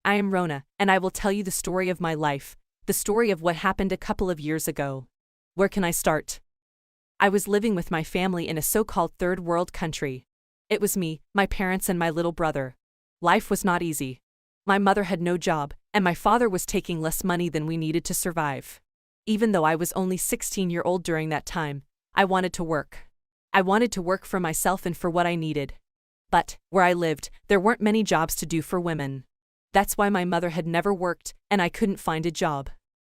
I am Rona, and I will tell you the story of my life, the story of what happened a couple of years ago. Where can I start? I was living with my family in a so-called third world country. It was me, my parents, and my little brother. Life was not easy. My mother had no job, and my father was taking less money than we needed to survive. Even though I was only 16-year-old during that time, I wanted to work. I wanted to work for myself and for what I needed. But, where I lived, there weren't many jobs to do for women. That's why my mother had never worked, and I couldn't find a job.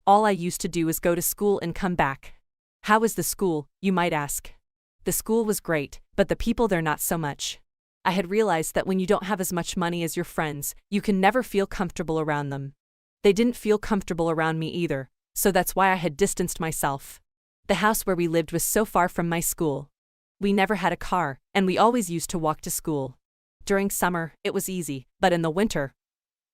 All I used to do was go to school and come back. How was the school, you might ask? The school was great, but the people there not so much. I had realized that when you don't have as much money as your friends, you can never feel comfortable around them. They didn't feel comfortable around me either, so that's why I had distanced myself. The house where we lived was so far from my school. We never had a car, and we always used to walk to school. During summer, it was easy, but in the winter,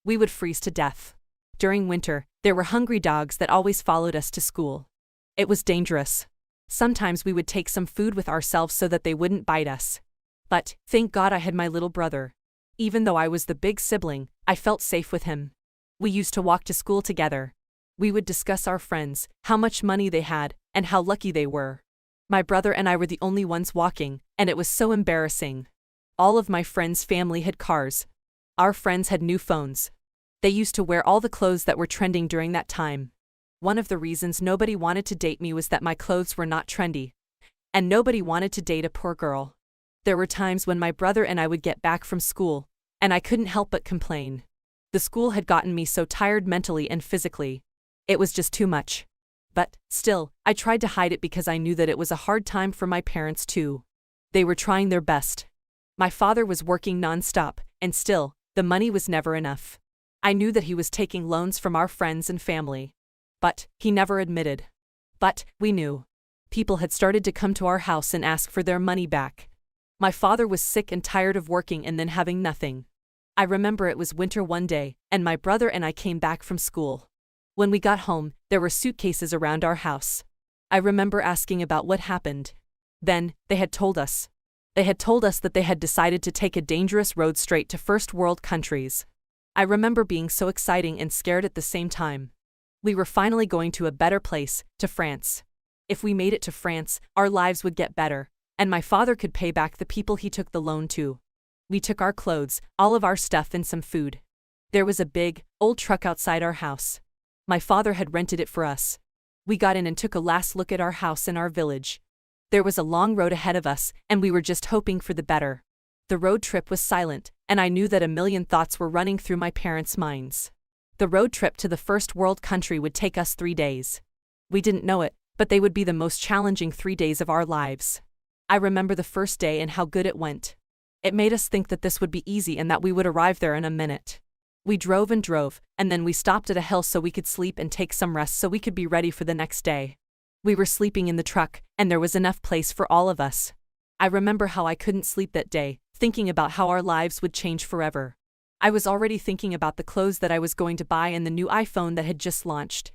we would freeze to death. During winter, there were hungry dogs that always followed us to school. It was dangerous. Sometimes we would take some food with ourselves so that they wouldn't bite us. But, thank God I had my little brother. Even though I was the big sibling, I felt safe with him. We used to walk to school together. We would discuss our friends, how much money they had, and how lucky they were. My brother and I were the only ones walking, and it was so embarrassing. All of my friends' family had cars. Our friends had new phones. They used to wear all the clothes that were trending during that time. One of the reasons nobody wanted to date me was that my clothes were not trendy. And nobody wanted to date a poor girl. There were times when my brother and I would get back from school, and I couldn't help but complain. The school had gotten me so tired mentally and physically. It was just too much. But, still, I tried to hide it because I knew that it was a hard time for my parents too. They were trying their best. My father was working non-stop, and still, the money was never enough. I knew that he was taking loans from our friends and family. But, he never admitted. But, we knew. People had started to come to our house and ask for their money back. My father was sick and tired of working and then having nothing. I remember it was winter one day, and my brother and I came back from school. When we got home, there were suitcases around our house. I remember asking about what happened. Then, they had told us. They had told us that they had decided to take a dangerous road straight to first world countries. I remember being so exciting and scared at the same time. We were finally going to a better place, to France. If we made it to France, our lives would get better, and my father could pay back the people he took the loan to. We took our clothes, all of our stuff, and some food. There was a big, old truck outside our house. My father had rented it for us. We got in and took a last look at our house and our village. There was a long road ahead of us, and we were just hoping for the better. The road trip was silent, and I knew that a million thoughts were running through my parents' minds. The road trip to the first world country would take us 3 days. We didn't know it, but they would be the most challenging 3 days of our lives. I remember the first day and how good it went. It made us think that this would be easy and that we would arrive there in a minute. We drove, and then we stopped at a hill so we could sleep and take some rest so we could be ready for the next day. We were sleeping in the truck, and there was enough place for all of us. I remember how I couldn't sleep that day, thinking about how our lives would change forever. I was already thinking about the clothes that I was going to buy and the new iPhone that had just launched.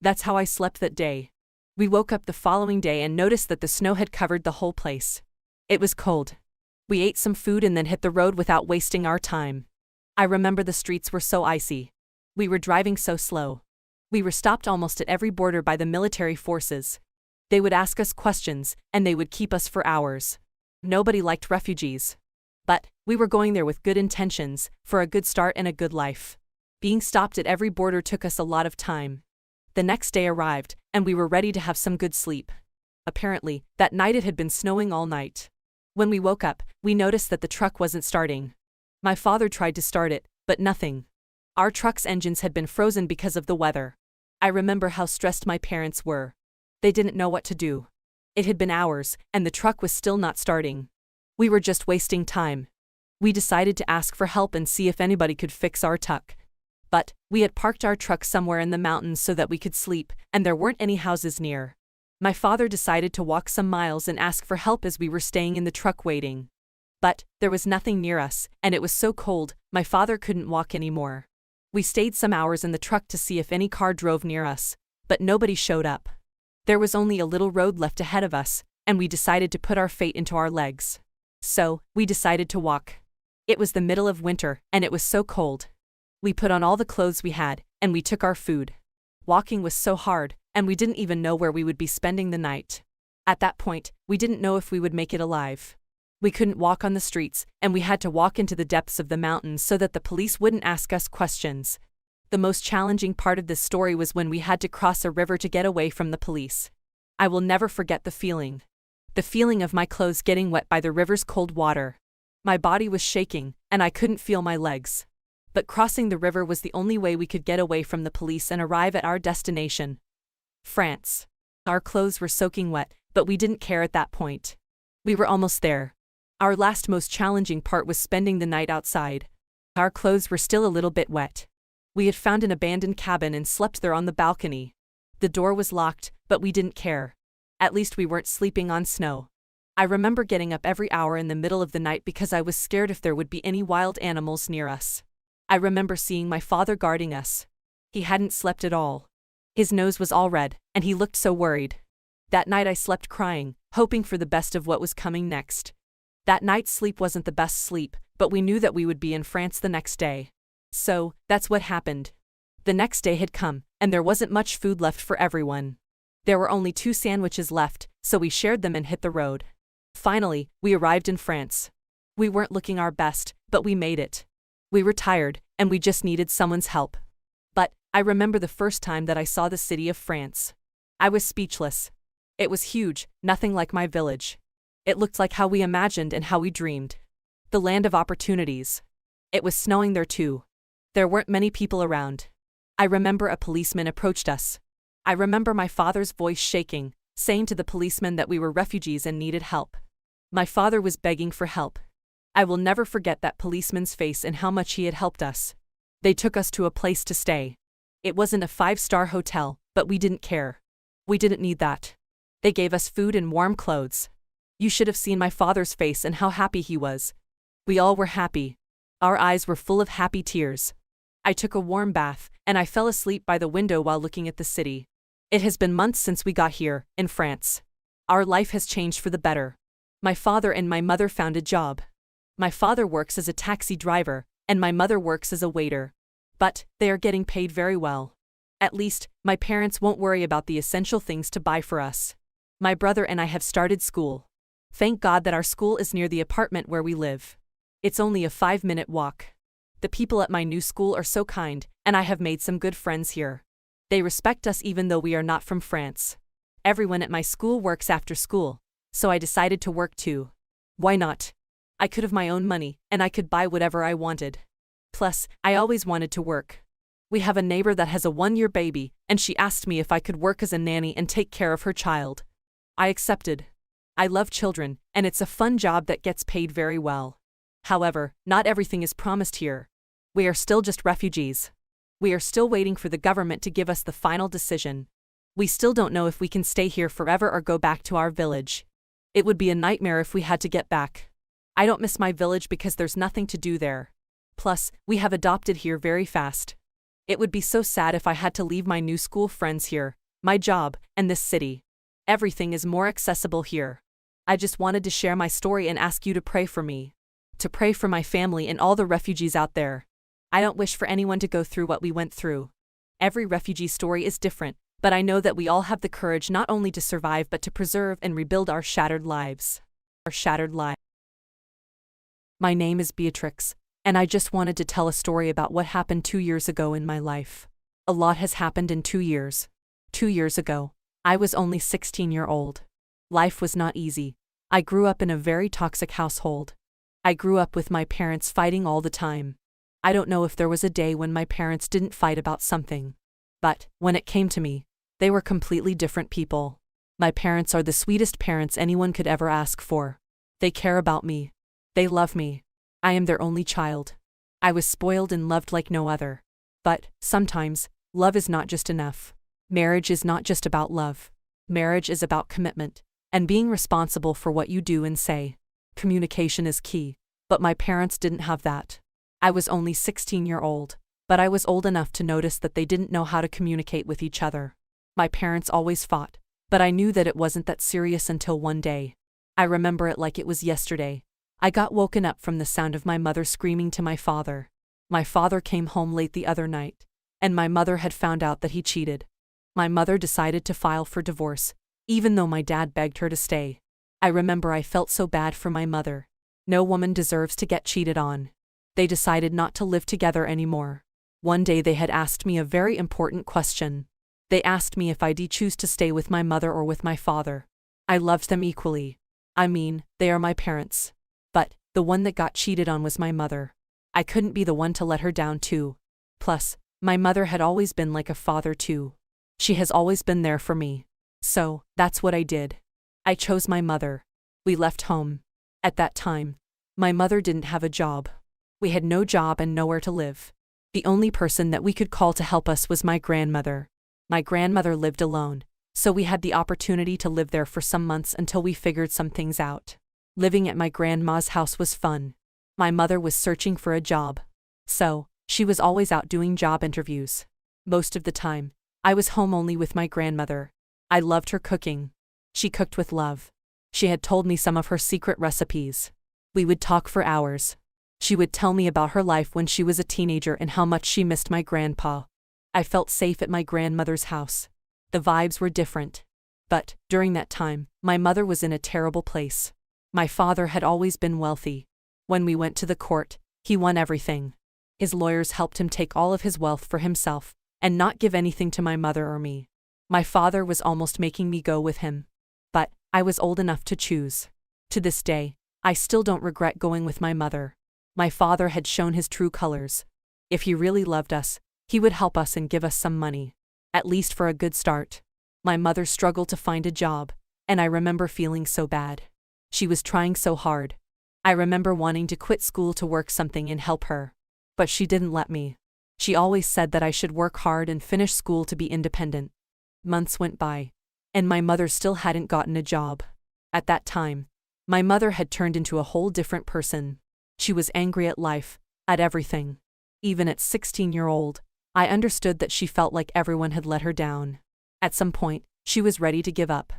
That's how I slept that day. We woke up the following day and noticed that the snow had covered the whole place. It was cold. We ate some food and then hit the road without wasting our time. I remember the streets were so icy. We were driving so slow. We were stopped almost at every border by the military forces. They would ask us questions, and they would keep us for hours. Nobody liked refugees. But, we were going there with good intentions, for a good start and a good life. Being stopped at every border took us a lot of time. The next day arrived, and we were ready to have some good sleep. Apparently, that night it had been snowing all night. When we woke up, we noticed that the truck wasn't starting. My father tried to start it, but nothing. Our truck's engines had been frozen because of the weather. I remember how stressed my parents were. They didn't know what to do. It had been hours, and the truck was still not starting. We were just wasting time. We decided to ask for help and see if anybody could fix our truck. But, we had parked our truck somewhere in the mountains so that we could sleep, and there weren't any houses near. My father decided to walk some miles and ask for help as we were staying in the truck waiting. But, there was nothing near us, and it was so cold, my father couldn't walk anymore. We stayed some hours in the truck to see if any car drove near us, but nobody showed up. There was only a little road left ahead of us, and we decided to put our fate into our legs. So, we decided to walk. It was the middle of winter, and it was so cold. We put on all the clothes we had, and we took our food. Walking was so hard, and we didn't even know where we would be spending the night. At that point, we didn't know if we would make it alive. We couldn't walk on the streets, and we had to walk into the depths of the mountains so that the police wouldn't ask us questions. The most challenging part of this story was when we had to cross a river to get away from the police. I will never forget the feeling. The feeling of my clothes getting wet by the river's cold water. My body was shaking, and I couldn't feel my legs. But crossing the river was the only way we could get away from the police and arrive at our destination. France. Our clothes were soaking wet, but we didn't care at that point. We were almost there. Our last most challenging part was spending the night outside. Our clothes were still a little bit wet. We had found an abandoned cabin and slept there on the balcony. The door was locked, but we didn't care. At least we weren't sleeping on snow. I remember getting up every hour in the middle of the night because I was scared if there would be any wild animals near us. I remember seeing my father guarding us. He hadn't slept at all. His nose was all red, and he looked so worried. That night I slept crying, hoping for the best of what was coming next. That night's sleep wasn't the best sleep, but we knew that we would be in France the next day. So, that's what happened. The next day had come, and there wasn't much food left for everyone. There were only 2 sandwiches left, so we shared them and hit the road. Finally, we arrived in France. We weren't looking our best, but we made it. We were tired, and we just needed someone's help. But, I remember the first time that I saw the city of France. I was speechless. It was huge, nothing like my village. It looked like how we imagined and how we dreamed. The land of opportunities. It was snowing there too. There weren't many people around. I remember a policeman approached us. I remember my father's voice shaking, saying to the policeman that we were refugees and needed help. My father was begging for help. I will never forget that policeman's face and how much he had helped us. They took us to a place to stay. It wasn't a 5-star hotel, but we didn't care. We didn't need that. They gave us food and warm clothes. You should have seen my father's face and how happy he was. We all were happy. Our eyes were full of happy tears. I took a warm bath, and I fell asleep by the window while looking at the city. It has been months since we got here, in France. Our life has changed for the better. My father and my mother found a job. My father works as a taxi driver, and my mother works as a waiter. But, they are getting paid very well. At least, my parents won't worry about the essential things to buy for us. My brother and I have started school. Thank God that our school is near the apartment where we live. It's only a 5-minute walk. The people at my new school are so kind, and I have made some good friends here. They respect us even though we are not from France. Everyone at my school works after school, so I decided to work too. Why not? I could have my own money, and I could buy whatever I wanted. Plus, I always wanted to work. We have a neighbor that has a 1-year baby, and she asked me if I could work as a nanny and take care of her child. I accepted. I love children, and it's a fun job that gets paid very well. However, not everything is promised here. We are still just refugees. We are still waiting for the government to give us the final decision. We still don't know if we can stay here forever or go back to our village. It would be a nightmare if we had to get back. I don't miss my village because there's nothing to do there. Plus, we have adopted here very fast. It would be so sad if I had to leave my new school friends here, my job, and this city. Everything is more accessible here. I just wanted to share my story and ask you to pray for me. To pray for my family and all the refugees out there. I don't wish for anyone to go through what we went through. Every refugee story is different, but I know that we all have the courage not only to survive but to preserve and rebuild our shattered lives. My name is Beatrix, and I just wanted to tell a story about what happened 2 years ago in my life. A lot has happened in 2 years. 2 years ago, I was only 16-year-old. Life was not easy. I grew up in a very toxic household. I grew up with my parents fighting all the time. I don't know if there was a day when my parents didn't fight about something. But, when it came to me, they were completely different people. My parents are the sweetest parents anyone could ever ask for. They care about me. They love me. I am their only child. I was spoiled and loved like no other. But, sometimes, love is not just enough. Marriage is not just about love. Marriage is about commitment, and being responsible for what you do and say. Communication is key, but my parents didn't have that. I was only 16-year-old, but I was old enough to notice that they didn't know how to communicate with each other. My parents always fought, but I knew that it wasn't that serious until one day. I remember it like it was yesterday. I got woken up from the sound of my mother screaming to my father. My father came home late the other night, and my mother had found out that he cheated. My mother decided to file for divorce, even though my dad begged her to stay. I remember I felt so bad for my mother. No woman deserves to get cheated on. They decided not to live together anymore. One day they had asked me a very important question. They asked me if I'd choose to stay with my mother or with my father. I loved them equally. I mean, they are my parents. But the one that got cheated on was my mother. I couldn't be the one to let her down too. Plus, my mother had always been like a father too. She has always been there for me. So, that's what I did. I chose my mother. We left home. At that time, my mother didn't have a job. We had no job and nowhere to live. The only person that we could call to help us was my grandmother. My grandmother lived alone, so we had the opportunity to live there for some months until we figured some things out. Living at my grandma's house was fun. My mother was searching for a job. So, she was always out doing job interviews. Most of the time, I was home only with my grandmother. I loved her cooking. She cooked with love. She had told me some of her secret recipes. We would talk for hours. She would tell me about her life when she was a teenager and how much she missed my grandpa. I felt safe at my grandmother's house. The vibes were different. But, during that time, my mother was in a terrible place. My father had always been wealthy. When we went to the court, he won everything. His lawyers helped him take all of his wealth for himself, and not give anything to my mother or me. My father was almost making me go with him. But, I was old enough to choose. To this day, I still don't regret going with my mother. My father had shown his true colors. If he really loved us, he would help us and give us some money. At least for a good start. My mother struggled to find a job, and I remember feeling so bad. She was trying so hard. I remember wanting to quit school to work something and help her. But she didn't let me. She always said that I should work hard and finish school to be independent. Months went by, and my mother still hadn't gotten a job. At that time, my mother had turned into a whole different person. She was angry at life, at everything. Even at 16-year-old, I understood that she felt like everyone had let her down. At some point, she was ready to give up.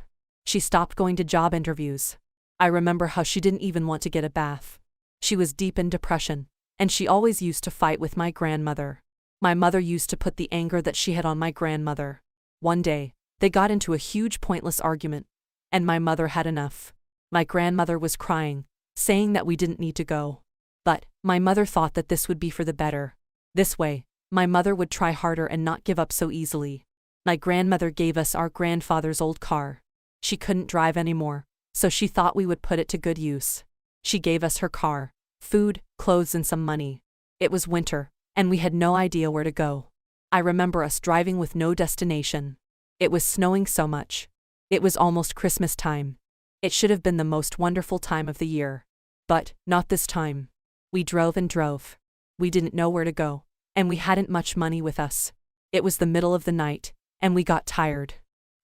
She stopped going to job interviews. I remember how she didn't even want to get a bath. She was deep in depression, and she always used to fight with my grandmother. My mother used to put the anger that she had on my grandmother. One day, they got into a huge pointless argument, and my mother had enough. My grandmother was crying, saying that we didn't need to go. But, my mother thought that this would be for the better. This way, my mother would try harder and not give up so easily. My grandmother gave us our grandfather's old car. She couldn't drive anymore, so she thought we would put it to good use. She gave us her car, food, clothes and some money. It was winter, and we had no idea where to go. I remember us driving with no destination. It was snowing so much. It was almost Christmas time. It should have been the most wonderful time of the year. But, not this time. We drove and drove. We didn't know where to go, and we hadn't much money with us. It was the middle of the night, and we got tired.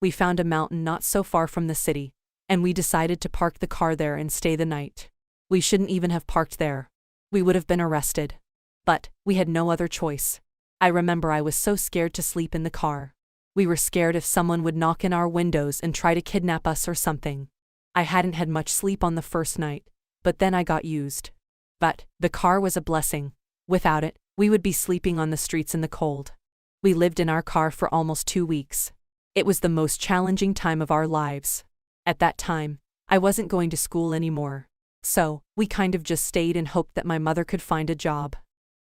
We found a mountain not so far from the city, and we decided to park the car there and stay the night. We shouldn't even have parked there. We would have been arrested. But, we had no other choice. I remember I was so scared to sleep in the car. We were scared if someone would knock in our windows and try to kidnap us or something. I hadn't had much sleep on the first night, but then I got used. But, the car was a blessing. Without it, we would be sleeping on the streets in the cold. We lived in our car for almost 2 weeks. It was the most challenging time of our lives. At that time, I wasn't going to school anymore. So, we kind of just stayed and hoped that my mother could find a job.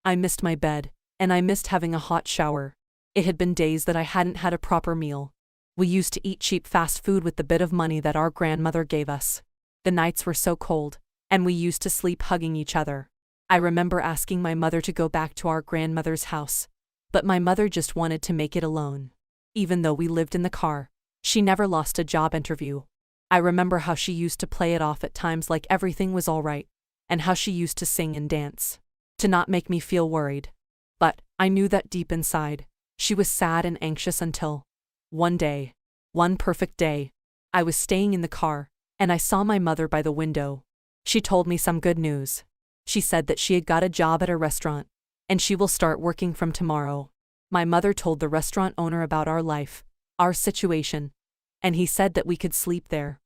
I missed my bed, and I missed having a hot shower. It had been days that I hadn't had a proper meal. We used to eat cheap fast food with the bit of money that our grandmother gave us. The nights were so cold, and we used to sleep hugging each other. I remember asking my mother to go back to our grandmother's house, but my mother just wanted to make it alone. Even though we lived in the car, she never lost a job interview. I remember how she used to play it off at times like everything was all right, and how she used to sing and dance, to not make me feel worried. But, I knew that deep inside, she was sad and anxious until, one day, one perfect day, I was staying in the car, and I saw my mother by the window. She told me some good news. She said that she had got a job at a restaurant, and she will start working from tomorrow. My mother told the restaurant owner about our life, our situation, and he said that we could sleep there.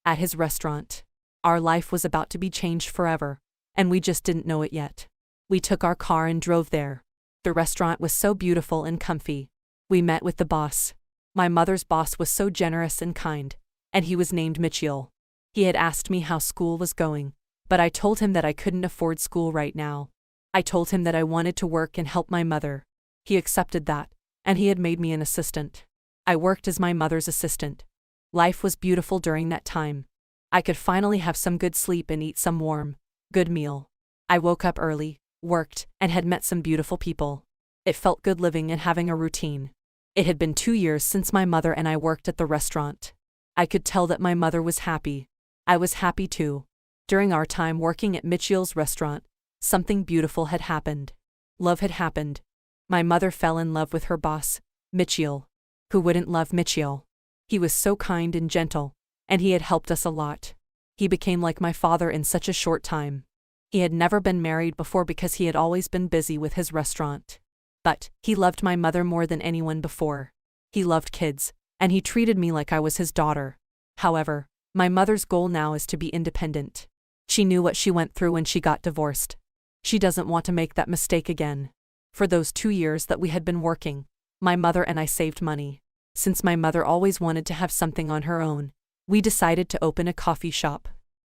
At his restaurant. Our life was about to be changed forever, and we just didn't know it yet. We took our car and drove there. The restaurant was so beautiful and comfy. We met with the boss. My mother's boss was so generous and kind, and he was named Mitchell. He had asked me how school was going, but I told him that I couldn't afford school right now. I told him that I wanted to work and help my mother. He accepted that, and he had made me an assistant. I worked as my mother's assistant. Life was beautiful during that time. I could finally have some good sleep and eat some warm, good meal. I woke up early, worked, and had met some beautiful people. It felt good living and having a routine. It had been 2 years since my mother and I worked at the restaurant. I could tell that my mother was happy. I was happy too. During our time working at Mitchell's restaurant, something beautiful had happened. Love had happened. My mother fell in love with her boss, Mitchell. Who wouldn't love Mitchell? He was so kind and gentle, and he had helped us a lot. He became like my father in such a short time. He had never been married before because he had always been busy with his restaurant. But he loved my mother more than anyone before. He loved kids, and he treated me like I was his daughter. However, my mother's goal now is to be independent. She knew what she went through when she got divorced. She doesn't want to make that mistake again. For those 2 years that we had been working, my mother and I saved money. Since my mother always wanted to have something on her own, we decided to open a coffee shop.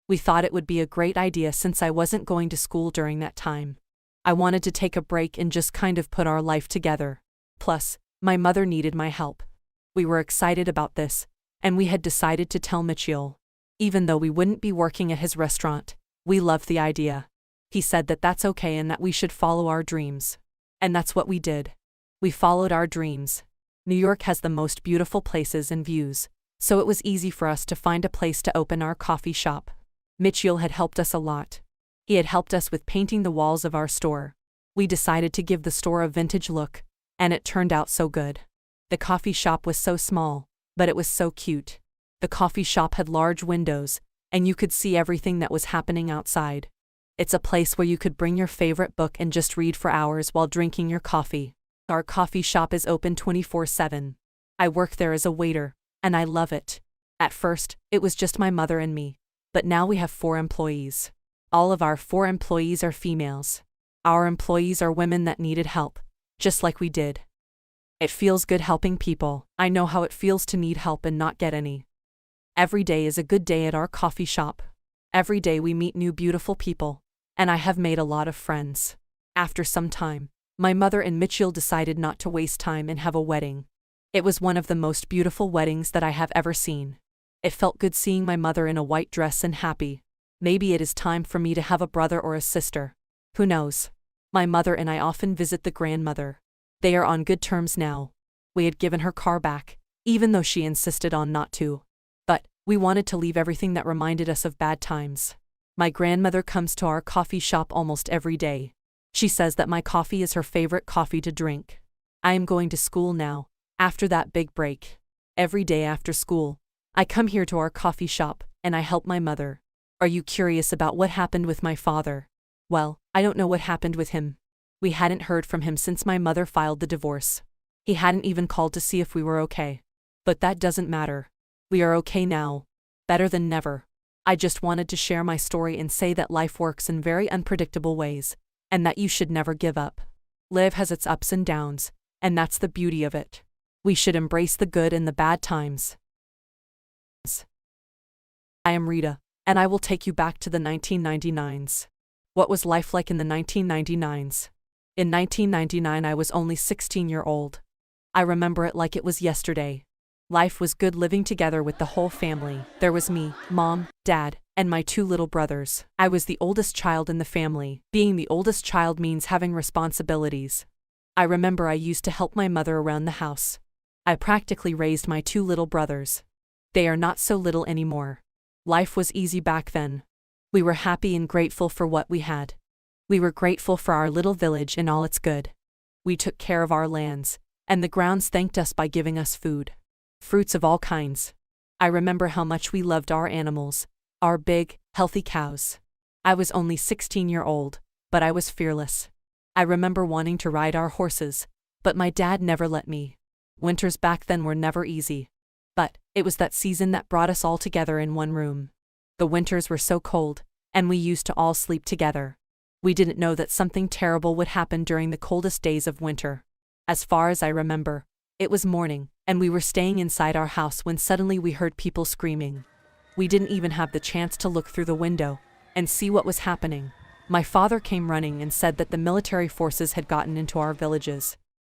We thought it would be a great idea since I wasn't going to school during that time. I wanted to take a break and just kind of put our life together. Plus, my mother needed my help. We were excited about this, and we had decided to tell Mitchell. Even though we wouldn't be working at his restaurant, we loved the idea. He said that that's okay and that we should follow our dreams. And that's what we did. We followed our dreams. New York has the most beautiful places and views, so it was easy for us to find a place to open our coffee shop. Mitchell had helped us a lot. He had helped us with painting the walls of our store. We decided to give the store a vintage look, and it turned out so good. The coffee shop was so small, but it was so cute. The coffee shop had large windows, and you could see everything that was happening outside. It's a place where you could bring your favorite book and just read for hours while drinking your coffee. Our coffee shop is open 24/7. I work there as a waiter, and I love it. At first, it was just my mother and me, but now we have 4 employees. All of our 4 employees are females. Our employees are women that needed help, just like we did. It feels good helping people. I know how it feels to need help and not get any. Every day is a good day at our coffee shop. Every day we meet new beautiful people, and I have made a lot of friends. After some time, my mother and Mitchell decided not to waste time and have a wedding. It was one of the most beautiful weddings that I have ever seen. It felt good seeing my mother in a white dress and happy. Maybe it is time for me to have a brother or a sister. Who knows? My mother and I often visit the grandmother. They are on good terms now. We had given her car back, even though she insisted on not to. But we wanted to leave everything that reminded us of bad times. My grandmother comes to our coffee shop almost every day. She says that my coffee is her favorite coffee to drink. I am going to school now, after that big break. Every day after school, I come here to our coffee shop, and I help my mother. Are you curious about what happened with my father? Well, I don't know what happened with him. We hadn't heard from him since my mother filed the divorce. He hadn't even called to see if we were okay. But that doesn't matter. We are okay now. Better than never. I just wanted to share my story and say that life works in very unpredictable ways, and that you should never give up. Life has its ups and downs, and that's the beauty of it. We should embrace the good and the bad times. I am Rita, and I will take you back to the 1999s. What was life like in the 1999s? In 1999 I was only 16-year-old. I remember it like it was yesterday. Life was good living together with the whole family. There was me, Mom, Dad, and my 2 little brothers. I was the oldest child in the family. Being the oldest child means having responsibilities. I remember I used to help my mother around the house. I practically raised my 2 little brothers. They are not so little anymore. Life was easy back then. We were happy and grateful for what we had. We were grateful for our little village and all its good. We took care of our lands, and the grounds thanked us by giving us food. Fruits of all kinds. I remember how much we loved our animals, our big, healthy cows. I was only 16-year-old, but I was fearless. I remember wanting to ride our horses, but my dad never let me. Winters back then were never easy. But it was that season that brought us all together in one room. The winters were so cold, and we used to all sleep together. We didn't know that something terrible would happen during the coldest days of winter. As far as I remember, it was morning, and we were staying inside our house when suddenly we heard people screaming. We didn't even have the chance to look through the window and see what was happening. My father came running and said that the military forces had gotten into our villages.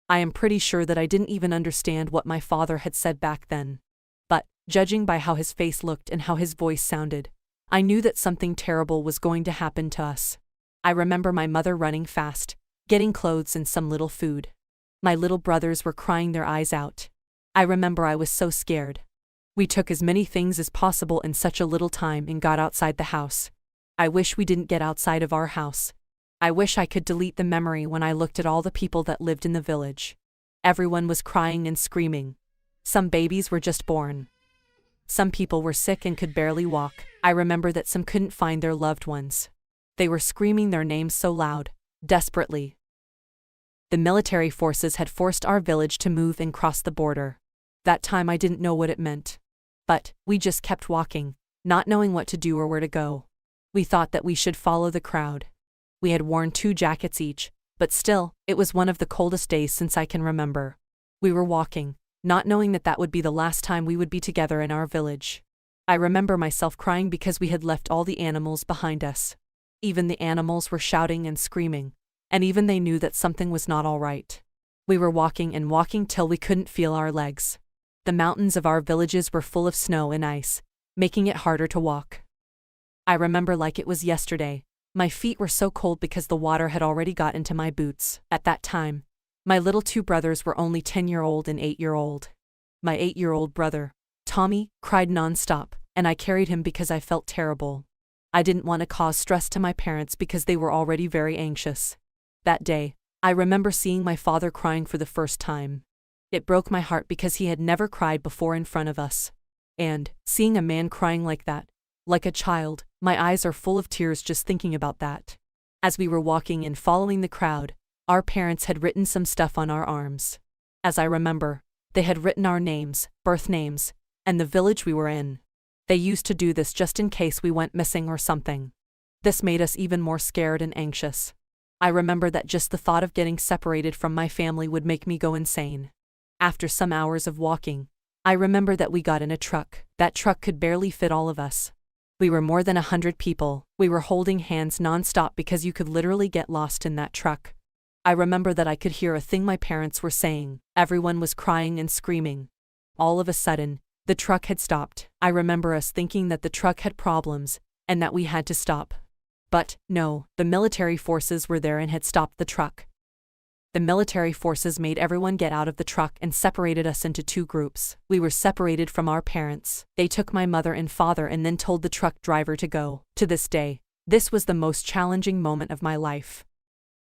I am pretty sure that I didn't even understand what my father had said back then. But, judging by how his face looked and how his voice sounded, I knew that something terrible was going to happen to us. I remember my mother running fast, getting clothes and some little food. My little brothers were crying their eyes out. I remember I was so scared. We took as many things as possible in such a little time and got outside the house. I wish we didn't get outside of our house. I wish I could delete the memory when I looked at all the people that lived in the village. Everyone was crying and screaming. Some babies were just born. Some people were sick and could barely walk. I remember that some couldn't find their loved ones. They were screaming their names so loud, desperately. The military forces had forced our village to move and cross the border. That time I didn't know what it meant. But we just kept walking, not knowing what to do or where to go. We thought that we should follow the crowd. We had worn 2 jackets each, but still, it was one of the coldest days since I can remember. We were walking, not knowing that that would be the last time we would be together in our village. I remember myself crying because we had left all the animals behind us. Even the animals were shouting and screaming, and even they knew that something was not all right. We were walking and walking till we couldn't feel our legs. The mountains of our villages were full of snow and ice, making it harder to walk. I remember like it was yesterday. My feet were so cold because the water had already got into my boots. At that time, my little 2 brothers were only 10-year-old and 8-year-old. My 8-year-old brother, Tommy, cried non-stop, and I carried him because I felt terrible. I didn't want to cause stress to my parents because they were already very anxious. That day, I remember seeing my father crying for the first time. It broke my heart because he had never cried before in front of us. And, seeing a man crying like that, like a child, my eyes are full of tears just thinking about that. As we were walking and following the crowd, our parents had written some stuff on our arms. As I remember, they had written our names, birth names, and the village we were in. They used to do this just in case we went missing or something. This made us even more scared and anxious. I remember that just the thought of getting separated from my family would make me go insane. After some hours of walking, I remember that we got in a truck. That truck could barely fit all of us. We were more than 100 people. We were holding hands non-stop because you could literally get lost in that truck. I remember that I could hear a thing my parents were saying. Everyone was crying and screaming. All of a sudden, the truck had stopped. I remember us thinking that the truck had problems, and that we had to stop. But, no, the military forces were there and had stopped the truck. The military forces made everyone get out of the truck and separated us into 2 groups. We were separated from our parents. They took my mother and father and then told the truck driver to go. To this day, this was the most challenging moment of my life.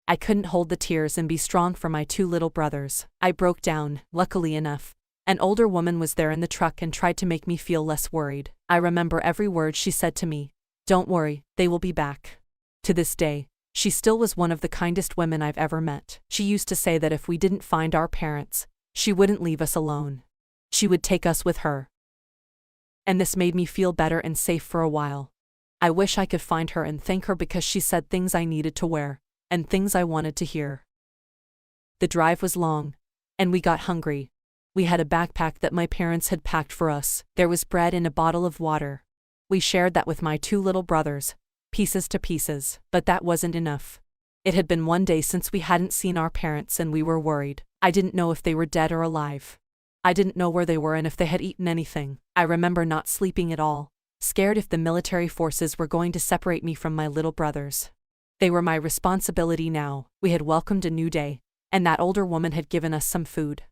I couldn't hold the tears and be strong for my 2 little brothers. I broke down. Luckily enough, an older woman was there in the truck and tried to make me feel less worried. I remember every word she said to me. Don't worry, they will be back. To this day, she still was one of the kindest women I've ever met. She used to say that if we didn't find our parents, she wouldn't leave us alone. She would take us with her. And this made me feel better and safe for a while. I wish I could find her and thank her because she said things I needed to wear, and things I wanted to hear. The drive was long, and we got hungry. We had a backpack that my parents had packed for us. There was bread and a bottle of water. We shared that with my 2 little brothers, pieces to pieces, but that wasn't enough. It had been 1 day since we hadn't seen our parents and we were worried. I didn't know if they were dead or alive. I didn't know where they were and if they had eaten anything. I remember not sleeping at all, scared if the military forces were going to separate me from my little brothers. They were my responsibility now. We had welcomed a new day, and that older woman had given us some food.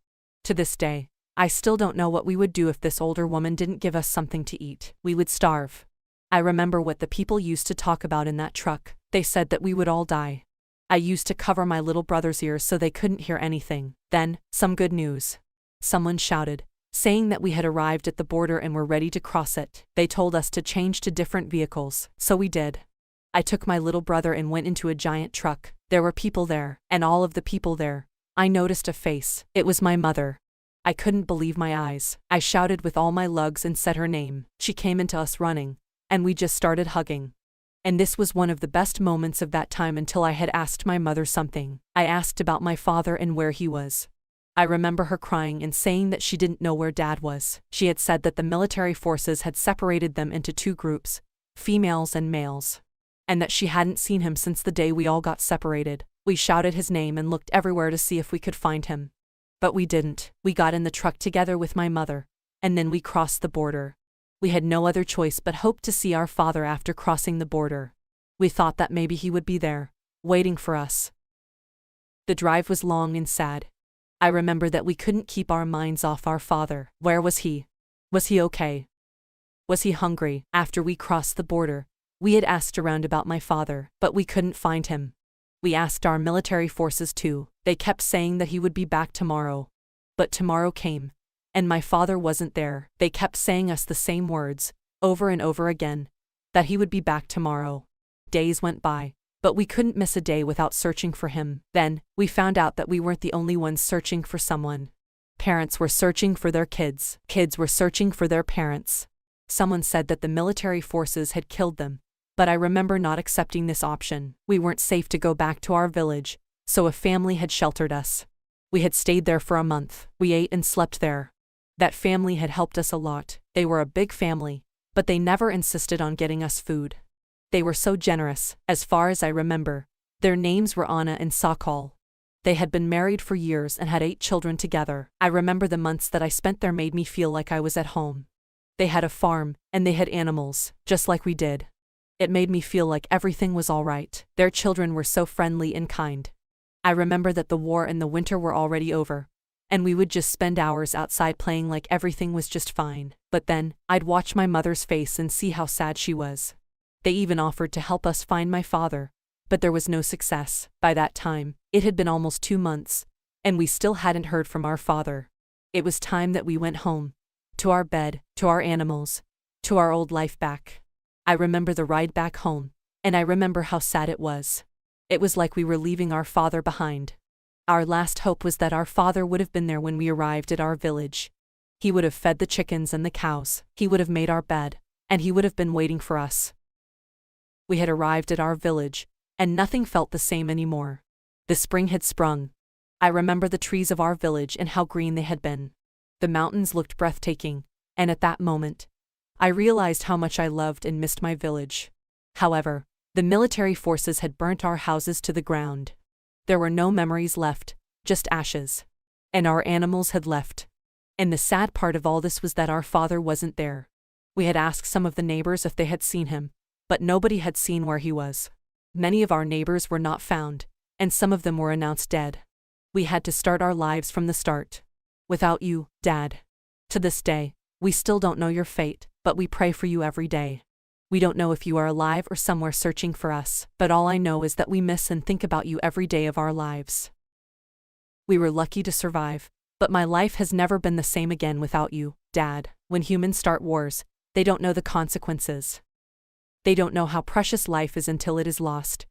To this day, I still don't know what we would do if this older woman didn't give us something to eat. We would starve. I remember what the people used to talk about in that truck. They said that we would all die. I used to cover my little brother's ears so they couldn't hear anything. Then, some good news. Someone shouted, saying that we had arrived at the border and were ready to cross it. They told us to change to different vehicles, so we did. I took my little brother and went into a giant truck. There were people there, and all of the people there, I noticed a face. It was my mother. I couldn't believe my eyes. I shouted with all my lugs and said her name. She came into us running, and we just started hugging. And this was one of the best moments of that time until I had asked my mother something. I asked about my father and where he was. I remember her crying and saying that she didn't know where Dad was. She had said that the military forces had separated them into two groups, females and males, and that she hadn't seen him since the day we all got separated. We shouted his name and looked everywhere to see if we could find him. But we didn't. We got in the truck together with my mother, and then we crossed the border. We had no other choice but hope to see our father after crossing the border. We thought that maybe he would be there, waiting for us. The drive was long and sad. I remember that we couldn't keep our minds off our father. Where was he? Was he okay? Was he hungry? After we crossed the border, we had asked around about my father, but we couldn't find him. We asked our military forces too. They kept saying that he would be back tomorrow. But tomorrow came, and my father wasn't there. They kept saying us the same words, over and over again, that he would be back tomorrow. Days went by, but we couldn't miss a day without searching for him. Then, we found out that we weren't the only ones searching for someone. Parents were searching for their kids. Kids were searching for their parents. Someone said that the military forces had killed them, but I remember not accepting this option. We weren't safe to go back to our village, so a family had sheltered us. We had stayed there for a month. We ate and slept there. That family had helped us a lot. They were a big family, but they never insisted on getting us food. They were so generous. As far as I remember, their names were Anna and Sakal. They had been married for years and had 8 children together. I remember the months that I spent there made me feel like I was at home. They had a farm, and they had animals, just like we did. It made me feel like everything was all right. Their children were so friendly and kind. I remember that the war and the winter were already over, and we would just spend hours outside playing like everything was just fine. But then, I'd watch my mother's face and see how sad she was. They even offered to help us find my father, but there was no success. By that time, it had been almost 2 months, and we still hadn't heard from our father. It was time that we went home, to our bed, to our animals, to our old life back. I remember the ride back home, and I remember how sad it was. It was like we were leaving our father behind. Our last hope was that our father would have been there when we arrived at our village. He would have fed the chickens and the cows. He would have made our bed, and he would have been waiting for us. We had arrived at our village, and nothing felt the same anymore. The spring had sprung. I remember the trees of our village and how green they had been. The mountains looked breathtaking, and at that moment, I realized how much I loved and missed my village. However, the military forces had burnt our houses to the ground. There were no memories left, just ashes. And our animals had left. And the sad part of all this was that our father wasn't there. We had asked some of the neighbors if they had seen him, but nobody had seen where he was. Many of our neighbors were not found, and some of them were announced dead. We had to start our lives from the start. Without you, Dad. To this day, we still don't know your fate, but we pray for you every day. We don't know if you are alive or somewhere searching for us, but all I know is that we miss and think about you every day of our lives. We were lucky to survive, but my life has never been the same again without you, Dad. When humans start wars, they don't know the consequences. They don't know how precious life is until it is lost.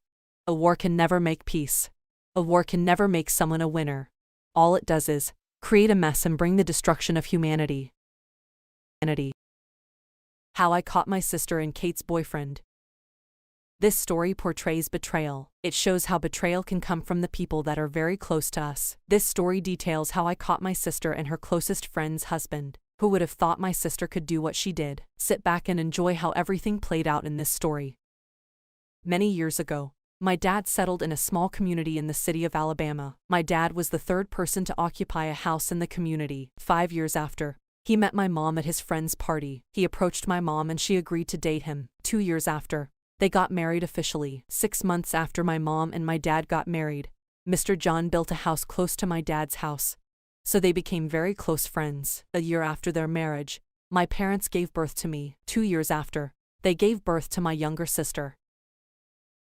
A war can never make peace. A war can never make someone a winner. All it does is create a mess and bring the destruction of humanity. How I Caught My Sister and Kate's Boyfriend. This story portrays betrayal. It shows how betrayal can come from the people that are very close to us. This story details how I caught my sister and her closest friend's husband. Who would have thought my sister could do what she did? Sit back and enjoy how everything played out in this story. Many years ago, my dad settled in a small community in the city of Alabama. My dad was the 3rd person to occupy a house in the community. 5 years after, he met my mom at his friend's party. He approached my mom and she agreed to date him. 2 years after, they got married officially. 6 months after my mom and my dad got married, Mr. John built a house close to my dad's house. So they became very close friends. A year after their marriage, my parents gave birth to me. 2 years after, they gave birth to my younger sister.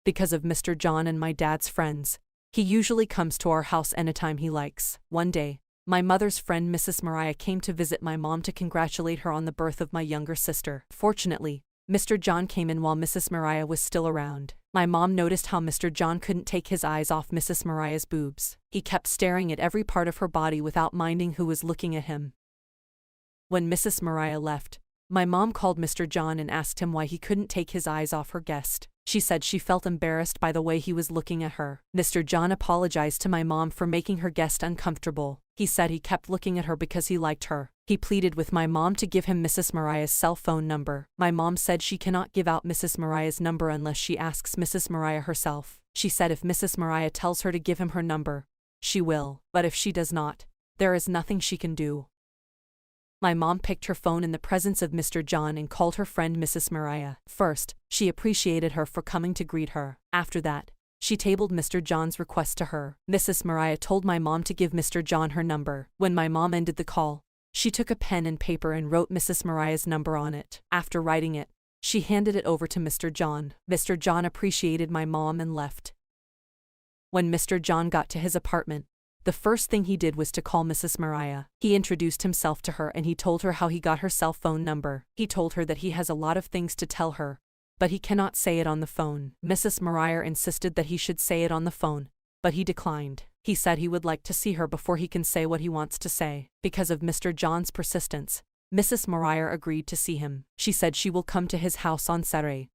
Because of Mr. John and my dad's friends, he usually comes to our house anytime he likes. One day, my mother's friend Mrs. Mariah came to visit my mom to congratulate her on the birth of my younger sister. Fortunately, Mr. John came in while Mrs. Mariah was still around. My mom noticed how Mr. John couldn't take his eyes off Mrs. Mariah's boobs. He kept staring at every part of her body without minding who was looking at him. When Mrs. Mariah left, my mom called Mr. John and asked him why he couldn't take his eyes off her guest. She said she felt embarrassed by the way he was looking at her. Mr. John apologized to my mom for making her guest uncomfortable. He said he kept looking at her because he liked her. He pleaded with my mom to give him Mrs. Mariah's cell phone number. My mom said she cannot give out Mrs. Mariah's number unless she asks Mrs. Mariah herself. She said if Mrs. Mariah tells her to give him her number, she will, but if she does not, there is nothing she can do. My mom picked her phone in the presence of Mr. John and called her friend Mrs. Mariah. First, she appreciated her for coming to greet her. After that, she tabled Mr. John's request to her. Mrs. Mariah told my mom to give Mr. John her number. When my mom ended the call, she took a pen and paper and wrote Mrs. Mariah's number on it. After writing it, she handed it over to Mr. John. Mr. John appreciated my mom and left. When Mr. John got to his apartment, the first thing he did was to call Mrs. Mariah. He introduced himself to her and he told her how he got her cell phone number. He told her that he has a lot of things to tell her, but he cannot say it on the phone. Mrs. Mariah insisted that he should say it on the phone, but he declined. He said he would like to see her before he can say what he wants to say. Because of Mr. John's persistence, Mrs. Mariah agreed to see him. She said she will come to his house on Saturday.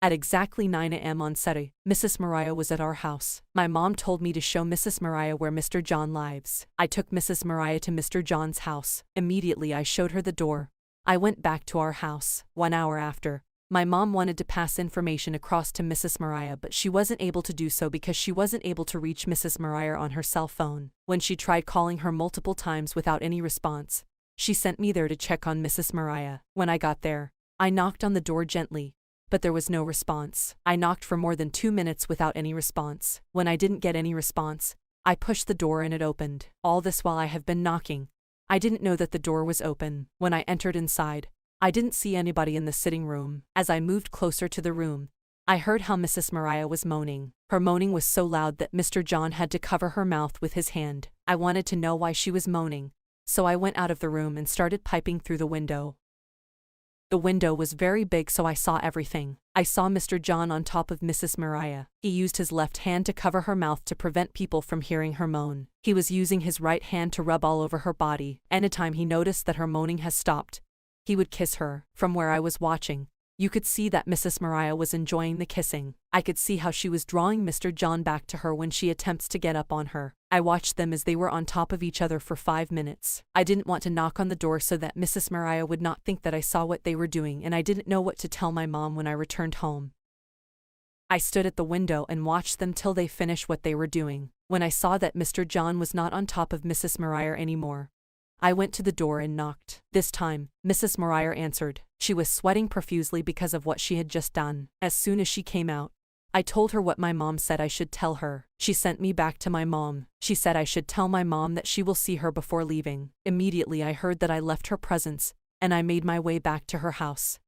At exactly 9 a.m. on Saturday, Mrs. Mariah was at our house. My mom told me to show Mrs. Mariah where Mr. John lives. I took Mrs. Mariah to Mr. John's house. Immediately I showed her the door. I went back to our house. 1 hour after, my mom wanted to pass information across to Mrs. Mariah, but she wasn't able to do so because she wasn't able to reach Mrs. Mariah on her cell phone. When she tried calling her multiple times without any response, she sent me there to check on Mrs. Mariah. When I got there, I knocked on the door gently, but there was no response. I knocked for more than 2 minutes without any response. When I didn't get any response, I pushed the door and it opened. All this while I have been knocking. I didn't know that the door was open. When I entered inside, I didn't see anybody in the sitting room. As I moved closer to the room, I heard how Mrs. Mariah was moaning. Her moaning was so loud that Mr. John had to cover her mouth with his hand. I wanted to know why she was moaning, so I went out of the room and started piping through the window. The window was very big, so I saw everything. I saw Mr. John on top of Mrs. Mariah. He used his left hand to cover her mouth to prevent people from hearing her moan. He was using his right hand to rub all over her body. Anytime he noticed that her moaning has stopped, he would kiss her. From where I was watching, you could see that Mrs. Mariah was enjoying the kissing. I could see how she was drawing Mr. John back to her when she attempts to get up on her. I watched them as they were on top of each other for 5 minutes. I didn't want to knock on the door so that Mrs. Mariah would not think that I saw what they were doing, and I didn't know what to tell my mom when I returned home. I stood at the window and watched them till they finished what they were doing. When I saw that Mr. John was not on top of Mrs. Mariah anymore, I went to the door and knocked. This time, Mrs. Mariah answered. She was sweating profusely because of what she had just done. As soon as she came out, I told her what my mom said I should tell her. She sent me back to my mom. She said I should tell my mom that she will see her before leaving. Immediately I heard that I left her presence, and I made my way back to her house.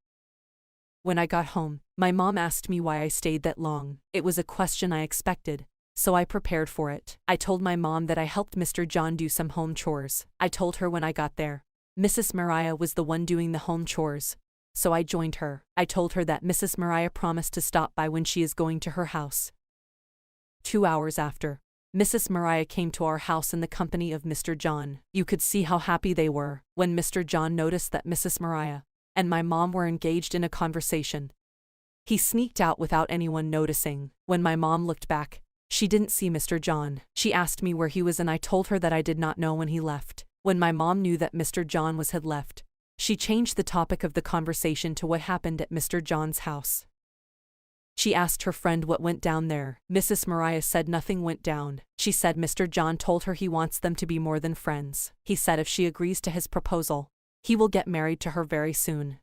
When I got home, my mom asked me why I stayed that long. It was a question I expected, so I prepared for it. I told my mom that I helped Mr. John do some home chores. I told her when I got there, Mrs. Mariah was the one doing the home chores, so I joined her. I told her that Mrs. Mariah promised to stop by when she is going to her house. 2 hours after, Mrs. Mariah came to our house in the company of Mr. John. You could see how happy they were. When Mr. John noticed that Mrs. Mariah and my mom were engaged in a conversation, he sneaked out without anyone noticing. When my mom looked back, she didn't see Mr. John. She asked me where he was and I told her that I did not know when he left. When my mom knew that Mr. John had left, she changed the topic of the conversation to what happened at Mr. John's house. She asked her friend what went down there. Mrs. Mariah said nothing went down. She said Mr. John told her he wants them to be more than friends. He said if she agrees to his proposal, he will get married to her very soon.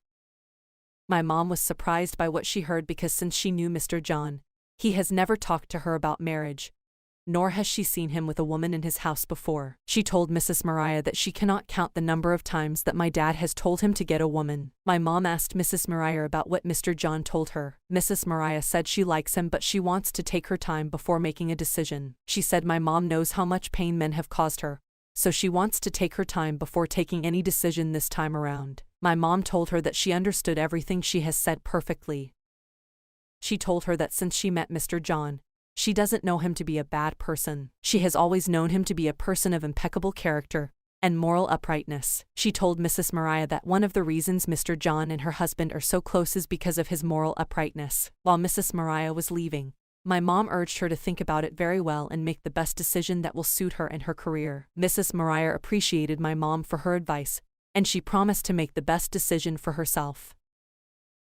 My mom was surprised by what she heard because since she knew Mr. John, he has never talked to her about marriage, nor has she seen him with a woman in his house before. She told Mrs. Mariah that she cannot count the number of times that my dad has told him to get a woman. My mom asked Mrs. Mariah about what Mr. John told her. Mrs. Mariah said she likes him but she wants to take her time before making a decision. She said my mom knows how much pain men have caused her, so she wants to take her time before taking any decision this time around. My mom told her that she understood everything she has said perfectly. She told her that since she met Mr. John, she doesn't know him to be a bad person. She has always known him to be a person of impeccable character, and moral uprightness. She told Mrs. Mariah that one of the reasons Mr. John and her husband are so close is because of his moral uprightness. While Mrs. Mariah was leaving, my mom urged her to think about it very well and make the best decision that will suit her and her career. Mrs. Mariah appreciated my mom for her advice, and she promised to make the best decision for herself.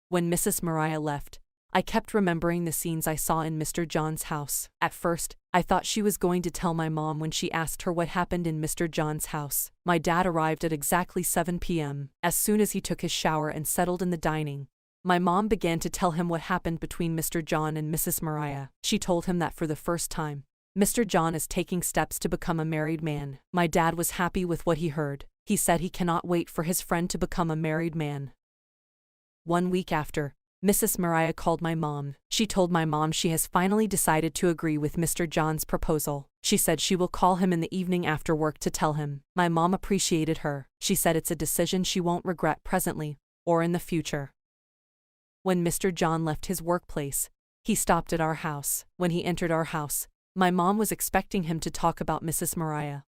When Mrs. Mariah left, I kept remembering the scenes I saw in Mr. John's house. At first, I thought she was going to tell my mom when she asked her what happened in Mr. John's house. My dad arrived at exactly 7 p.m. As soon as he took his shower and settled in the dining, my mom began to tell him what happened between Mr. John and Mrs. Mariah. She told him that for the first time, Mr. John is taking steps to become a married man. My dad was happy with what he heard. He said he cannot wait for his friend to become a married man. 1 week after, Mrs. Mariah called my mom. She told my mom she has finally decided to agree with Mr. John's proposal. She said she will call him in the evening after work to tell him. My mom appreciated her. She said it's a decision she won't regret presently or in the future. When Mr. John left his workplace, he stopped at our house. When he entered our house, my mom was expecting him to talk about Mrs. Mariah,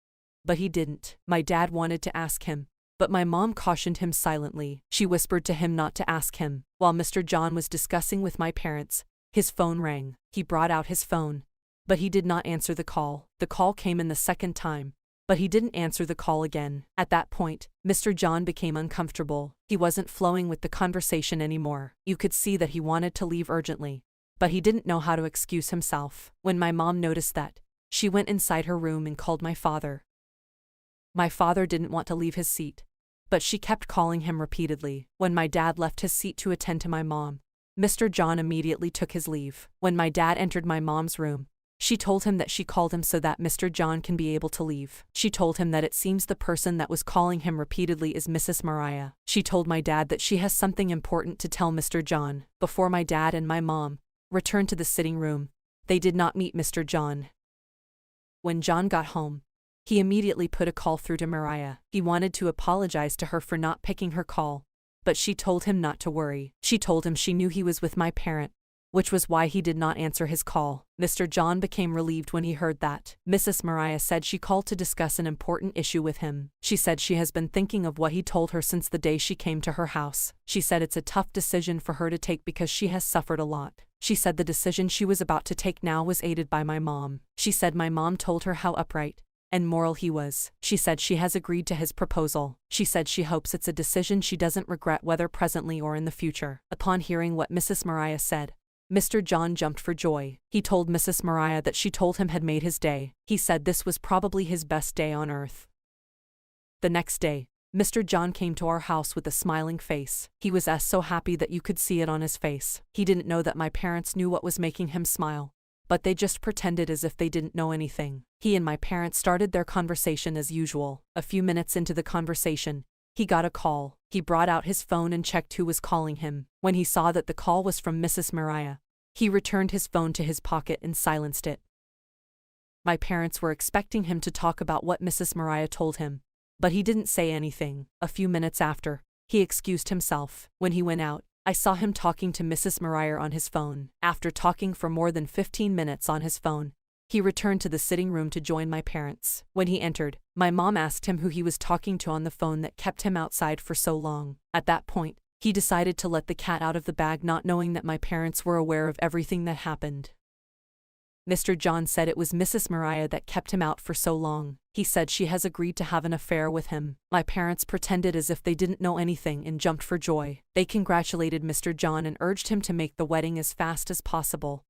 but he didn't. My dad wanted to ask him, but my mom cautioned him silently. She whispered to him not to ask him. While Mr. John was discussing with my parents, his phone rang. He brought out his phone, but he did not answer the call. The call came in the second time, but he didn't answer the call again. At that point, Mr. John became uncomfortable. He wasn't flowing with the conversation anymore. You could see that he wanted to leave urgently, but he didn't know how to excuse himself. When my mom noticed that, she went inside her room and called my father. My father didn't want to leave his seat, but she kept calling him repeatedly. When my dad left his seat to attend to my mom, Mr. John immediately took his leave. When my dad entered my mom's room, she told him that she called him so that Mr. John can be able to leave. She told him that it seems the person that was calling him repeatedly is Mrs. Mariah. She told my dad that she has something important to tell Mr. John. Before my dad and my mom returned to the sitting room, they did not meet Mr. John. When John got home, he immediately put a call through to Mariah. He wanted to apologize to her for not picking her call, but she told him not to worry. She told him she knew he was with my parent, which was why he did not answer his call. Mr. John became relieved when he heard that. Mrs. Mariah said she called to discuss an important issue with him. She said she has been thinking of what he told her since the day she came to her house. She said it's a tough decision for her to take because she has suffered a lot. She said the decision she was about to take now was aided by my mom. She said my mom told her how upright and moral he was. She said she has agreed to his proposal. She said she hopes it's a decision she doesn't regret whether presently or in the future. Upon hearing what Mrs. Mariah said, Mr. John jumped for joy. He told Mrs. Mariah that she told him had made his day. He said this was probably his best day on earth. The next day, Mr. John came to our house with a smiling face. He was so happy that you could see it on his face. He didn't know that my parents knew what was making him smile, but they just pretended as if they didn't know anything. He and my parents started their conversation as usual. A few minutes into the conversation, he got a call. He brought out his phone and checked who was calling him. When he saw that the call was from Mrs. Mariah, he returned his phone to his pocket and silenced it. My parents were expecting him to talk about what Mrs. Mariah told him, but he didn't say anything. A few minutes after, he excused himself. When he went out, I saw him talking to Mrs. Mariah on his phone. After talking for more than 15 minutes on his phone, he returned to the sitting room to join my parents. When he entered, my mom asked him who he was talking to on the phone that kept him outside for so long. At that point, he decided to let the cat out of the bag, not knowing that my parents were aware of everything that happened. Mr. John said it was Mrs. Mariah that kept him out for so long. He said she has agreed to have an affair with him. My parents pretended as if they didn't know anything and jumped for joy. They congratulated Mr. John and urged him to make the wedding as fast as possible.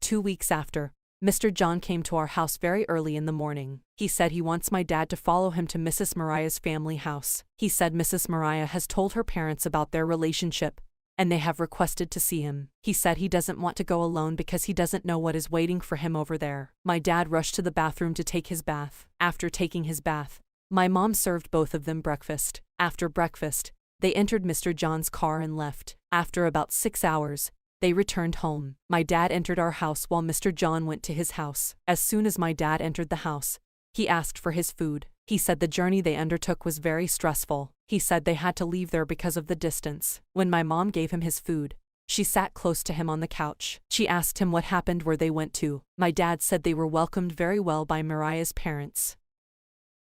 2 weeks after, Mr. John came to our house very early in the morning. He said he wants my dad to follow him to Mrs. Mariah's family house. He said Mrs. Mariah has told her parents about their relationship, and they have requested to see him. He said he doesn't want to go alone because he doesn't know what is waiting for him over there. My dad rushed to the bathroom to take his bath. After taking his bath, my mom served both of them breakfast. After breakfast, they entered Mr. John's car and left. After about 6 hours, they returned home. My dad entered our house while Mr. John went to his house. As soon as my dad entered the house, he asked for his food. He said the journey they undertook was very stressful. He said they had to leave there because of the distance. When my mom gave him his food, she sat close to him on the couch. She asked him what happened, where they went to. My dad said they were welcomed very well by Mariah's parents.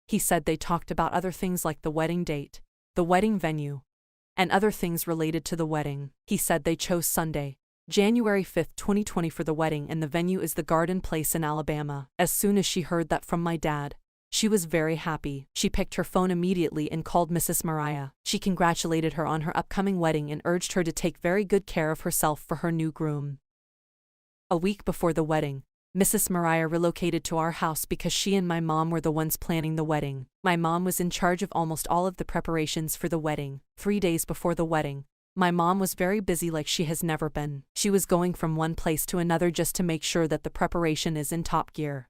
He said they talked about other things like the wedding date, the wedding venue, and other things related to the wedding. He said they chose Sunday, January 5, 2020 for the wedding, and the venue is the Garden Place in Alabama. As soon as she heard that from my dad, she was very happy. She picked her phone immediately and called Mrs. Mariah. She congratulated her on her upcoming wedding and urged her to take very good care of herself for her new groom. A week before the wedding, Mrs. Mariah relocated to our house because she and my mom were the ones planning the wedding. My mom was in charge of almost all of the preparations for the wedding. 3 days before the wedding, my mom was very busy like she has never been. She was going from one place to another just to make sure that the preparation is in top gear.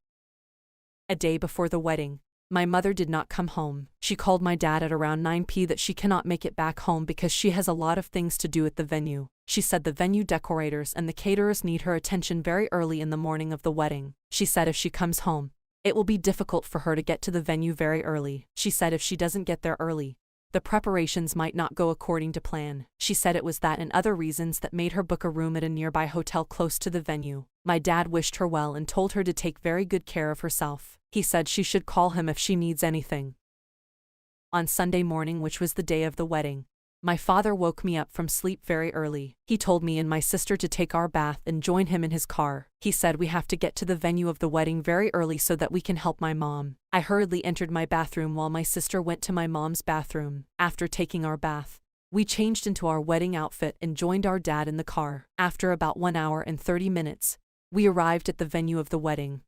A day before the wedding, my mother did not come home. She called my dad at around 9 p.m. that she cannot make it back home because she has a lot of things to do at the venue. She said the venue decorators and the caterers need her attention very early in the morning of the wedding. She said if she comes home, it will be difficult for her to get to the venue very early. She said if she doesn't get there early, the preparations might not go according to plan. She said it was that and other reasons that made her book a room at a nearby hotel close to the venue. My dad wished her well and told her to take very good care of herself. He said she should call him if she needs anything. On Sunday morning, which was the day of the wedding, my father woke me up from sleep very early. He told me and my sister to take our bath and join him in his car. He said we have to get to the venue of the wedding very early so that we can help my mom. I hurriedly entered my bathroom while my sister went to my mom's bathroom. After taking our bath, we changed into our wedding outfit and joined our dad in the car. After about 1 hour and 30 minutes, we arrived at the venue of the wedding.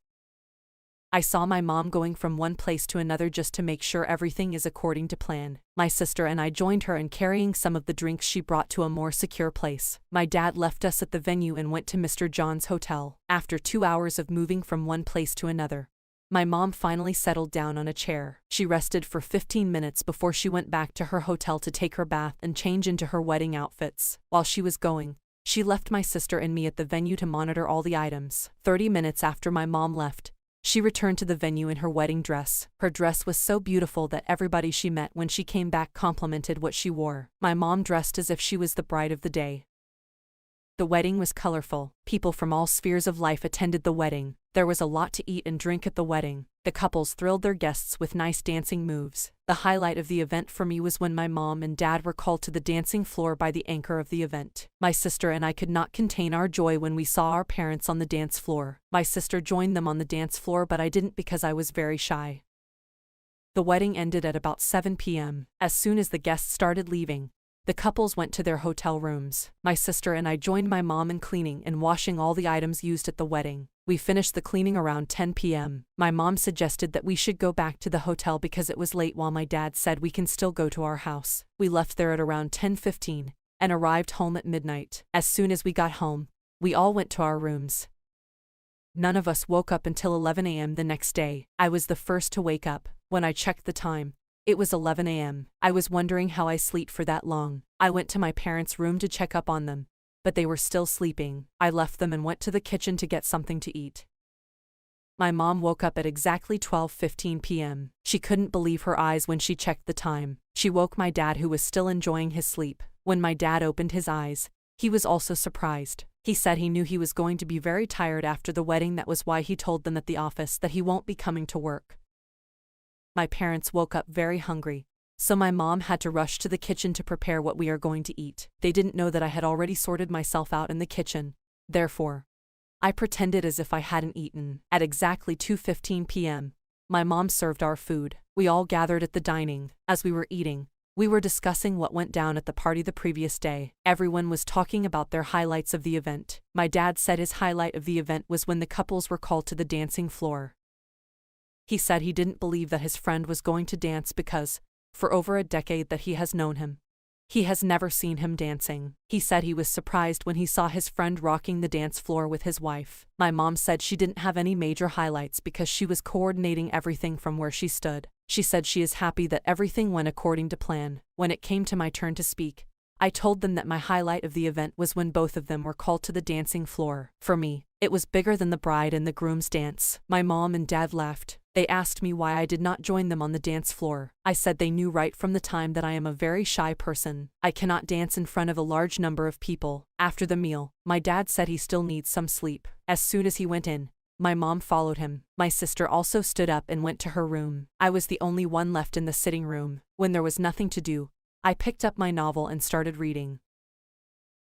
I saw my mom going from one place to another just to make sure everything is according to plan. My sister and I joined her in carrying some of the drinks she brought to a more secure place. My dad left us at the venue and went to Mr. John's hotel. After 2 hours of moving from one place to another, my mom finally settled down on a chair. She rested for 15 minutes before she went back to her hotel to take her bath and change into her wedding outfits. While she was going, she left my sister and me at the venue to monitor all the items. 30 minutes after my mom left, she returned to the venue in her wedding dress. Her dress was so beautiful that everybody she met when she came back complimented what she wore. My mom dressed as if she was the bride of the day. The wedding was colorful. People from all spheres of life attended the wedding. There was a lot to eat and drink at the wedding. The couples thrilled their guests with nice dancing moves. The highlight of the event for me was when my mom and dad were called to the dancing floor by the anchor of the event. My sister and I could not contain our joy when we saw our parents on the dance floor. My sister joined them on the dance floor, but I didn't because I was very shy. The wedding ended at about 7 p.m. As soon as the guests started leaving, the couples went to their hotel rooms. My sister and I joined my mom in cleaning and washing all the items used at the wedding. We finished the cleaning around 10 p.m. My mom suggested that we should go back to the hotel because it was late, while my dad said we can still go to our house. We left there at around 10:15 and arrived home at midnight. As soon as we got home, we all went to our rooms. None of us woke up until 11 a.m. the next day. I was the first to wake up. When I checked the time, it was 11 a.m. I was wondering how I slept for that long. I went to my parents' room to check up on them, but they were still sleeping. I left them and went to the kitchen to get something to eat. My mom woke up at exactly 12:15 p.m. She couldn't believe her eyes when she checked the time. She woke my dad, who was still enjoying his sleep. When my dad opened his eyes, he was also surprised. He said he knew he was going to be very tired after the wedding. That was why he told them at the office that he won't be coming to work. My parents woke up very hungry, so my mom had to rush to the kitchen to prepare what we are going to eat. They didn't know that I had already sorted myself out in the kitchen. Therefore, I pretended as if I hadn't eaten. At exactly 2:15 p.m., my mom served our food. We all gathered at the dining. As we were eating, we were discussing what went down at the party the previous day. Everyone was talking about their highlights of the event. My dad said his highlight of the event was when the couples were called to the dancing floor. He said he didn't believe that his friend was going to dance because, for over a decade that he has known him, he has never seen him dancing. He said he was surprised when he saw his friend rocking the dance floor with his wife. My mom said she didn't have any major highlights because she was coordinating everything from where she stood. She said she is happy that everything went according to plan. When it came to my turn to speak, I told them that my highlight of the event was when both of them were called to the dancing floor. For me, it was bigger than the bride and the groom's dance. My mom and dad laughed. They asked me why I did not join them on the dance floor. I said they knew right from the time that I am a very shy person. I cannot dance in front of a large number of people. After the meal, my dad said he still needs some sleep. As soon as he went in, My mom followed him. My sister also stood up and went to her room. I was the only one left in the sitting room. When there was nothing to do, I picked up my novel and started reading.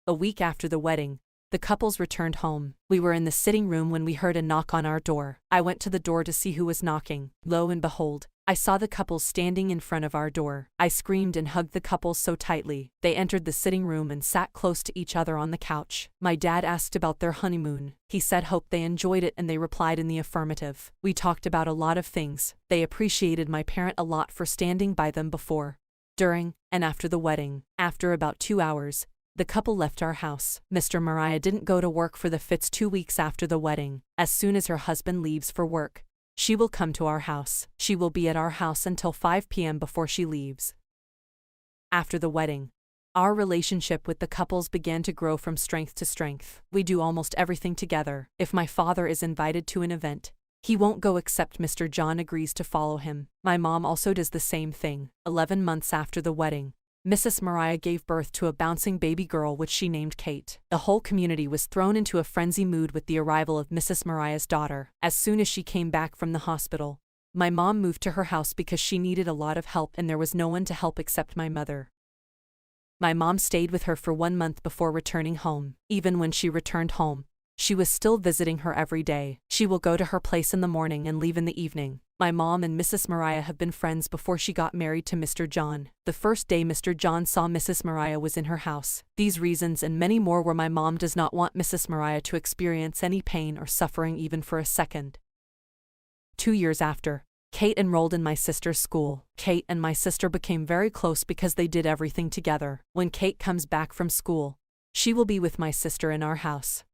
A week after the wedding, the couples returned home. We were in the sitting room when we heard a knock on our door. I went to the door to see who was knocking. Lo and behold, I saw the couple standing in front of our door. I screamed and hugged the couple so tightly. They entered the sitting room and sat close to each other on the couch. My dad asked about their honeymoon. He said hope they enjoyed it, and they replied in the affirmative. We talked about a lot of things. They appreciated my parent a lot for standing by them before, during, and after the wedding. After about 2 hours, the couple left our house. Mr. Mariah didn't go to work for the Fitz 2 weeks after the wedding. As soon as her husband leaves for work, she will come to our house. She will be at our house until 5 p.m. before she leaves. After the wedding, our relationship with the couples began to grow from strength to strength. We do almost everything together. If my father is invited to an event, he won't go except Mr. John agrees to follow him. My mom also does the same thing. 11 months after the wedding, Mrs. Mariah gave birth to a bouncing baby girl which she named Kate. The whole community was thrown into a frenzy mood with the arrival of Mrs. Mariah's daughter. As soon as she came back from the hospital, my mom moved to her house because she needed a lot of help and there was no one to help except my mother. My mom stayed with her for 1 month before returning home. Even when she returned home, she was still visiting her every day. She will go to her place in the morning and leave in the evening. My mom and Mrs. Mariah have been friends before she got married to Mr. John. The first day Mr. John saw Mrs. Mariah was in her house. These reasons and many more were my mom does not want Mrs. Mariah to experience any pain or suffering even for a second. 2 years after, Kate enrolled in my sister's school. Kate and my sister became very close because they did everything together. When Kate comes back from school, she will be with my sister in our house.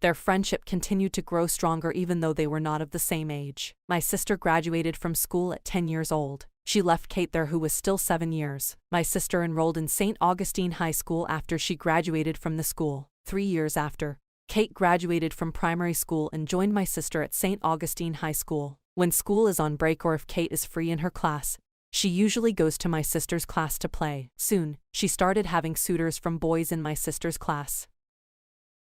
Their friendship continued to grow stronger even though they were not of the same age. My sister graduated from school at 10 years old. She left Kate there who was still 7 years. My sister enrolled in St. Augustine High School after she graduated from the school. 3 years after, Kate graduated from primary school and joined my sister at St. Augustine High School. When school is on break or if Kate is free in her class, she usually goes to my sister's class to play. Soon, she started having suitors from boys in my sister's class.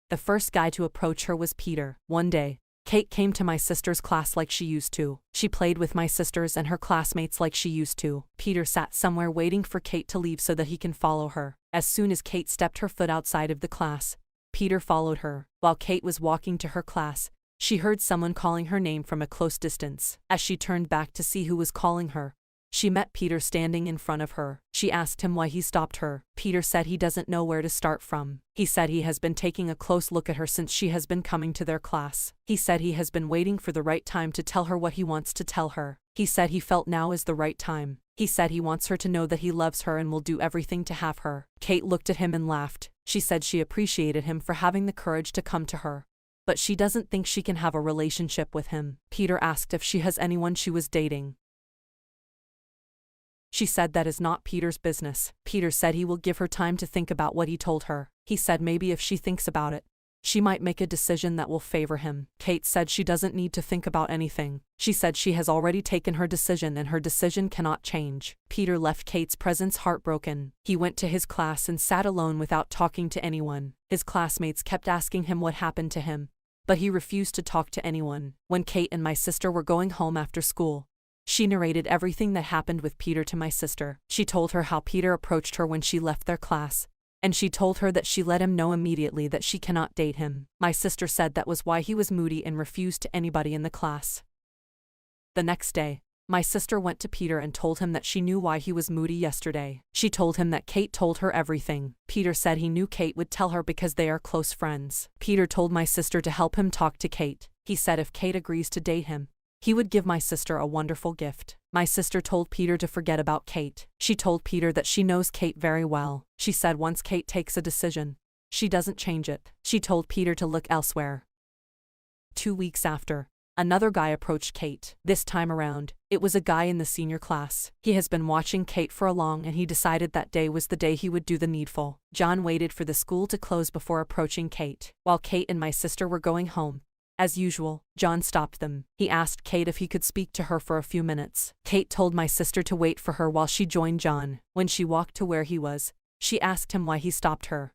The first guy to approach her was Peter. One day, Kate came to my sister's class like she used to. She played with my sisters and her classmates like she used to. Peter sat somewhere waiting for Kate to leave so that he can follow her. As soon as Kate stepped her foot outside of the class, Peter followed her. While Kate was walking to her class, she heard someone calling her name from a close distance. As she turned back to see who was calling her, she met Peter standing in front of her. She asked him why he stopped her. Peter said he doesn't know where to start from. He said he has been taking a close look at her since she has been coming to their class. He said he has been waiting for the right time to tell her what he wants to tell her. He said he felt now is the right time. He said he wants her to know that he loves her and will do everything to have her. Kate looked at him and laughed. She said she appreciated him for having the courage to come to her, but she doesn't think she can have a relationship with him. Peter asked if she has anyone she was dating. She said that is not Peter's business. Peter said he will give her time to think about what he told her. He said maybe if she thinks about it, she might make a decision that will favor him. Kate said she doesn't need to think about anything. She said she has already taken her decision and her decision cannot change. Peter left Kate's presence heartbroken. He went to his class and sat alone without talking to anyone. His classmates kept asking him what happened to him, but he refused to talk to anyone. When Kate and my sister were going home after school, she narrated everything that happened with Peter to my sister. She told her how Peter approached her when she left their class, and she told her that she let him know immediately that she cannot date him. My sister said that was why he was moody and refused to anybody in the class. The next day, my sister went to Peter and told him that she knew why he was moody yesterday. She told him that Kate told her everything. Peter said he knew Kate would tell her because they are close friends. Peter told my sister to help him talk to Kate. He said if Kate agrees to date him, he would give my sister a wonderful gift. My sister told Peter to forget about Kate. She told Peter that she knows Kate very well. She said once Kate takes a decision, she doesn't change it. She told Peter to look elsewhere. 2 weeks after, another guy approached Kate. This time around, it was a guy in the senior class. He has been watching Kate for a long and he decided that day was the day he would do the needful. John waited for the school to close before approaching Kate. While Kate and my sister were going home, as usual, John stopped them. He asked Kate if he could speak to her for a few minutes. Kate told my sister to wait for her while she joined John. When she walked to where he was, she asked him why he stopped her.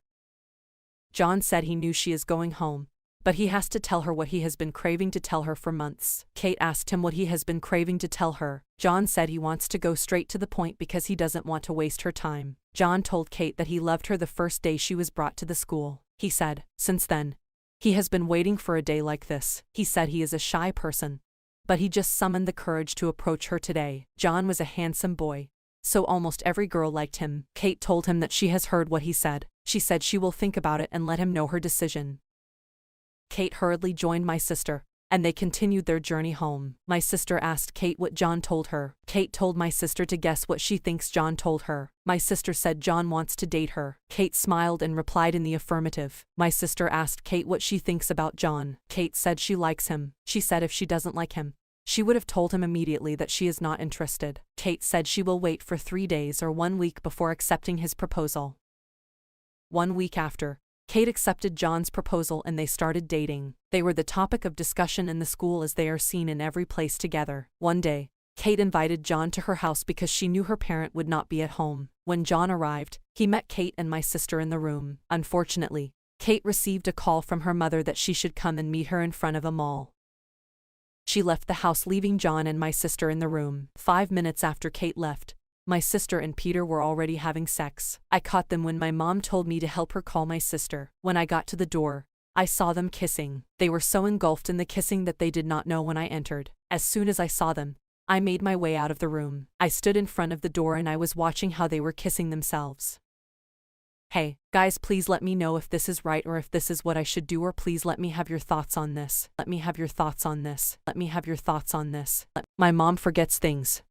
John said he knew she is going home, But he has to tell her what he has been craving to tell her for months. Kate asked him what he has been craving to tell her. John said he wants to go straight to the point because he doesn't want to waste her time. John told Kate that he loved her the first day she was brought to the school. He said, since then, he has been waiting for a day like this. He said he is a shy person, but he just summoned the courage to approach her today. John was a handsome boy, so almost every girl liked him. Kate told him that she has heard what he said. She said she will think about it and let him know her decision. Kate hurriedly joined my sister, and they continued their journey home. My sister asked Kate what John told her. Kate told my sister to guess what she thinks John told her. My sister said John wants to date her. Kate smiled and replied in the affirmative. My sister asked Kate what she thinks about John. Kate said she likes him. She said if she doesn't like him, she would have told him immediately that she is not interested. Kate said she will wait for 3 days or 1 week before accepting his proposal. 1 week after, Kate accepted John's proposal and they started dating. They were the topic of discussion in the school as they are seen in every place together. One day, Kate invited John to her house because she knew her parent would not be at home. When John arrived, he met Kate and my sister in the room. Unfortunately, Kate received a call from her mother that she should come and meet her in front of a mall. She left the house, leaving John and my sister in the room. 5 minutes after Kate left, my sister and Peter were already having sex. I caught them when my mom told me to help her call my sister. When I got to the door, I saw them kissing. They were so engulfed in the kissing that they did not know when I entered. As soon as I saw them, I made my way out of the room. I stood in front of the door and I was watching how they were kissing themselves. Hey, guys, please let me know if this is right or if this is what I should do, or please let me have your thoughts on this. Let me have your thoughts on this. Let me have your thoughts on this. My mom forgets things.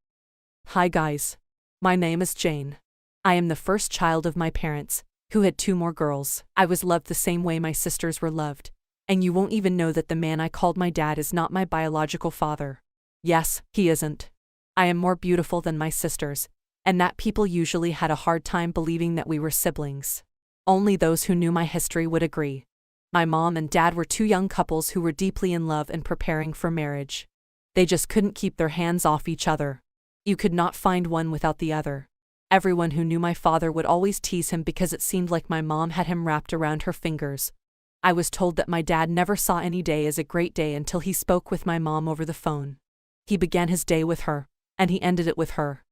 Hi guys. My name is Jane. I am the first child of my parents, who had 2 more girls. I was loved the same way my sisters were loved, and you won't even know that the man I called my dad is not my biological father. Yes, he isn't. I am more beautiful than my sisters, and that people usually had a hard time believing that we were siblings. Only those who knew my history would agree. My mom and dad were 2 young couples who were deeply in love and preparing for marriage. They just couldn't keep their hands off each other. You could not find one without the other. Everyone who knew my father would always tease him because it seemed like my mom had him wrapped around her fingers. I was told that my dad never saw any day as a great day until he spoke with my mom over the phone. He began his day with her, and he ended it with her.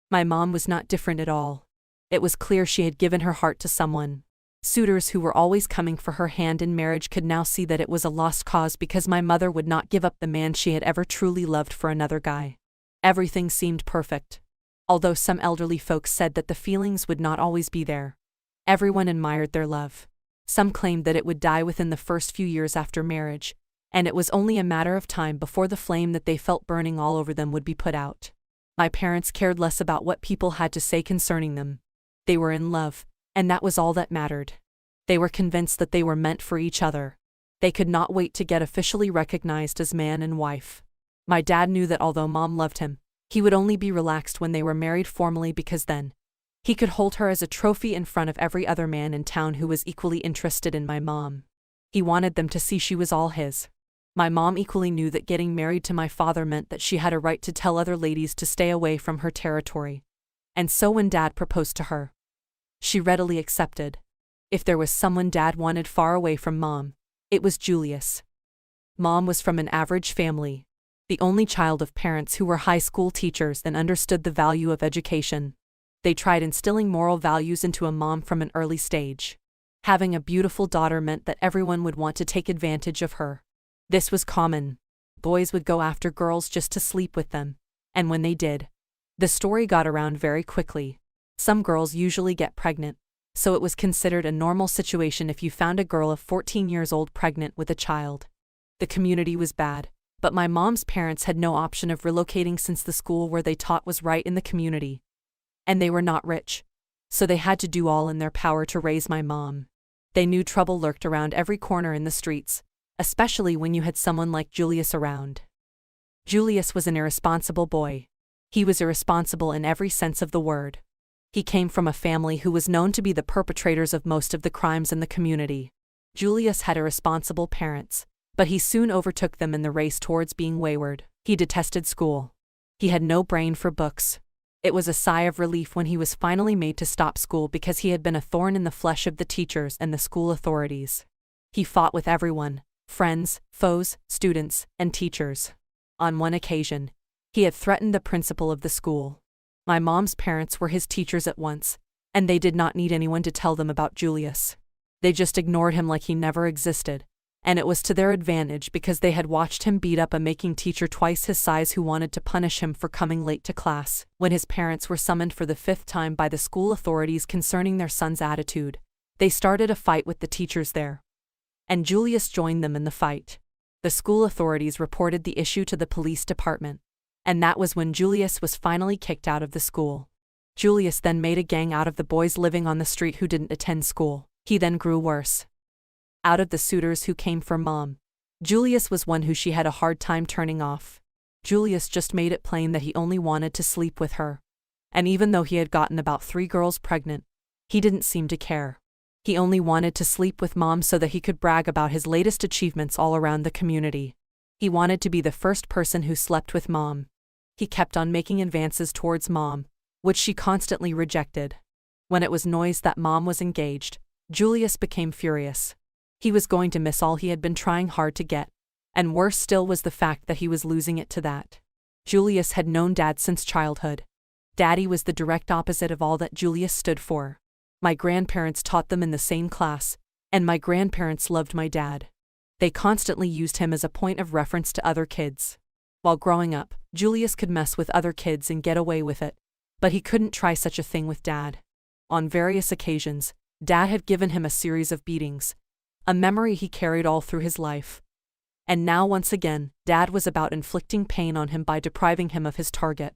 My mom was not different at all. It was clear she had given her heart to someone. Suitors who were always coming for her hand in marriage could now see that it was a lost cause because my mother would not give up the man she had ever truly loved for another guy. Everything seemed perfect. Although some elderly folks said that the feelings would not always be there. Everyone admired their love. Some claimed that it would die within the first few years after marriage, and it was only a matter of time before the flame that they felt burning all over them would be put out. My parents cared less about what people had to say concerning them. They were in love, and that was all that mattered. They were convinced that they were meant for each other. They could not wait to get officially recognized as man and wife. My dad knew that although mom loved him, he would only be relaxed when they were married formally, because then he could hold her as a trophy in front of every other man in town who was equally interested in my mom. He wanted them to see she was all his. My mom equally knew that getting married to my father meant that she had a right to tell other ladies to stay away from her territory. And so when Dad proposed to her, she readily accepted. If there was someone Dad wanted far away from Mom, it was Julius. Mom was from an average family, the only child of parents who were high school teachers and understood the value of education. They tried instilling moral values into a mom from an early stage. Having a beautiful daughter meant that everyone would want to take advantage of her. This was common. Boys would go after girls just to sleep with them, and when they did, the story got around very quickly. Some girls usually get pregnant, so it was considered a normal situation if you found a girl of 14 years old pregnant with a child. The community was bad, but my mom's parents had no option of relocating since the school where they taught was right in the community. And they were not rich, so they had to do all in their power to raise my mom. They knew trouble lurked around every corner in the streets, especially when you had someone like Julius around. Julius was an irresponsible boy. He was irresponsible in every sense of the word. He came from a family who was known to be the perpetrators of most of the crimes in the community. Julius had irresponsible parents, but he soon overtook them in the race towards being wayward. He detested school. He had no brain for books. It was a sigh of relief when he was finally made to stop school because he had been a thorn in the flesh of the teachers and the school authorities. He fought with everyone, friends, foes, students, and teachers. On one occasion, he had threatened the principal of the school. My mom's parents were his teachers at once, and they did not need anyone to tell them about Julius. They just ignored him like he never existed, and it was to their advantage because they had watched him beat up a making teacher twice his size who wanted to punish him for coming late to class. When his parents were summoned for the 5th time by the school authorities concerning their son's attitude, they started a fight with the teachers there. And Julius joined them in the fight. The school authorities reported the issue to the police department, and that was when Julius was finally kicked out of the school. Julius then made a gang out of the boys living on the street who didn't attend school. He then grew worse. Out of the suitors who came for Mom, Julius was one who she had a hard time turning off. Julius just made it plain that he only wanted to sleep with her. And even though he had gotten about 3 girls pregnant, he didn't seem to care. He only wanted to sleep with Mom so that he could brag about his latest achievements all around the community. He wanted to be the first person who slept with Mom. He kept on making advances towards Mom, which she constantly rejected. When it was noised that Mom was engaged, Julius became furious. He was going to miss all he had been trying hard to get, and worse still was the fact that he was losing it to that. Julius had known Dad since childhood. Daddy was the direct opposite of all that Julius stood for. My grandparents taught them in the same class, and my grandparents loved my dad. They constantly used him as a point of reference to other kids. While growing up, Julius could mess with other kids and get away with it, but he couldn't try such a thing with Dad. On various occasions, Dad had given him a series of beatings, a memory he carried all through his life. And now once again, Dad was about inflicting pain on him by depriving him of his target.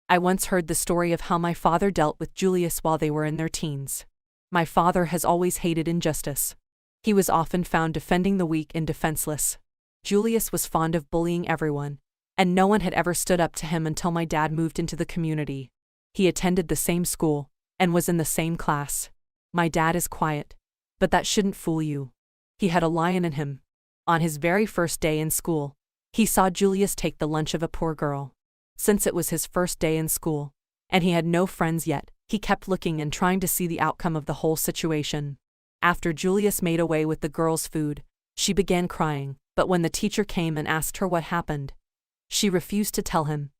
I once heard the story of how my father dealt with Julius while they were in their teens. My father has always hated injustice. He was often found defending the weak and defenseless. Julius was fond of bullying everyone, and no one had ever stood up to him until my dad moved into the community. He attended the same school, and was in the same class. My dad is quiet, but that shouldn't fool you. He had a lion in him. On his very first day in school, he saw Julius take the lunch of a poor girl. Since it was his first day in school, and he had no friends yet, he kept looking and trying to see the outcome of the whole situation. After Julius made away with the girl's food, she began crying, but when the teacher came and asked her what happened, she refused to tell him.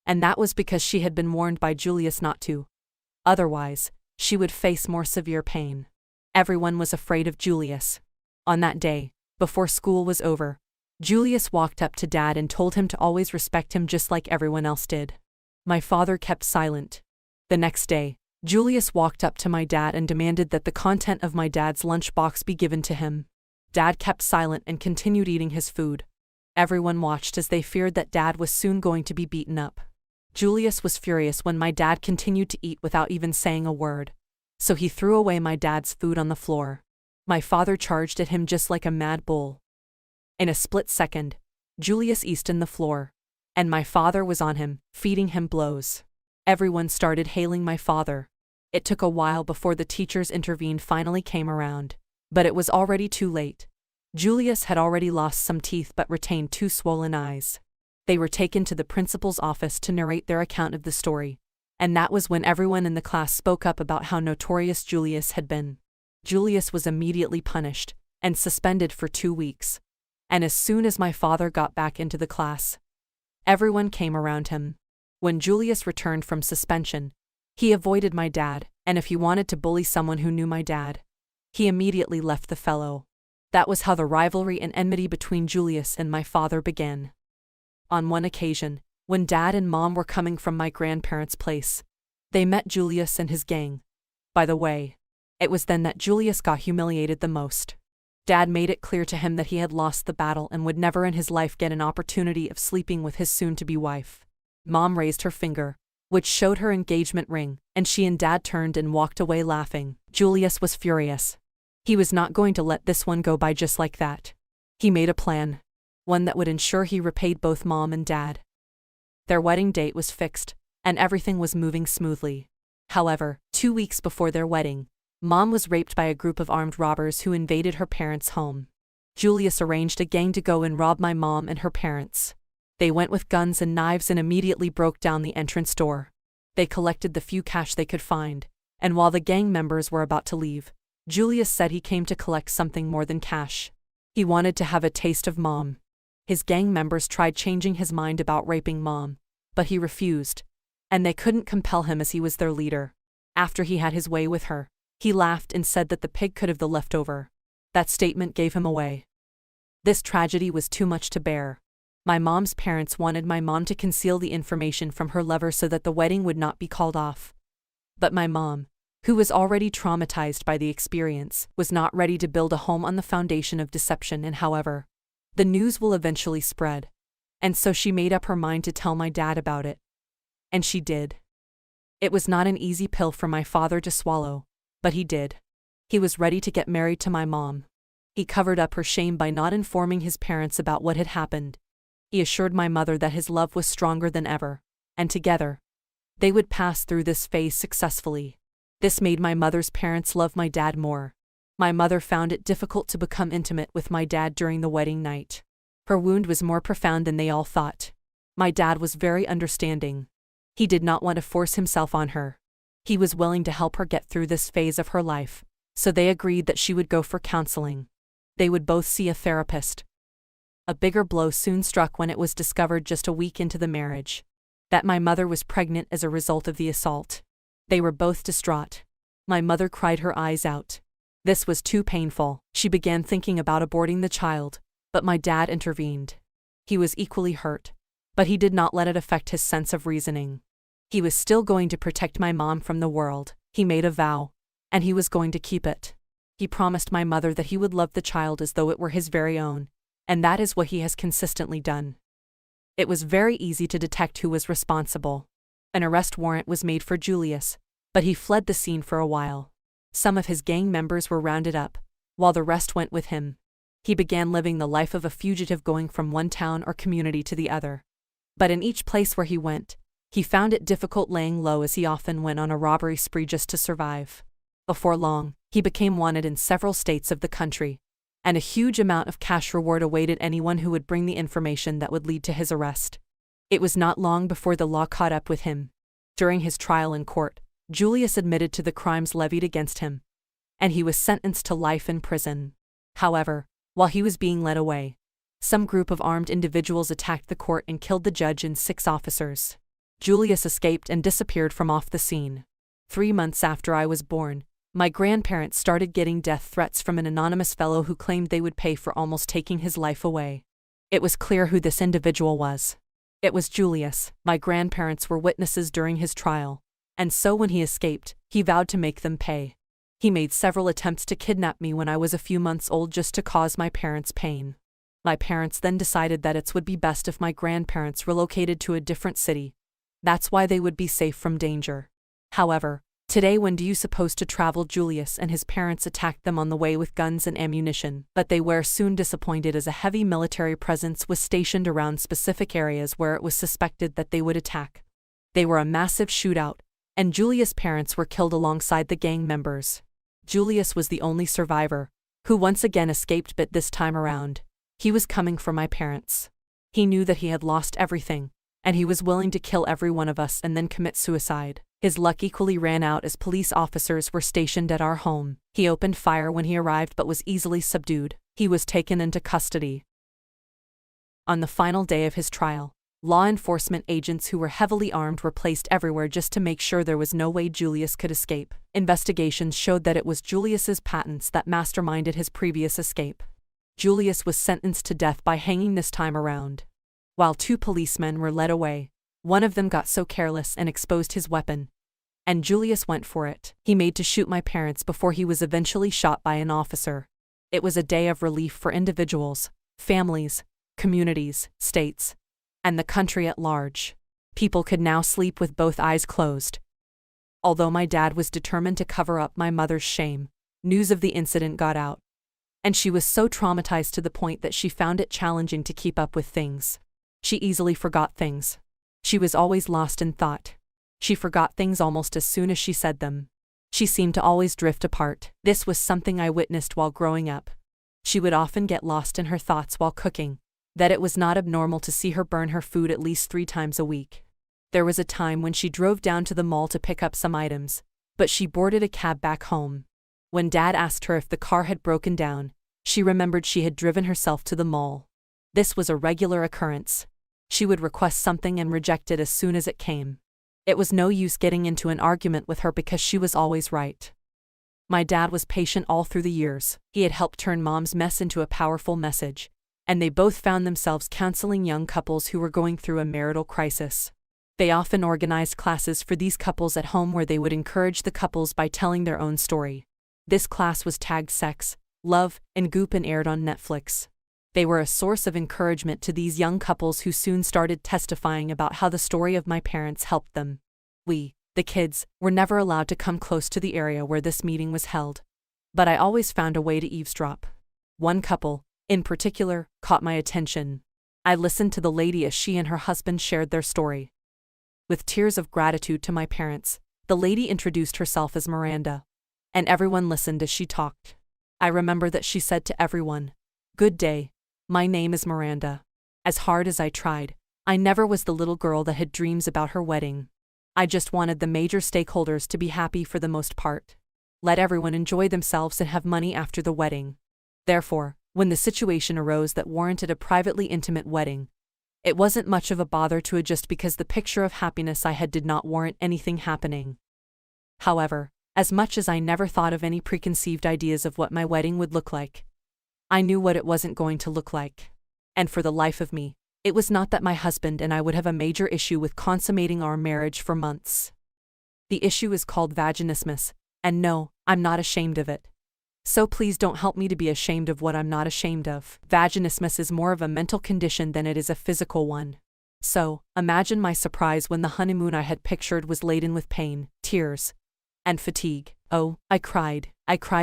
And that was because she had been warned by Julius not to. Otherwise, she would face more severe pain. Everyone was afraid of Julius. On that day, before school was over, Julius walked up to Dad and told him to always respect him just like everyone else did. My father kept silent. The next day, Julius walked up to my dad and demanded that the content of my dad's lunchbox be given to him. Dad kept silent and continued eating his food. Everyone watched as they feared that Dad was soon going to be beaten up. Julius was furious when my dad continued to eat without even saying a word, so he threw away my dad's food on the floor. My father charged at him just like a mad bull. In a split second, Julius eased on the floor, and my father was on him, feeding him blows. Everyone started hailing my father. It took a while before the teachers intervened finally came around, but it was already too late. Julius had already lost some teeth but retained 2 swollen eyes. They were taken to the principal's office to narrate their account of the story, and that was when everyone in the class spoke up about how notorious Julius had been. Julius was immediately punished and suspended for 2 weeks. And as soon as my father got back into the class, everyone came around him. When Julius returned from suspension, he avoided my dad, and if he wanted to bully someone who knew my dad, he immediately left the fellow. That was how the rivalry and enmity between Julius and my father began. On one occasion, when Dad and Mom were coming from my grandparents' place, they met Julius and his gang. By the way, it was then that Julius got humiliated the most. Dad made it clear to him that he had lost the battle and would never in his life get an opportunity of sleeping with his soon-to-be wife. Mom raised her finger, which showed her engagement ring, and she and Dad turned and walked away laughing. Julius was furious. He was not going to let this one go by just like that. He made a plan, one that would ensure he repaid both Mom and Dad. Their wedding date was fixed, and everything was moving smoothly. However, 2 weeks before their wedding, Mom was raped by a group of armed robbers who invaded her parents' home. Julius arranged a gang to go and rob my mom and her parents. They went with guns and knives and immediately broke down the entrance door. They collected the few cash they could find, and while the gang members were about to leave, Julius said he came to collect something more than cash. He wanted to have a taste of Mom. His gang members tried changing his mind about raping Mom, but he refused, and they couldn't compel him as he was their leader. After he had his way with her, he laughed and said that the pig could have the leftover. That statement gave him away. This tragedy was too much to bear. My mom's parents wanted my mom to conceal the information from her lover so that the wedding would not be called off. But my mom, who was already traumatized by the experience, was not ready to build a home on the foundation of deception, and however, the news will eventually spread. And so she made up her mind to tell my dad about it. And she did. It was not an easy pill for my father to swallow, but he did. He was ready to get married to my mom. He covered up her shame by not informing his parents about what had happened. He assured my mother that his love was stronger than ever, and together, they would pass through this phase successfully. This made my mother's parents love my dad more. My mother found it difficult to become intimate with my dad during the wedding night. Her wound was more profound than they all thought. My dad was very understanding. He did not want to force himself on her. He was willing to help her get through this phase of her life, so they agreed that she would go for counseling. They would both see a therapist. A bigger blow soon struck when it was discovered just a week into the marriage that my mother was pregnant as a result of the assault. They were both distraught. My mother cried her eyes out. This was too painful. She began thinking about aborting the child, but my dad intervened. He was equally hurt, but he did not let it affect his sense of reasoning. He was still going to protect my mom from the world. He made a vow, and he was going to keep it. He promised my mother that he would love the child as though it were his very own, and that is what he has consistently done. It was very easy to detect who was responsible. An arrest warrant was made for Julius, but he fled the scene for a while. Some of his gang members were rounded up, while the rest went with him. He began living the life of a fugitive, going from one town or community to the other. But in each place where he went, he found it difficult laying low, as he often went on a robbery spree just to survive. Before long, he became wanted in several states of the country, and a huge amount of cash reward awaited anyone who would bring the information that would lead to his arrest. It was not long before the law caught up with him. During his trial in court, Julius admitted to the crimes levied against him, and he was sentenced to life in prison. However, while he was being led away, some group of armed individuals attacked the court and killed the judge and 6 officers. Julius escaped and disappeared from off the scene. 3 months after I was born, my grandparents started getting death threats from an anonymous fellow who claimed they would pay for almost taking his life away. It was clear who this individual was. It was Julius. My grandparents were witnesses during his trial, and so when he escaped, he vowed to make them pay. He made several attempts to kidnap me when I was a few months old just to cause my parents pain. My parents then decided that it would be best if my grandparents relocated to a different city. That's why they would be safe from danger. However, today, when do you suppose to travel? Julius and his parents attacked them on the way with guns and ammunition, but they were soon disappointed as a heavy military presence was stationed around specific areas where it was suspected that they would attack. They were a massive shootout, and Julius' parents were killed alongside the gang members. Julius was the only survivor, who once again escaped, but this time around, he was coming for my parents. He knew that he had lost everything, and he was willing to kill every one of us and then commit suicide. His luck equally ran out as police officers were stationed at our home. He opened fire when he arrived but was easily subdued. He was taken into custody. On the final day of his trial, law enforcement agents who were heavily armed were placed everywhere just to make sure there was no way Julius could escape. Investigations showed that it was Julius's patents that masterminded his previous escape. Julius was sentenced to death by hanging this time around. While 2 policemen were led away, one of them got so careless and exposed his weapon, and Julius went for it. He made to shoot my parents before he was eventually shot by an officer. It was a day of relief for individuals, families, communities, states, and the country at large. People could now sleep with both eyes closed. Although my dad was determined to cover up my mother's shame, news of the incident got out, and she was so traumatized to the point that she found it challenging to keep up with things. She easily forgot things. She was always lost in thought. She forgot things almost as soon as she said them. She seemed to always drift apart. This was something I witnessed while growing up. She would often get lost in her thoughts while cooking, that it was not abnormal to see her burn her food at least 3 times a week. There was a time when she drove down to the mall to pick up some items, but she boarded a cab back home. When Dad asked her if the car had broken down, She remembered she had driven herself to the mall. This was a regular occurrence. She would request something and reject it as soon as it came. It was no use getting into an argument with her because she was always right. My dad was patient all through the years. He had helped turn Mom's mess into a powerful message, and they both found themselves counseling young couples who were going through a marital crisis. They often organized classes for these couples at home where they would encourage the couples by telling their own story. This class was tagged Sex, Love, and Goop and aired on Netflix. They were a source of encouragement to these young couples who soon started testifying about how the story of my parents helped them. We, the kids, were never allowed to come close to the area where this meeting was held. But I always found a way to eavesdrop. One couple, in particular, caught my attention. I listened to the lady as she and her husband shared their story. With tears of gratitude to my parents, the lady introduced herself as Miranda, and everyone listened as she talked. I remember that she said to everyone, "Good day. My name is Miranda. As hard as I tried, I never was the little girl that had dreams about her wedding. I just wanted the major stakeholders to be happy for the most part. Let everyone enjoy themselves and have money after the wedding. Therefore, when the situation arose that warranted a privately intimate wedding, it wasn't much of a bother to adjust because the picture of happiness I had did not warrant anything happening." However, as much as I never thought of any preconceived ideas of what my wedding would look like, I knew what it wasn't going to look like. And for the life of me, it was not that my husband and I would have a major issue with consummating our marriage for months. The issue is called vaginismus, and no, I'm not ashamed of it. So please don't help me to be ashamed of what I'm not ashamed of. Vaginismus is more of a mental condition than it is a physical one. So, imagine my surprise when the honeymoon I had pictured was laden with pain, tears, and fatigue. Oh, I cried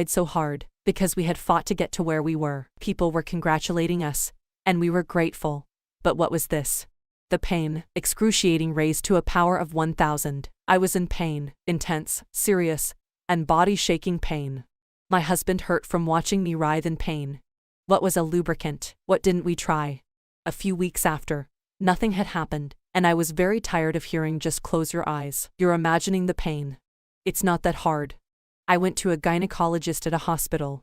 so hard, because we had fought to get to where we were. People were congratulating us, and we were grateful. But what was this? The pain, excruciating, raised to a power of 1,000. I was in pain, intense, serious, and body-shaking pain. My husband hurt from watching me writhe in pain. What was a lubricant? What didn't we try? A few weeks after, nothing had happened, and I was very tired of hearing "just close your eyes. You're imagining the pain. It's not that hard." I went to a gynecologist at a hospital.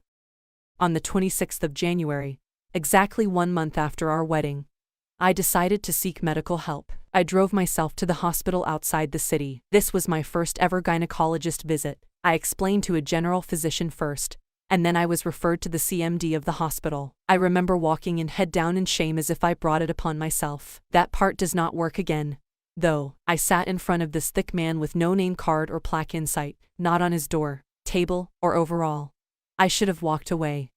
On the 26th of January, exactly 1 month after our wedding, I decided to seek medical help. I drove myself to the hospital outside the city. This was my first ever gynecologist visit. I explained to a general physician first, and then I was referred to the CMD of the hospital. I remember walking in head down in shame as if I brought it upon myself. That part does not work again, though. I sat in front of this thick man with no name card or plaque in sight, not on his door, table, or overall. I should have walked away.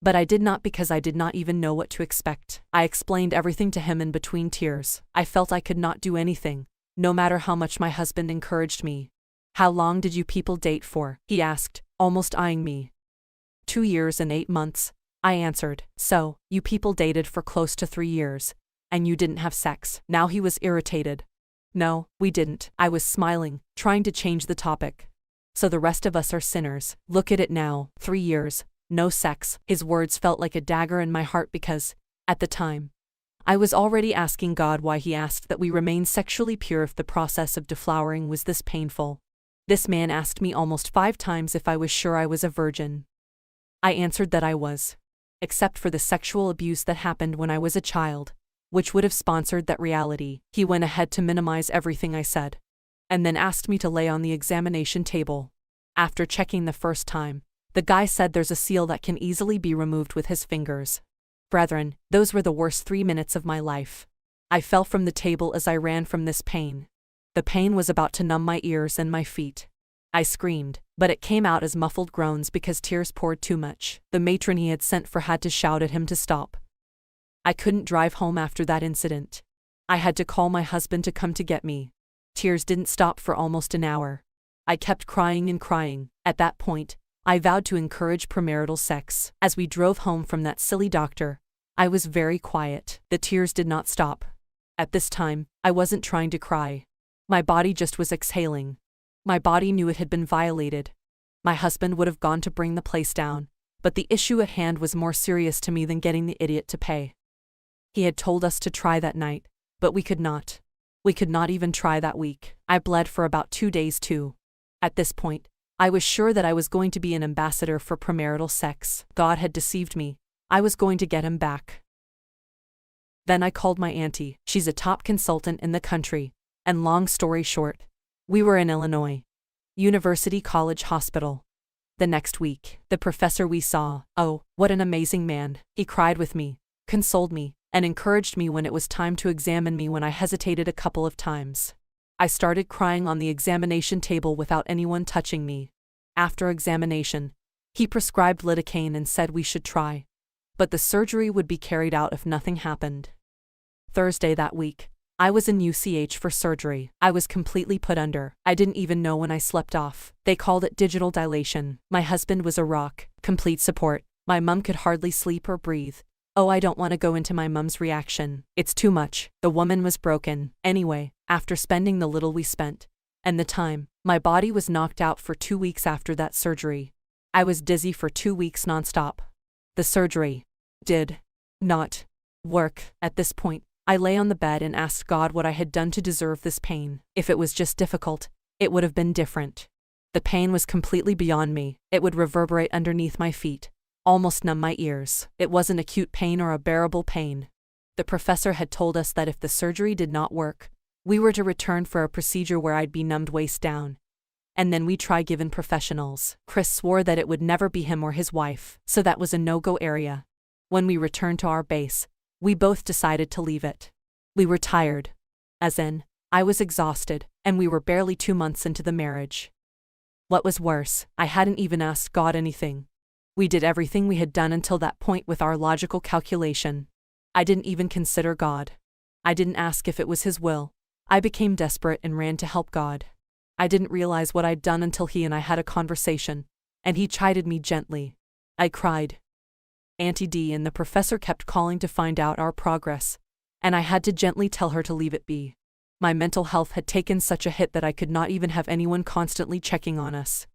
But I did not because I did not even know what to expect. I explained everything to him in between tears. I felt I could not do anything, no matter how much my husband encouraged me. "How long did you people date for?" he asked, almost eyeing me. 2 years and 8 months, I answered. "So, you people dated for close to 3 years, and you didn't have sex?" Now he was irritated. "No, we didn't." I was smiling, trying to change the topic. "So the rest of us are sinners. Look at it now, 3 years. No sex." His words felt like a dagger in my heart because, at the time, I was already asking God why He asked that we remain sexually pure if the process of deflowering was this painful. This man asked me almost 5 times if I was sure I was a virgin. I answered that I was, except for the sexual abuse that happened when I was a child, which would have sponsored that reality. He went ahead to minimize everything I said, and then asked me to lay on the examination table. After checking the first time, the guy said there's a seal that can easily be removed with his fingers. Brethren, those were the worst 3 minutes of my life. I fell from the table as I ran from this pain. The pain was about to numb my ears and my feet. I screamed, but it came out as muffled groans because tears poured too much. The matron he had sent for had to shout at him to stop. I couldn't drive home after that incident. I had to call my husband to come to get me. Tears didn't stop for almost an hour. I kept crying and crying. At that point, I vowed to encourage premarital sex. As we drove home from that silly doctor, I was very quiet. The tears did not stop. At this time, I wasn't trying to cry. My body just was exhaling. My body knew it had been violated. My husband would have gone to bring the place down, but the issue at hand was more serious to me than getting the idiot to pay. He had told us to try that night, but we could not. We could not even try that week. I bled for about 2 days too. At this point, I was sure that I was going to be an ambassador for premarital sex. God had deceived me, I was going to get him back. Then I called my auntie. She's a top consultant in the country. And long story short, we were in Illinois. University College Hospital. The next week, the professor we saw, oh, what an amazing man. He cried with me, consoled me, and encouraged me when it was time to examine me when I hesitated a couple of times. I started crying on the examination table without anyone touching me. After examination, he prescribed lidocaine and said we should try. But the surgery would be carried out if nothing happened. Thursday that week, I was in UCH for surgery. I was completely put under. I didn't even know when I slept off. They called it digital dilation. My husband was a rock, complete support. My mum could hardly sleep or breathe. Oh, I don't want to go into my mum's reaction. It's too much. The woman was broken. Anyway, after spending the little we spent, and the time, my body was knocked out for 2 weeks after that surgery. I was dizzy for 2 weeks nonstop. The surgery did not work. At this point, I lay on the bed and asked God what I had done to deserve this pain. If it was just difficult, it would have been different. The pain was completely beyond me. It would reverberate underneath my feet, almost numb my ears. It wasn't acute pain or a bearable pain. The professor had told us that if the surgery did not work, we were to return for a procedure where I'd be numbed waist down. And then we'd try given professionals. Chris swore that it would never be him or his wife, so that was a no-go area. When we returned to our base, we both decided to leave it. We were tired. As in, I was exhausted, and we were barely 2 months into the marriage. What was worse, I hadn't even asked God anything. We did everything we had done until that point with our logical calculation. I didn't even consider God. I didn't ask if it was His will. I became desperate and ran to help God. I didn't realize what I'd done until He and I had a conversation, and He chided me gently. I cried. Auntie D and the professor kept calling to find out our progress, and I had to gently tell her to leave it be. My mental health had taken such a hit that I could not even have anyone constantly checking on us.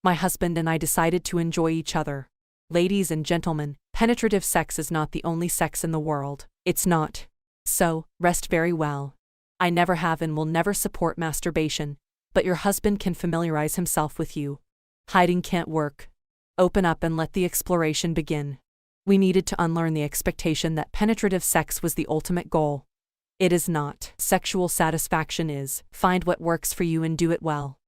My husband and I decided to enjoy each other. Ladies and gentlemen, penetrative sex is not the only sex in the world. It's not. So, rest very well. I never have and will never support masturbation, but your husband can familiarize himself with you. Hiding can't work. Open up and let the exploration begin. We needed to unlearn the expectation that penetrative sex was the ultimate goal. It is not. Sexual satisfaction is. Find what works for you and do it well.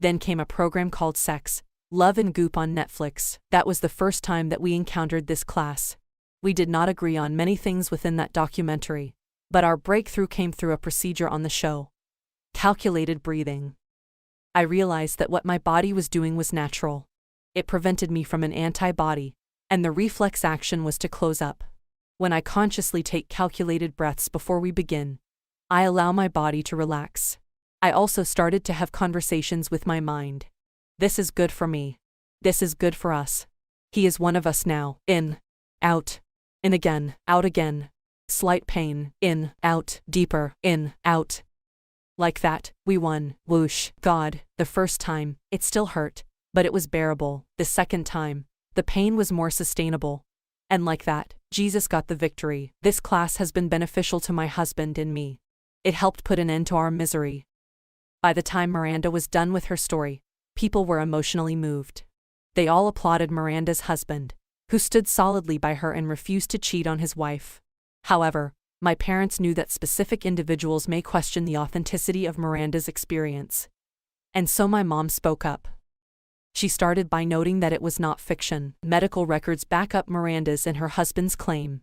Then came a program called Sex, Love and Goop on Netflix. That was the first time that we encountered this class. We did not agree on many things within that documentary, but our breakthrough came through a procedure on the show. Calculated breathing. I realized that what my body was doing was natural. It prevented me from an antibody, and the reflex action was to close up. When I consciously take calculated breaths before we begin, I allow my body to relax. I also started to have conversations with my mind. This is good for me. This is good for us. He is one of us now. In, out, in again, out again. Slight pain, in, out, deeper, in, out. Like that, we won. Whoosh. God, the first time, it still hurt, but it was bearable. The second time, the pain was more sustainable. And like that, Jesus got the victory. This class has been beneficial to my husband and me. It helped put an end to our misery. By the time Miranda was done with her story, people were emotionally moved. They all applauded Miranda's husband, who stood solidly by her and refused to cheat on his wife. However, my parents knew that specific individuals may question the authenticity of Miranda's experience. And so my mom spoke up. She started by noting that it was not fiction. Medical records back up Miranda's and her husband's claim.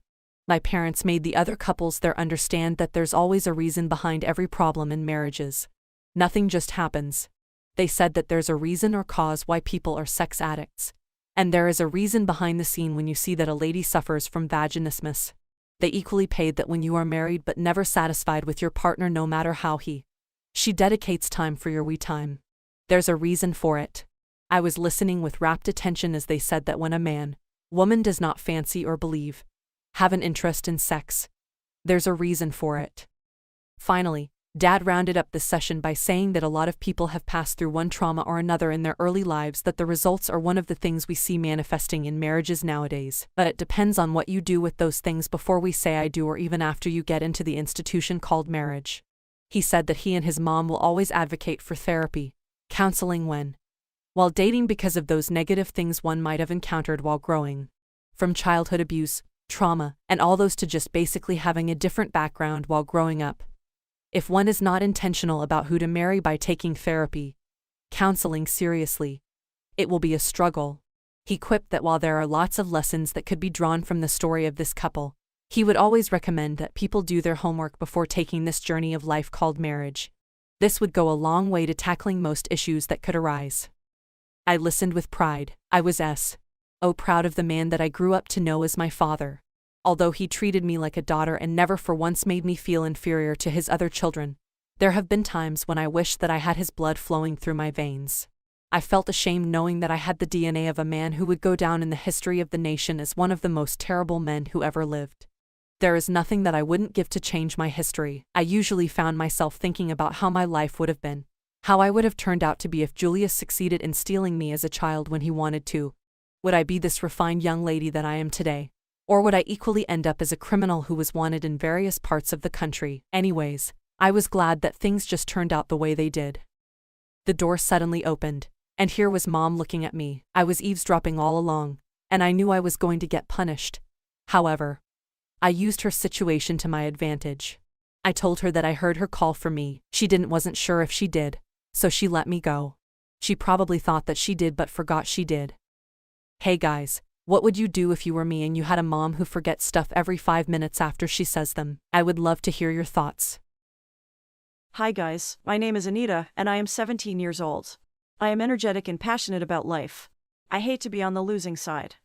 My parents made the other couples there understand that there's always a reason behind every problem in marriages. Nothing just happens. They said that there's a reason or cause why people are sex addicts. And there is a reason behind the scene when you see that a lady suffers from vaginismus. They equally paid that when you are married but never satisfied with your partner no matter how she dedicates time for your we time. There's a reason for it. I was listening with rapt attention as they said that when a man, woman does not fancy or believe, have an interest in sex, there's a reason for it. Finally, Dad rounded up the session by saying that a lot of people have passed through one trauma or another in their early lives, that the results are one of the things we see manifesting in marriages nowadays, but it depends on what you do with those things before we say I do or even after you get into the institution called marriage. He said that he and his mom will always advocate for therapy, counseling while dating because of those negative things one might have encountered while growing. from childhood abuse, trauma, and all those to just basically having a different background while growing up. If one is not intentional about who to marry by taking therapy, counseling seriously, it will be a struggle. He quipped that while there are lots of lessons that could be drawn from the story of this couple, he would always recommend that people do their homework before taking this journey of life called marriage. This would go a long way to tackling most issues that could arise. I listened with pride. I was proud of the man that I grew up to know as my father. Although he treated me like a daughter and never for once made me feel inferior to his other children, there have been times when I wished that I had his blood flowing through my veins. I felt ashamed knowing that I had the DNA of a man who would go down in the history of the nation as one of the most terrible men who ever lived. There is nothing that I wouldn't give to change my history. I usually found myself thinking about how my life would have been, how I would have turned out to be if Julius succeeded in stealing me as a child when he wanted to. Would I be this refined young lady that I am today? Or would I equally end up as a criminal who was wanted in various parts of the country? Anyways, I was glad that things just turned out the way they did. The door suddenly opened, and here was Mom looking at me. I was eavesdropping all along, and I knew I was going to get punished. However, I used her situation to my advantage. I told her that I heard her call for me. She wasn't sure if she did, so she let me go. She probably thought that she did but forgot she did. Hey guys, what would you do if you were me and you had a mom who forgets stuff every 5 minutes after she says them? I would love to hear your thoughts. Hi guys, my name is Anita, and I am 17 years old. I am energetic and passionate about life. I hate to be on the losing side.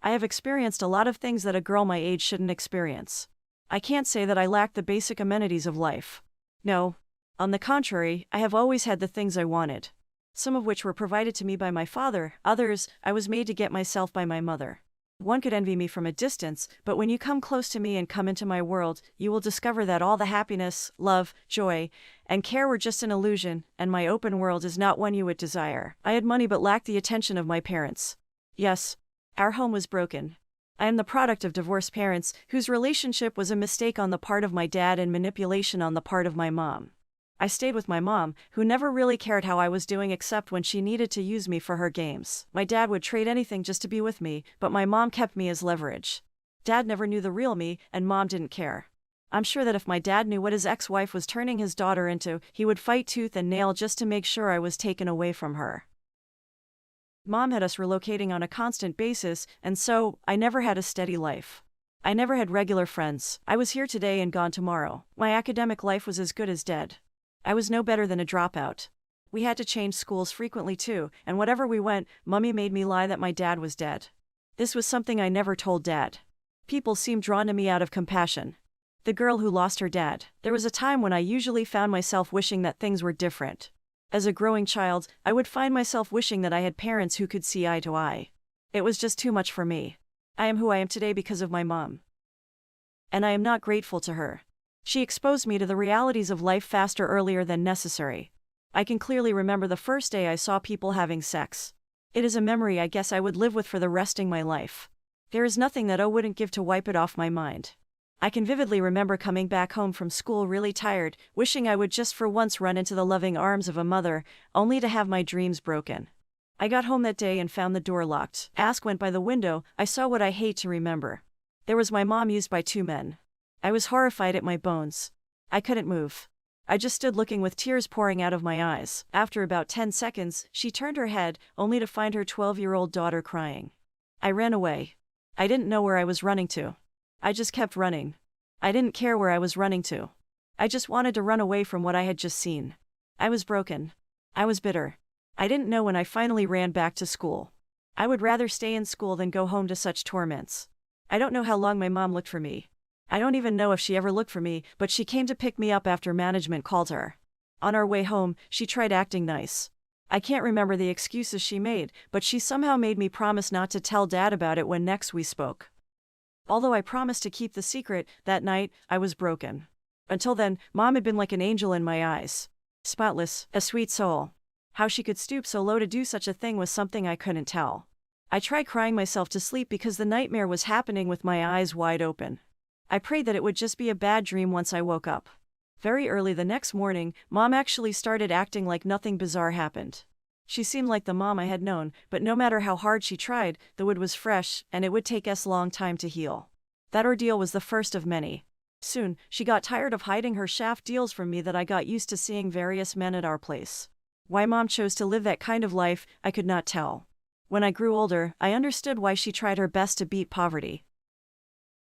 I have experienced a lot of things that a girl my age shouldn't experience. I can't say that I lack the basic amenities of life. No. On the contrary, I have always had the things I wanted. Some of which were provided to me by my father, others, I was made to get myself by my mother. One could envy me from a distance, but when you come close to me and come into my world, you will discover that all the happiness, love, joy, and care were just an illusion, and my open world is not one you would desire. I had money but lacked the attention of my parents. Yes, our home was broken. I am the product of divorced parents, whose relationship was a mistake on the part of my dad and manipulation on the part of my mom. I stayed with my mom, who never really cared how I was doing except when she needed to use me for her games. My dad would trade anything just to be with me, but my mom kept me as leverage. Dad never knew the real me, and Mom didn't care. I'm sure that if my dad knew what his ex-wife was turning his daughter into, he would fight tooth and nail just to make sure I was taken away from her. Mom had us relocating on a constant basis, and so, I never had a steady life. I never had regular friends. I was here today and gone tomorrow. My academic life was as good as dead. I was no better than a dropout. We had to change schools frequently too, and wherever we went, Mummy made me lie that my dad was dead. This was something I never told Dad. People seemed drawn to me out of compassion. The girl who lost her dad. There was a time when I usually found myself wishing that things were different. As a growing child, I would find myself wishing that I had parents who could see eye to eye. It was just too much for me. I am who I am today because of my mom. And I am not grateful to her. She exposed me to the realities of life faster earlier than necessary. I can clearly remember the first day I saw people having sex. It is a memory I guess I would live with for the resting my life. There is nothing that I wouldn't give to wipe it off my mind. I can vividly remember coming back home from school really tired, wishing I would just for once run into the loving arms of a mother, only to have my dreams broken. I got home that day and found the door locked. Ask went by the window. I saw what I hate to remember. There was my mom used by 2 men. I was horrified at my bones. I couldn't move. I just stood looking with tears pouring out of my eyes. After about 10 seconds, she turned her head, only to find her 12-year-old daughter crying. I ran away. I didn't know where I was running to. I just kept running. I didn't care where I was running to. I just wanted to run away from what I had just seen. I was broken. I was bitter. I didn't know when I finally ran back to school. I would rather stay in school than go home to such torments. I don't know how long my mom looked for me. I don't even know if she ever looked for me, but she came to pick me up after management called her. On our way home, she tried acting nice. I can't remember the excuses she made, but she somehow made me promise not to tell Dad about it when next we spoke. Although I promised to keep the secret, that night, I was broken. Until then, Mom had been like an angel in my eyes. Spotless, a sweet soul. How she could stoop so low to do such a thing was something I couldn't tell. I tried crying myself to sleep because the nightmare was happening with my eyes wide open. I prayed that it would just be a bad dream once I woke up. Very early the next morning, Mom actually started acting like nothing bizarre happened. She seemed like the mom I had known, but no matter how hard she tried, the wound was fresh, and it would take us a long time to heal. That ordeal was the first of many. Soon, she got tired of hiding her shaft deals from me that I got used to seeing various men at our place. Why Mom chose to live that kind of life, I could not tell. When I grew older, I understood why she tried her best to beat poverty.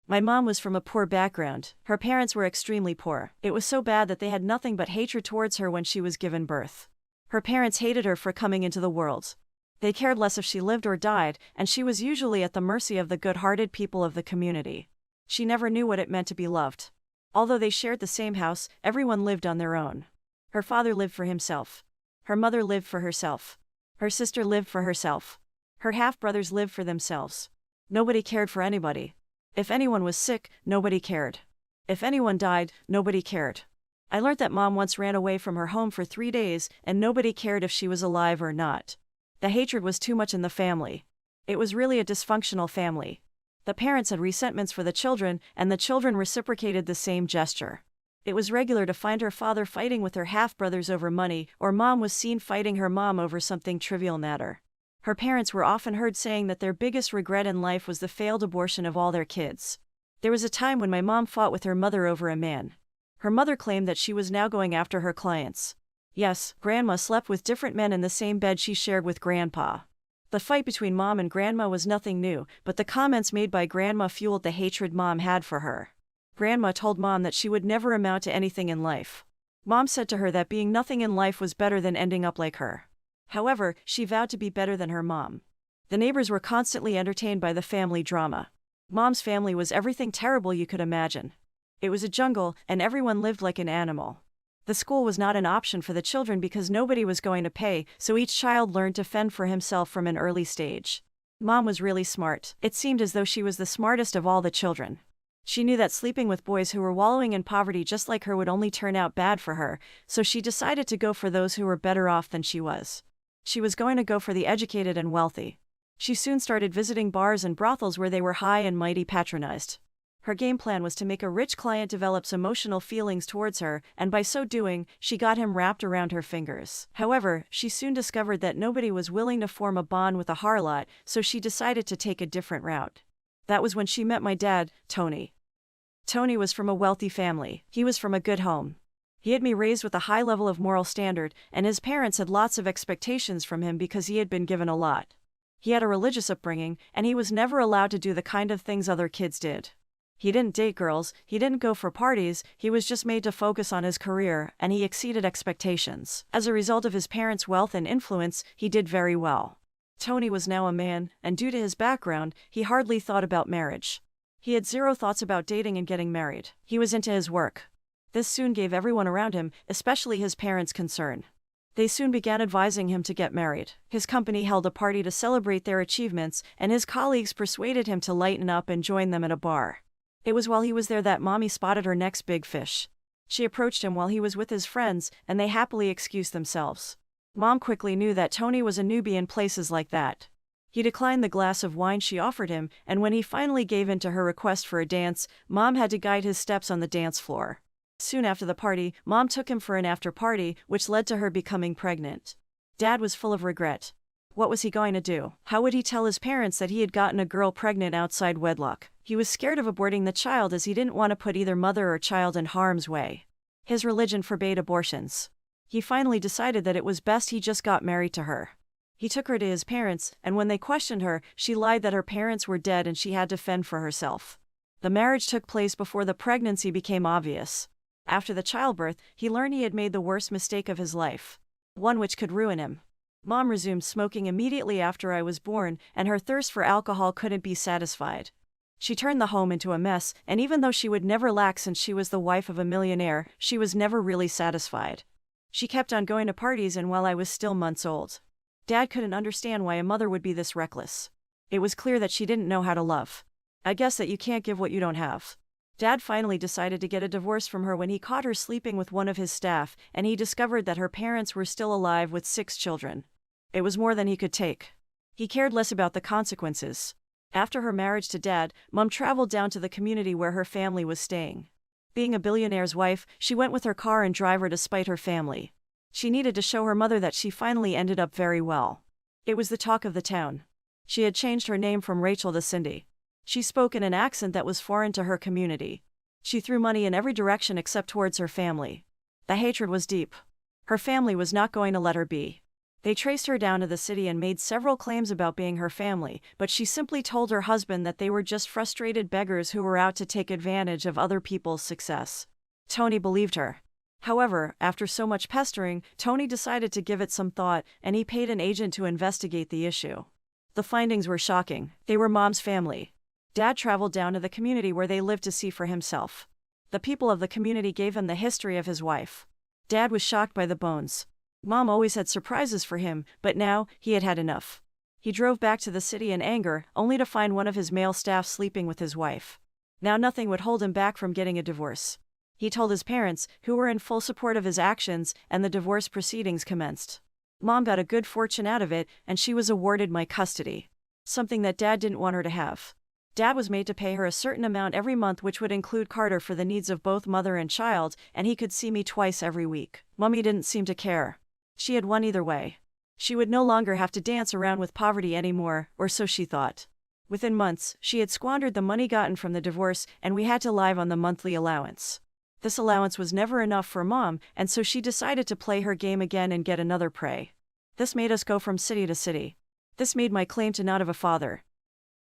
My mom was from a poor background. Her parents were extremely poor. It was so bad that they had nothing but hatred towards her when she was given birth. Her parents hated her for coming into the world. They cared less if she lived or died, and she was usually at the mercy of the good-hearted people of the community. She never knew what it meant to be loved. Although they shared the same house, everyone lived on their own. Her father lived for himself. Her mother lived for herself. Her sister lived for herself. Her half-brothers lived for themselves. Nobody cared for anybody. If anyone was sick, nobody cared. If anyone died, nobody cared. I learned that Mom once ran away from her home for 3 days, and nobody cared if she was alive or not. The hatred was too much in the family. It was really a dysfunctional family. The parents had resentments for the children, and the children reciprocated the same gesture. It was regular to find her father fighting with her half-brothers over money, or Mom was seen fighting her mom over something trivial matter. Her parents were often heard saying that their biggest regret in life was the failed abortion of all their kids. There was a time when my mom fought with her mother over a man. Her mother claimed that she was now going after her clients. Yes, Grandma slept with different men in the same bed she shared with Grandpa. The fight between Mom and Grandma was nothing new, but the comments made by Grandma fueled the hatred Mom had for her. Grandma told Mom that she would never amount to anything in life. Mom said to her that being nothing in life was better than ending up like her. However, she vowed to be better than her mom. The neighbors were constantly entertained by the family drama. Mom's family was everything terrible you could imagine. It was a jungle, and everyone lived like an animal. The school was not an option for the children because nobody was going to pay, so each child learned to fend for himself from an early stage. Mom was really smart. It seemed as though she was the smartest of all the children. She knew that sleeping with boys who were wallowing in poverty just like her would only turn out bad for her, so she decided to go for those who were better off than she was. She was going to go for the educated and wealthy. She soon started visiting bars and brothels where they were high and mighty patronized. Her game plan was to make a rich client develop emotional feelings towards her, and by so doing, she got him wrapped around her fingers. However, she soon discovered that nobody was willing to form a bond with a harlot, so she decided to take a different route. That was when she met my dad, Tony. Tony was from a wealthy family. He was from a good home. He had me raised with a high level of moral standard, and his parents had lots of expectations from him because he had been given a lot. He had a religious upbringing, and he was never allowed to do the kind of things other kids did. He didn't date girls, he didn't go for parties, he was just made to focus on his career, and he exceeded expectations. As a result of his parents' wealth and influence, he did very well. Tony was now a man, and due to his background, he hardly thought about marriage. He had zero thoughts about dating and getting married. He was into his work. This soon gave everyone around him, especially his parents, concern. They soon began advising him to get married. His company held a party to celebrate their achievements, and his colleagues persuaded him to lighten up and join them at a bar. It was while he was there that Mommy spotted her next big fish. She approached him while he was with his friends, and they happily excused themselves. Mom quickly knew that Tony was a newbie in places like that. He declined the glass of wine she offered him, and when he finally gave in to her request for a dance, Mom had to guide his steps on the dance floor. Soon after the party, Mom took him for an after-party, which led to her becoming pregnant. Dad was full of regret. What was he going to do? How would he tell his parents that he had gotten a girl pregnant outside wedlock? He was scared of aborting the child as he didn't want to put either mother or child in harm's way. His religion forbade abortions. He finally decided that it was best he just got married to her. He took her to his parents, and when they questioned her, she lied that her parents were dead and she had to fend for herself. The marriage took place before the pregnancy became obvious. After the childbirth, he learned he had made the worst mistake of his life. One which could ruin him. Mom resumed smoking immediately after I was born, and her thirst for alcohol couldn't be satisfied. She turned the home into a mess, and even though she would never lack since she was the wife of a millionaire, she was never really satisfied. She kept on going to parties, and while I was still months old. Dad couldn't understand why a mother would be this reckless. It was clear that she didn't know how to love. I guess that you can't give what you don't have. Dad finally decided to get a divorce from her when he caught her sleeping with one of his staff, and he discovered that her parents were still alive with 6 children. It was more than he could take. He cared less about the consequences. After her marriage to Dad, Mom traveled down to the community where her family was staying. Being a billionaire's wife, she went with her car and driver to spite her family. She needed to show her mother that she finally ended up very well. It was the talk of the town. She had changed her name from Rachel to Cindy. She spoke in an accent that was foreign to her community. She threw money in every direction except towards her family. The hatred was deep. Her family was not going to let her be. They traced her down to the city and made several claims about being her family, but she simply told her husband that they were just frustrated beggars who were out to take advantage of other people's success. Tony believed her. However, after so much pestering, Tony decided to give it some thought, and he paid an agent to investigate the issue. The findings were shocking. They were Mom's family. Dad traveled down to the community where they lived to see for himself. The people of the community gave him the history of his wife. Dad was shocked by the bones. Mom always had surprises for him, but now, he had had enough. He drove back to the city in anger, only to find one of his male staff sleeping with his wife. Now nothing would hold him back from getting a divorce. He told his parents, who were in full support of his actions, and the divorce proceedings commenced. Mom got a good fortune out of it, and she was awarded my custody. Something that Dad didn't want her to have. Dad was made to pay her a certain amount every month, which would include Carter for the needs of both mother and child, and he could see me twice every week. Mommy didn't seem to care. She had won either way. She would no longer have to dance around with poverty anymore, or so she thought. Within months, she had squandered the money gotten from the divorce, and we had to live on the monthly allowance. This allowance was never enough for Mom, and so she decided to play her game again and get another prey. This made us go from city to city. This made my claim to not have a father.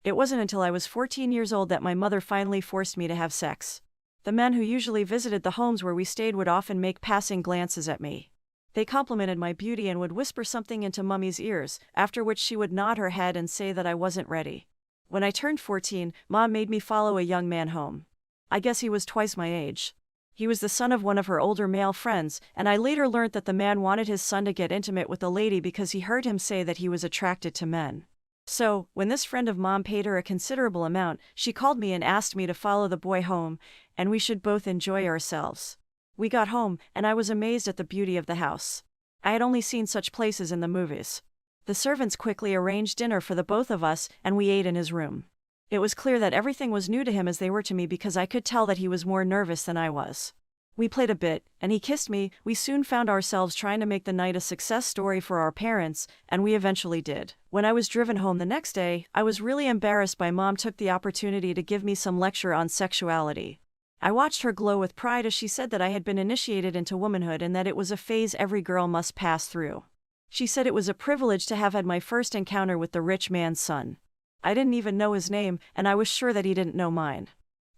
It wasn't until I was 14 years old that my mother finally forced me to have sex. The men who usually visited the homes where we stayed would often make passing glances at me. They complimented my beauty and would whisper something into Mummy's ears, after which she would nod her head and say that I wasn't ready. When I turned 14, Mom made me follow a young man home. I guess he was twice my age. He was the son of one of her older male friends, and I later learned that the man wanted his son to get intimate with the lady because he heard him say that he was attracted to men. So, when this friend of Mom paid her a considerable amount, she called me and asked me to follow the boy home, and we should both enjoy ourselves. We got home, and I was amazed at the beauty of the house. I had only seen such places in the movies. The servants quickly arranged dinner for the both of us, and we ate in his room. It was clear that everything was new to him as they were to me because I could tell that he was more nervous than I was. We played a bit, and he kissed me. We soon found ourselves trying to make the night a success story for our parents, and we eventually did. When I was driven home the next day, I was really embarrassed by Mom took the opportunity to give me some lecture on sexuality. I watched her glow with pride as she said that I had been initiated into womanhood and that it was a phase every girl must pass through. She said it was a privilege to have had my first encounter with the rich man's son. I didn't even know his name, and I was sure that he didn't know mine.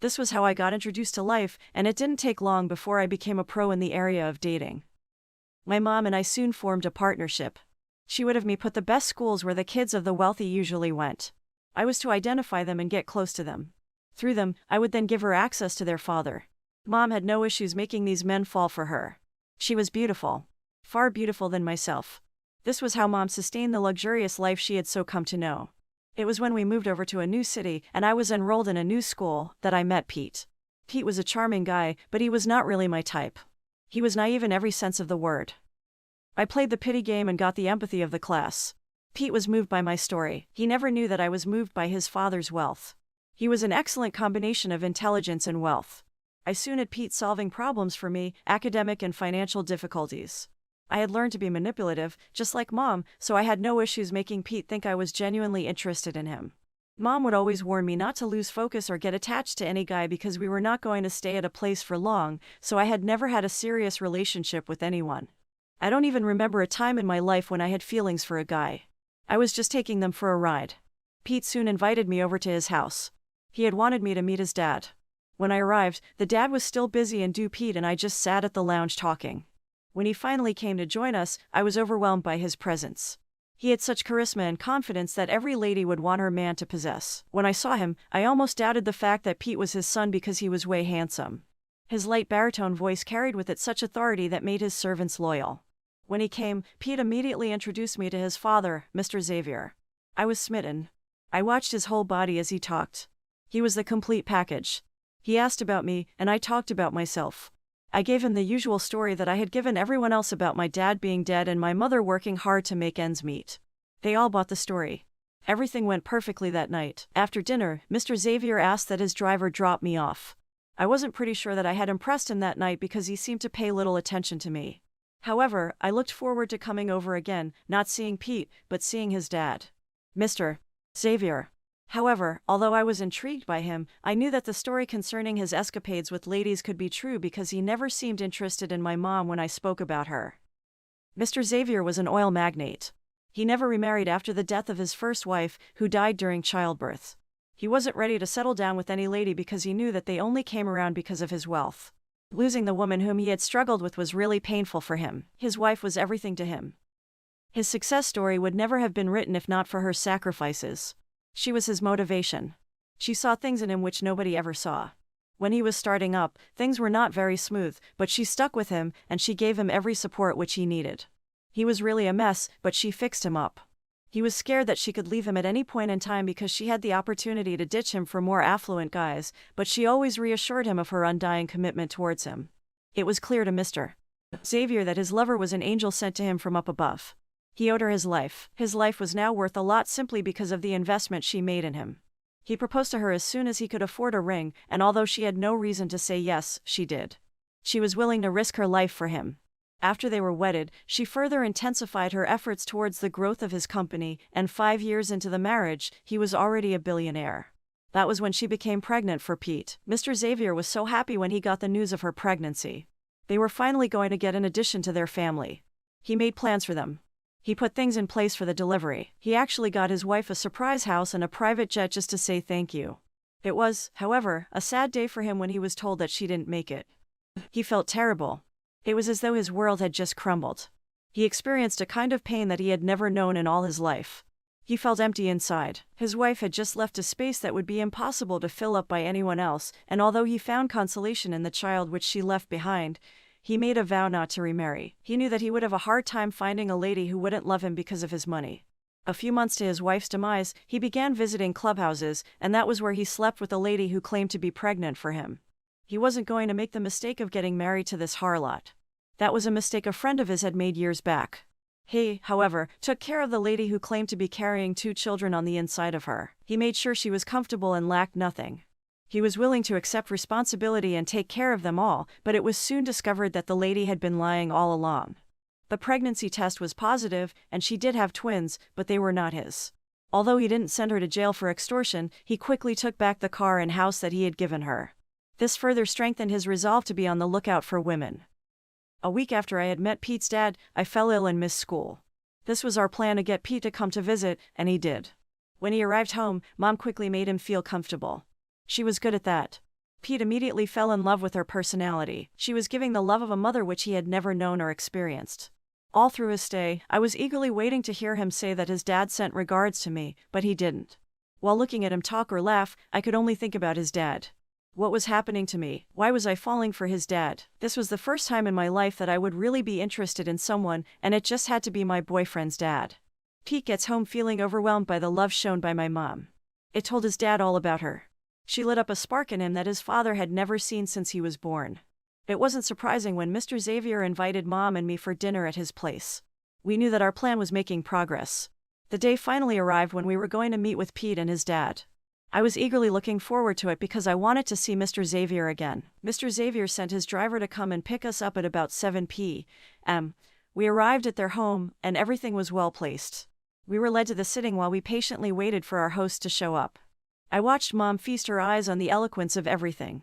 This was how I got introduced to life, and it didn't take long before I became a pro in the area of dating. My mom and I soon formed a partnership. She would have me put the best schools where the kids of the wealthy usually went. I was to identify them and get close to them. Through them, I would then give her access to their father. Mom had no issues making these men fall for her. She was beautiful. Far beautiful than myself. This was how Mom sustained the luxurious life she had so come to know. It was when we moved over to a new city and I was enrolled in a new school that I met Pete. Pete was a charming guy, but he was not really my type. He was naive in every sense of the word. I played the pity game and got the empathy of the class. Pete was moved by my story. He never knew that I was moved by his father's wealth. He was an excellent combination of intelligence and wealth. I soon had Pete solving problems for me, academic and financial difficulties. I had learned to be manipulative, just like Mom, so I had no issues making Pete think I was genuinely interested in him. Mom would always warn me not to lose focus or get attached to any guy because we were not going to stay at a place for long, so I had never had a serious relationship with anyone. I don't even remember a time in my life when I had feelings for a guy. I was just taking them for a ride. Pete soon invited me over to his house. He had wanted me to meet his dad. When I arrived, the dad was still busy and Pete and I just sat at the lounge talking. When he finally came to join us, I was overwhelmed by his presence. He had such charisma and confidence that every lady would want her man to possess. When I saw him, I almost doubted the fact that Pete was his son because he was way handsome. His light baritone voice carried with it such authority that made his servants loyal. When he came, Pete immediately introduced me to his father, Mr. Xavier. I was smitten. I watched his whole body as he talked. He was the complete package. He asked about me, and I talked about myself. I gave him the usual story that I had given everyone else about my dad being dead and my mother working hard to make ends meet. They all bought the story. Everything went perfectly that night. After dinner, Mr. Xavier asked that his driver drop me off. I wasn't pretty sure that I had impressed him that night because he seemed to pay little attention to me. However, I looked forward to coming over again, not seeing Pete, but seeing his dad. Mr. Xavier. However, although I was intrigued by him, I knew that the story concerning his escapades with ladies could be true because he never seemed interested in my mom when I spoke about her. Mr. Xavier was an oil magnate. He never remarried after the death of his first wife, who died during childbirth. He wasn't ready to settle down with any lady because he knew that they only came around because of his wealth. Losing the woman whom he had struggled with was really painful for him. His wife was everything to him. His success story would never have been written if not for her sacrifices. She was his motivation. She saw things in him which nobody ever saw. When he was starting up, things were not very smooth, but she stuck with him and she gave him every support which he needed. He was really a mess, but she fixed him up. He was scared that she could leave him at any point in time because she had the opportunity to ditch him for more affluent guys, but she always reassured him of her undying commitment towards him. It was clear to Mr. Xavier that his lover was an angel sent to him from up above. He owed her his life. His life was now worth a lot simply because of the investment she made in him. He proposed to her as soon as he could afford a ring, and although she had no reason to say yes, she did. She was willing to risk her life for him. After they were wedded, she further intensified her efforts towards the growth of his company, and 5 years into the marriage, he was already a billionaire. That was when she became pregnant for Pete. Mr. Xavier was so happy when he got the news of her pregnancy. They were finally going to get an addition to their family. He made plans for them. He put things in place for the delivery. He actually got his wife a surprise house and a private jet just to say thank you. It was, however, a sad day for him when he was told that she didn't make it. He felt terrible. It was as though his world had just crumbled. He experienced a kind of pain that he had never known in all his life. He felt empty inside. His wife had just left a space that would be impossible to fill up by anyone else, and although he found consolation in the child which she left behind, he made a vow not to remarry. He knew that he would have a hard time finding a lady who wouldn't love him because of his money. A few months to his wife's demise, he began visiting clubhouses, and that was where he slept with a lady who claimed to be pregnant for him. He wasn't going to make the mistake of getting married to this harlot. That was a mistake a friend of his had made years back. He, however, took care of the lady who claimed to be carrying 2 children on the inside of her. He made sure she was comfortable and lacked nothing. He was willing to accept responsibility and take care of them all, but it was soon discovered that the lady had been lying all along. The pregnancy test was positive, and she did have twins, but they were not his. Although he didn't send her to jail for extortion, he quickly took back the car and house that he had given her. This further strengthened his resolve to be on the lookout for women. A week after I had met Pete's dad, I fell ill and missed school. This was our plan to get Pete to come to visit, and he did. When he arrived home, Mom quickly made him feel comfortable. She was good at that. Pete immediately fell in love with her personality. She was giving the love of a mother which he had never known or experienced. All through his stay, I was eagerly waiting to hear him say that his dad sent regards to me, but he didn't. While looking at him talk or laugh, I could only think about his dad. What was happening to me? Why was I falling for his dad? This was the first time in my life that I would really be interested in someone, and it just had to be my boyfriend's dad. Pete gets home feeling overwhelmed by the love shown by my mom. It told his dad all about her. She lit up a spark in him that his father had never seen since he was born. It wasn't surprising when Mr. Xavier invited Mom and me for dinner at his place. We knew that our plan was making progress. The day finally arrived when we were going to meet with Pete and his dad. I was eagerly looking forward to it because I wanted to see Mr. Xavier again. Mr. Xavier sent his driver to come and pick us up at about 7 p.m. We arrived at their home, and everything was well placed. We were led to the sitting while we patiently waited for our host to show up. I watched Mom feast her eyes on the eloquence of everything.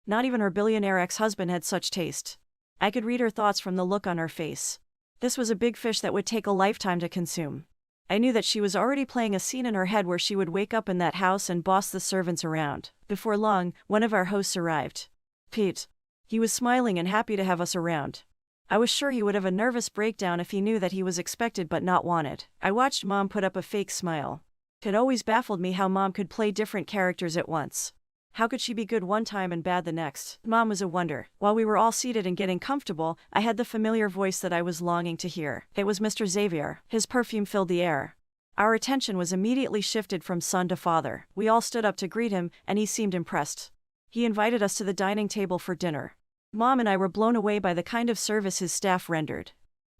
Not even her billionaire ex-husband had such taste. I could read her thoughts from the look on her face. This was a big fish that would take a lifetime to consume. I knew that she was already playing a scene in her head where she would wake up in that house and boss the servants around. Before long, one of our hosts arrived. Pete. He was smiling and happy to have us around. I was sure he would have a nervous breakdown if he knew that he was expected but not wanted. I watched Mom put up a fake smile. It always baffled me how Mom could play different characters at once. How could she be good one time and bad the next? Mom was a wonder. While we were all seated and getting comfortable, I had the familiar voice that I was longing to hear. It was Mr. Xavier. His perfume filled the air. Our attention was immediately shifted from son to father. We all stood up to greet him, and he seemed impressed. He invited us to the dining table for dinner. Mom and I were blown away by the kind of service his staff rendered.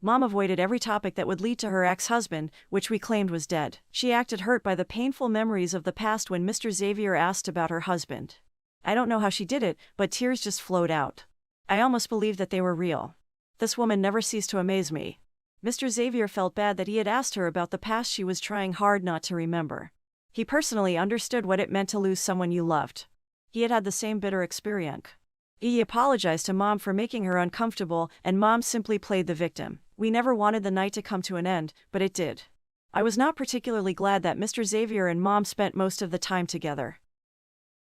Mom avoided every topic that would lead to her ex-husband, which we claimed was dead. She acted hurt by the painful memories of the past when Mr. Xavier asked about her husband. I don't know how she did it, but tears just flowed out. I almost believed that they were real. This woman never ceased to amaze me. Mr. Xavier felt bad that he had asked her about the past she was trying hard not to remember. He personally understood what it meant to lose someone you loved. He had had the same bitter experience. He apologized to Mom for making her uncomfortable, and Mom simply played the victim. We never wanted the night to come to an end, but it did. I was not particularly glad that Mr. Xavier and Mom spent most of the time together.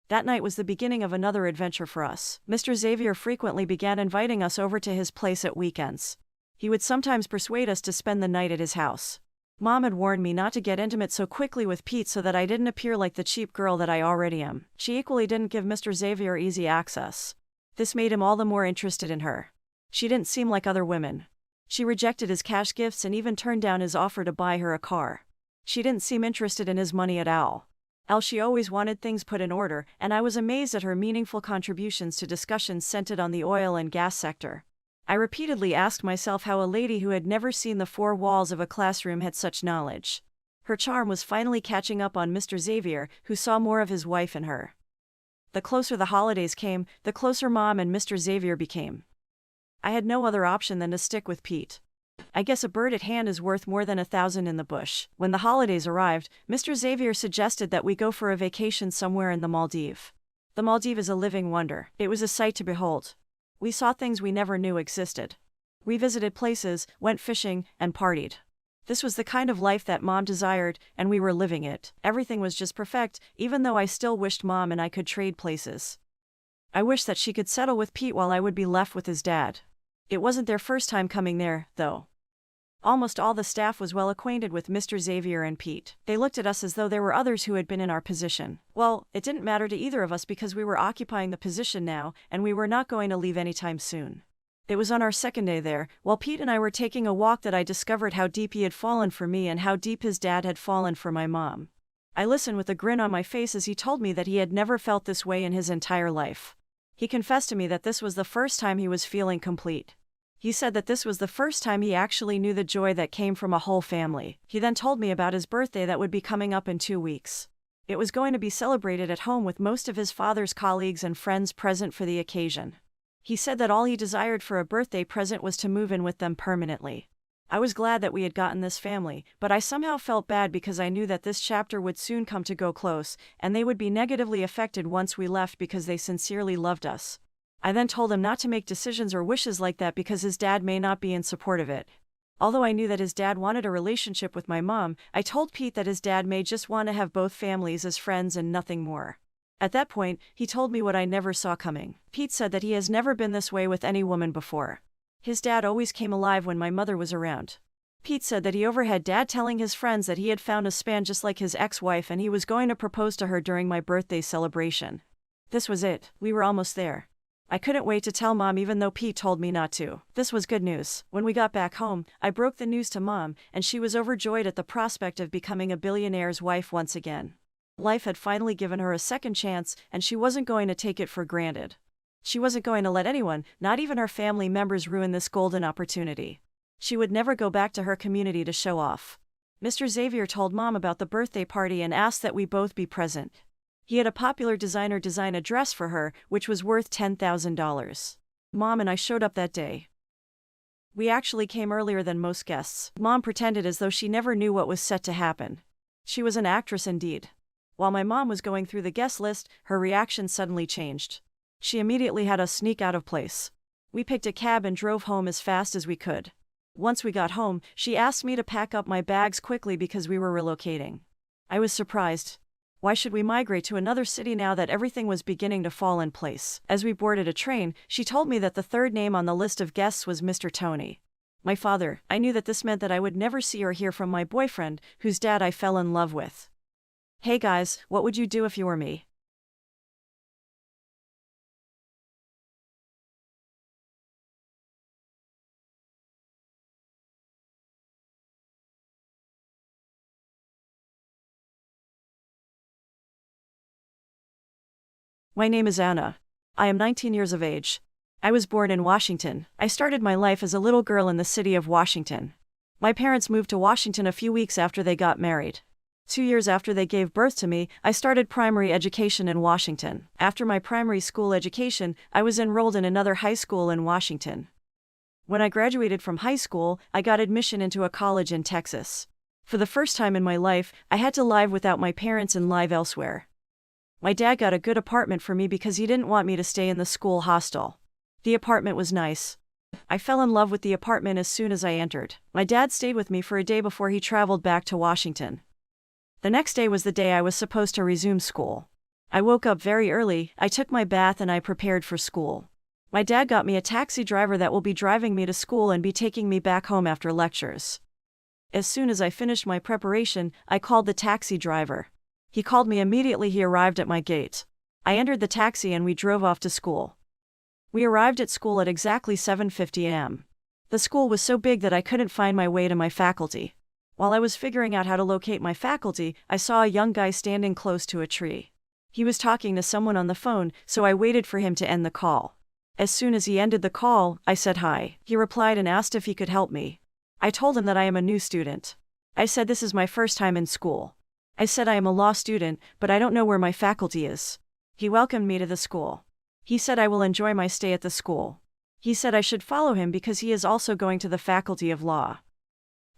That night was the beginning of another adventure for us. Mr. Xavier frequently began inviting us over to his place at weekends. He would sometimes persuade us to spend the night at his house. Mom had warned me not to get intimate so quickly with Pete so that I didn't appear like the cheap girl that I already am. She equally didn't give Mr. Xavier easy access. This made him all the more interested in her. She didn't seem like other women. She rejected his cash gifts and even turned down his offer to buy her a car. She didn't seem interested in his money at all. She always wanted things put in order, and I was amazed at her meaningful contributions to discussions centered on the oil and gas sector. I repeatedly asked myself how a lady who had never seen the four walls of a classroom had such knowledge. Her charm was finally catching up on Mr. Xavier, who saw more of his wife in her. The closer the holidays came, the closer Mom and Mr. Xavier became. I had no other option than to stick with Pete. I guess a bird at hand is worth more than 1,000 in the bush. When the holidays arrived, Mr. Xavier suggested that we go for a vacation somewhere in the Maldives. The Maldives is a living wonder. It was a sight to behold. We saw things we never knew existed. We visited places, went fishing, and partied. This was the kind of life that Mom desired, and we were living it. Everything was just perfect, even though I still wished Mom and I could trade places. I wished that she could settle with Pete while I would be left with his dad. It wasn't their first time coming there, though. Almost all the staff was well acquainted with Mr. Xavier and Pete. They looked at us as though there were others who had been in our position. Well, it didn't matter to either of us because we were occupying the position now, and we were not going to leave anytime soon. It was on our second day there, while Pete and I were taking a walk, that I discovered how deep he had fallen for me and how deep his dad had fallen for my mom. I listened with a grin on my face as he told me that he had never felt this way in his entire life. He confessed to me that this was the first time he was feeling complete. He said that this was the first time he actually knew the joy that came from a whole family. He then told me about his birthday that would be coming up in 2 weeks. It was going to be celebrated at home with most of his father's colleagues and friends present for the occasion. He said that all he desired for a birthday present was to move in with them permanently. I was glad that we had gotten this family, but I somehow felt bad because I knew that this chapter would soon come to go close, and they would be negatively affected once we left because they sincerely loved us. I then told him not to make decisions or wishes like that because his dad may not be in support of it. Although I knew that his dad wanted a relationship with my mom, I told Pete that his dad may just want to have both families as friends and nothing more. At that point, he told me what I never saw coming. Pete said that he has never been this way with any woman before. His dad always came alive when my mother was around. Pete said that he overheard Dad telling his friends that he had found a span just like his ex-wife and he was going to propose to her during my birthday celebration. This was it. We were almost there. I couldn't wait to tell Mom even though Pete told me not to. This was good news. When we got back home, I broke the news to Mom, and she was overjoyed at the prospect of becoming a billionaire's wife once again. Life had finally given her a second chance, and she wasn't going to take it for granted. She wasn't going to let anyone, not even her family members, ruin this golden opportunity. She would never go back to her community to show off. Mr. Xavier told Mom about the birthday party and asked that we both be present. He had a popular designer design a dress for her, which was worth $10,000. Mom and I showed up that day. We actually came earlier than most guests. Mom pretended as though she never knew what was set to happen. She was an actress indeed. While my mom was going through the guest list, her reaction suddenly changed. She immediately had us sneak out of place. We picked a cab and drove home as fast as we could. Once we got home, she asked me to pack up my bags quickly because we were relocating. I was surprised. Why should we migrate to another city now that everything was beginning to fall in place? As we boarded a train, she told me that the third name on the list of guests was Mr. Tony. My father. I knew that this meant that I would never see or hear from my boyfriend, whose dad I fell in love with. Hey guys, what would you do if you were me? My name is Anna. I am 19 years of age. I was born in Washington. I started my life as a little girl in the city of Washington. My parents moved to Washington a few weeks after they got married. 2 years after they gave birth to me, I started primary education in Washington. After my primary school education, I was enrolled in another high school in Washington. When I graduated from high school, I got admission into a college in Texas. For the first time in my life, I had to live without my parents and live elsewhere. My dad got a good apartment for me because he didn't want me to stay in the school hostel. The apartment was nice. I fell in love with the apartment as soon as I entered. My dad stayed with me for a day before he traveled back to Washington. The next day was the day I was supposed to resume school. I woke up very early, I took my bath and I prepared for school. My dad got me a taxi driver that will be driving me to school and be taking me back home after lectures. As soon as I finished my preparation, I called the taxi driver. He called me immediately. He arrived at my gate. I entered the taxi and we drove off to school. We arrived at school at exactly 7:50 a.m. The school was so big that I couldn't find my way to my faculty. While I was figuring out how to locate my faculty, I saw a young guy standing close to a tree. He was talking to someone on the phone, so I waited for him to end the call. As soon as he ended the call, I said hi. He replied and asked if he could help me. I told him that I am a new student. I said this is my first time in school. I said I am a law student, but I don't know where my faculty is. He welcomed me to the school. He said I will enjoy my stay at the school. He said I should follow him because he is also going to the faculty of law.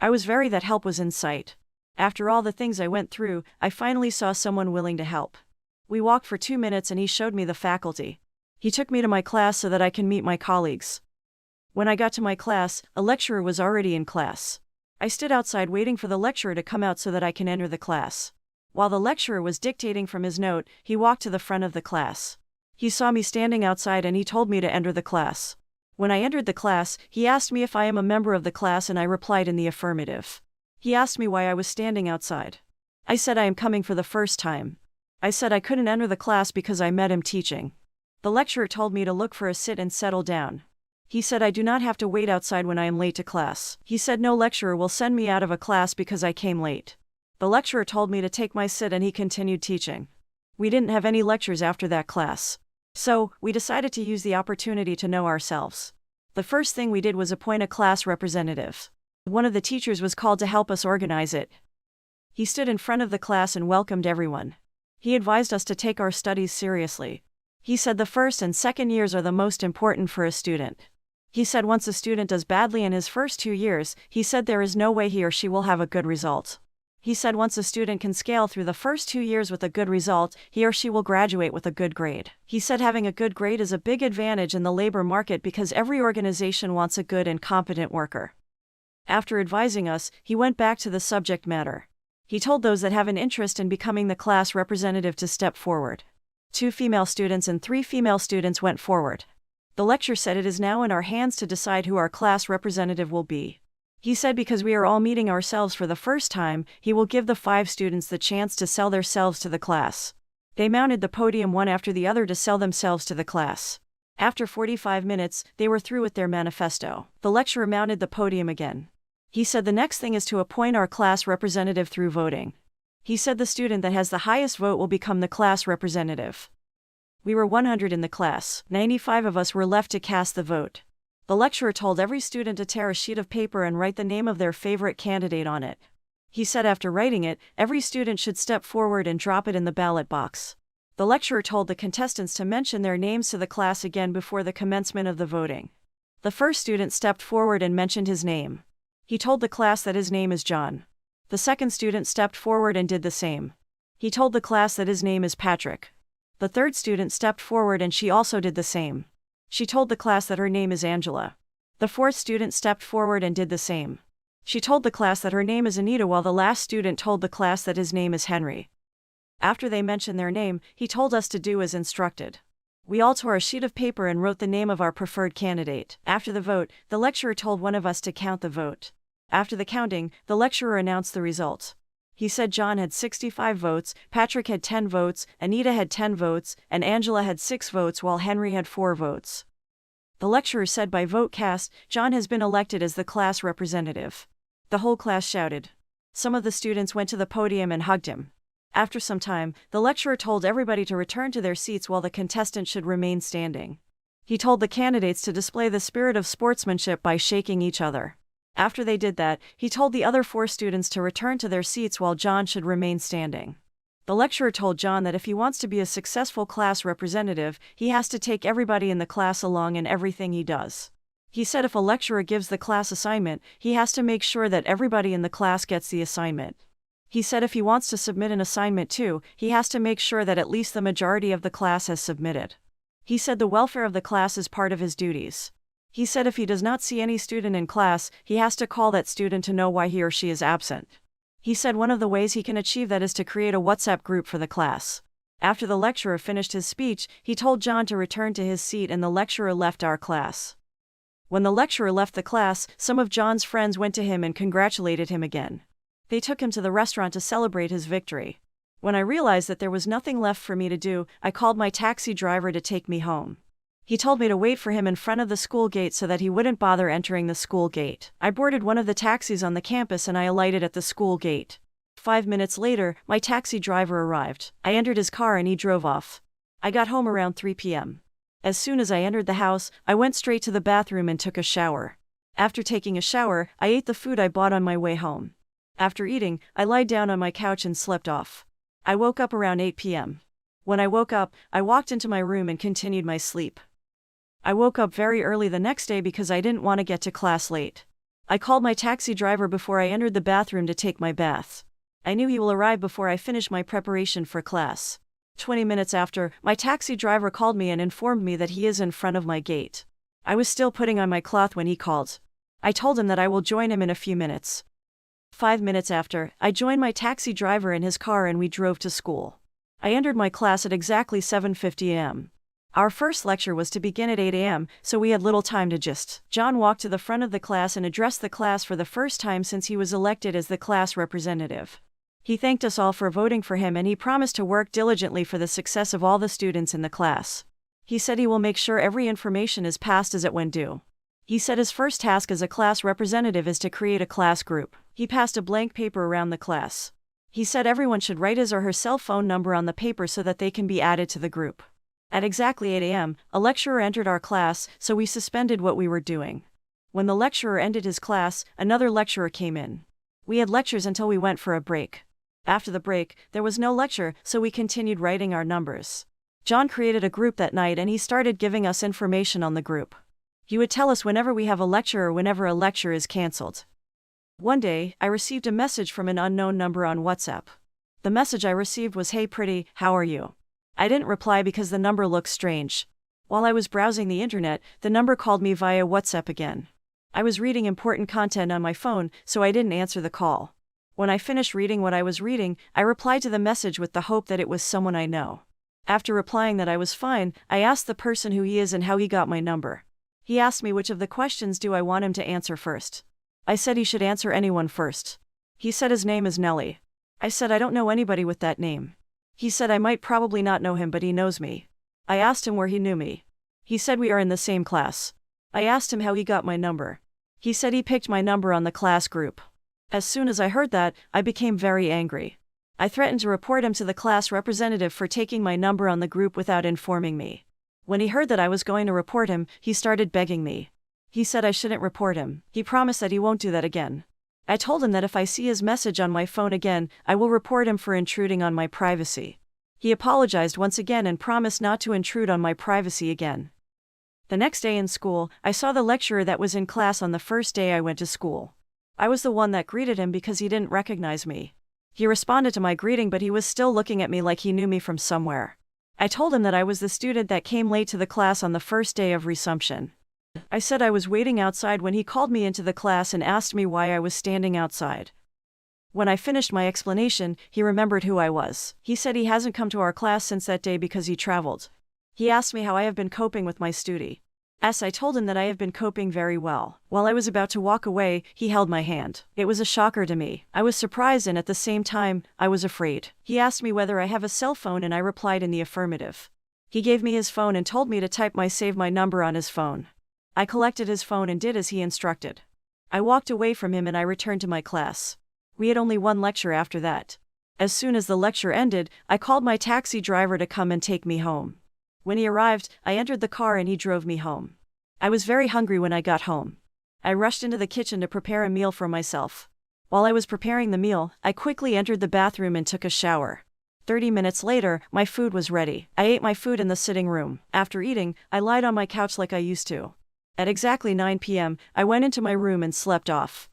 I was very that help was in sight. After all the things I went through, I finally saw someone willing to help. We walked for 2 minutes and he showed me the faculty. He took me to my class so that I can meet my colleagues. When I got to my class, a lecturer was already in class. I stood outside waiting for the lecturer to come out so that I can enter the class. While the lecturer was dictating from his note, he walked to the front of the class. He saw me standing outside and he told me to enter the class. When I entered the class, he asked me if I am a member of the class and I replied in the affirmative. He asked me why I was standing outside. I said I am coming for the first time. I said I couldn't enter the class because I met him teaching. The lecturer told me to look for a sit and settle down. He said I do not have to wait outside when I am late to class. He said no lecturer will send me out of a class because I came late. The lecturer told me to take my sit and he continued teaching. We didn't have any lectures after that class. So, we decided to use the opportunity to know ourselves. The first thing we did was appoint a class representative. One of the teachers was called to help us organize it. He stood in front of the class and welcomed everyone. He advised us to take our studies seriously. He said the first and second years are the most important for a student. He said once a student does badly in his first 2 years, he said there is no way he or she will have a good result. He said once a student can scale through the first 2 years with a good result, he or she will graduate with a good grade. He said having a good grade is a big advantage in the labor market because every organization wants a good and competent worker. After advising us, he went back to the subject matter. He told those that have an interest in becoming the class representative to step forward. 2 female students and 3 female students went forward. The lecturer said it is now in our hands to decide who our class representative will be. He said because we are all meeting ourselves for the first time, he will give the 5 students the chance to sell themselves to the class. They mounted the podium one after the other to sell themselves to the class. After 45 minutes, they were through with their manifesto. The lecturer mounted the podium again. He said the next thing is to appoint our class representative through voting. He said the student that has the highest vote will become the class representative. We were 100 in the class, 95 of us were left to cast the vote. The lecturer told every student to tear a sheet of paper and write the name of their favorite candidate on it. He said after writing it, every student should step forward and drop it in the ballot box. The lecturer told the contestants to mention their names to the class again before the commencement of the voting. The first student stepped forward and mentioned his name. He told the class that his name is John. The second student stepped forward and did the same. He told the class that his name is Patrick. The third student stepped forward and she also did the same. She told the class that her name is Angela. The fourth student stepped forward and did the same. She told the class that her name is Anita, while the last student told the class that his name is Henry. After they mentioned their name, he told us to do as instructed. We all tore a sheet of paper and wrote the name of our preferred candidate. After the vote, the lecturer told one of us to count the vote. After the counting, the lecturer announced the results. He said John had 65 votes, Patrick had 10 votes, Anita had 10 votes, and Angela had 6 votes while Henry had 4 votes. The lecturer said by vote cast, John has been elected as the class representative. The whole class shouted. Some of the students went to the podium and hugged him. After some time, the lecturer told everybody to return to their seats while the contestant should remain standing. He told the candidates to display the spirit of sportsmanship by shaking each other. After they did that, he told the other 4 students to return to their seats while John should remain standing. The lecturer told John that if he wants to be a successful class representative, he has to take everybody in the class along in everything he does. He said if a lecturer gives the class assignment, he has to make sure that everybody in the class gets the assignment. He said if he wants to submit an assignment too, he has to make sure that at least the majority of the class has submitted. He said the welfare of the class is part of his duties. He said if he does not see any student in class, he has to call that student to know why he or she is absent. He said one of the ways he can achieve that is to create a WhatsApp group for the class. After the lecturer finished his speech, he told John to return to his seat and the lecturer left our class. When the lecturer left the class, some of John's friends went to him and congratulated him again. They took him to the restaurant to celebrate his victory. When I realized that there was nothing left for me to do, I called my taxi driver to take me home. He told me to wait for him in front of the school gate so that he wouldn't bother entering the school gate. I boarded one of the taxis on the campus and I alighted at the school gate. 5 minutes later, my taxi driver arrived. I entered his car and he drove off. I got home around 3 p.m. As soon as I entered the house, I went straight to the bathroom and took a shower. After taking a shower, I ate the food I bought on my way home. After eating, I lied down on my couch and slept off. I woke up around 8 p.m. When I woke up, I walked into my room and continued my sleep. I woke up very early the next day because I didn't want to get to class late. I called my taxi driver before I entered the bathroom to take my bath. I knew he will arrive before I finish my preparation for class. 20 minutes after, my taxi driver called me and informed me that he is in front of my gate. I was still putting on my cloth when he called. I told him that I will join him in a few minutes. 5 minutes after, I joined my taxi driver in his car and we drove to school. I entered my class at exactly 7:50 a.m. Our first lecture was to begin at 8 a.m., so we had little time to gist. John walked to the front of the class and addressed the class for the first time since he was elected as the class representative. He thanked us all for voting for him and he promised to work diligently for the success of all the students in the class. He said he will make sure every information is passed as it when due. He said his first task as a class representative is to create a class group. He passed a blank paper around the class. He said everyone should write his or her cell phone number on the paper so that they can be added to the group. At exactly 8 a.m., a lecturer entered our class, so we suspended what we were doing. When the lecturer ended his class, another lecturer came in. We had lectures until we went for a break. After the break, there was no lecture, so we continued writing our numbers. John created a group that night and he started giving us information on the group. He would tell us whenever we have a lecture or whenever a lecture is cancelled. One day, I received a message from an unknown number on WhatsApp. The message I received was, "Hey pretty, how are you?" I didn't reply because the number looked strange. While I was browsing the internet, the number called me via WhatsApp again. I was reading important content on my phone, so I didn't answer the call. When I finished reading what I was reading, I replied to the message with the hope that it was someone I know. After replying that I was fine, I asked the person who he is and how he got my number. He asked me which of the questions do I want him to answer first. I said he should answer anyone first. He said his name is Nelly. I said I don't know anybody with that name. He said I might probably not know him but he knows me. I asked him where he knew me. He said we are in the same class. I asked him how he got my number. He said he picked my number on the class group. As soon as I heard that, I became very angry. I threatened to report him to the class representative for taking my number on the group without informing me. When he heard that I was going to report him, he started begging me. He said I shouldn't report him. He promised that he won't do that again. I told him that if I see his message on my phone again, I will report him for intruding on my privacy. He apologized once again and promised not to intrude on my privacy again. The next day in school, I saw the lecturer that was in class on the first day I went to school. I was the one that greeted him because he didn't recognize me. He responded to my greeting but he was still looking at me like he knew me from somewhere. I told him that I was the student that came late to the class on the first day of resumption. I said I was waiting outside when he called me into the class and asked me why I was standing outside. When I finished my explanation, he remembered who I was. He said he hasn't come to our class since that day because he traveled. He asked me how I have been coping with my study. I told him that I have been coping very well. While I was about to walk away, he held my hand. It was a shocker to me. I was surprised and at the same time, I was afraid. He asked me whether I have a cell phone and I replied in the affirmative. He gave me his phone and told me to type my save my number on his phone. I collected his phone and did as he instructed. I walked away from him and I returned to my class. We had only one lecture after that. As soon as the lecture ended, I called my taxi driver to come and take me home. When he arrived, I entered the car and he drove me home. I was very hungry when I got home. I rushed into the kitchen to prepare a meal for myself. While I was preparing the meal, I quickly entered the bathroom and took a shower. 30 minutes later, my food was ready. I ate my food in the sitting room. After eating, I lied on my couch like I used to. At exactly 9 p.m., I went into my room and slept off.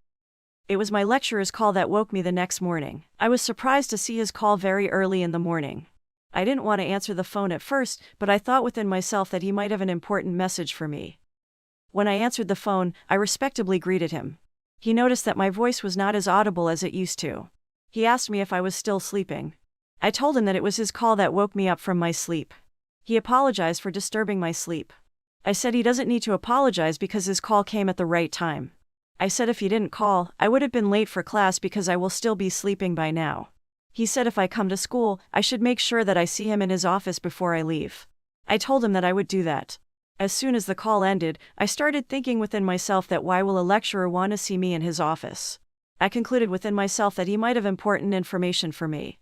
It was my lecturer's call that woke me the next morning. I was surprised to see his call very early in the morning. I didn't want to answer the phone at first, but I thought within myself that he might have an important message for me. When I answered the phone, I respectably greeted him. He noticed that my voice was not as audible as it used to. He asked me if I was still sleeping. I told him that it was his call that woke me up from my sleep. He apologized for disturbing my sleep. I said he doesn't need to apologize because his call came at the right time. I said if he didn't call, I would have been late for class because I will still be sleeping by now. He said if I come to school, I should make sure that I see him in his office before I leave. I told him that I would do that. As soon as the call ended, I started thinking within myself that why will a lecturer want to see me in his office? I concluded within myself that he might have important information for me.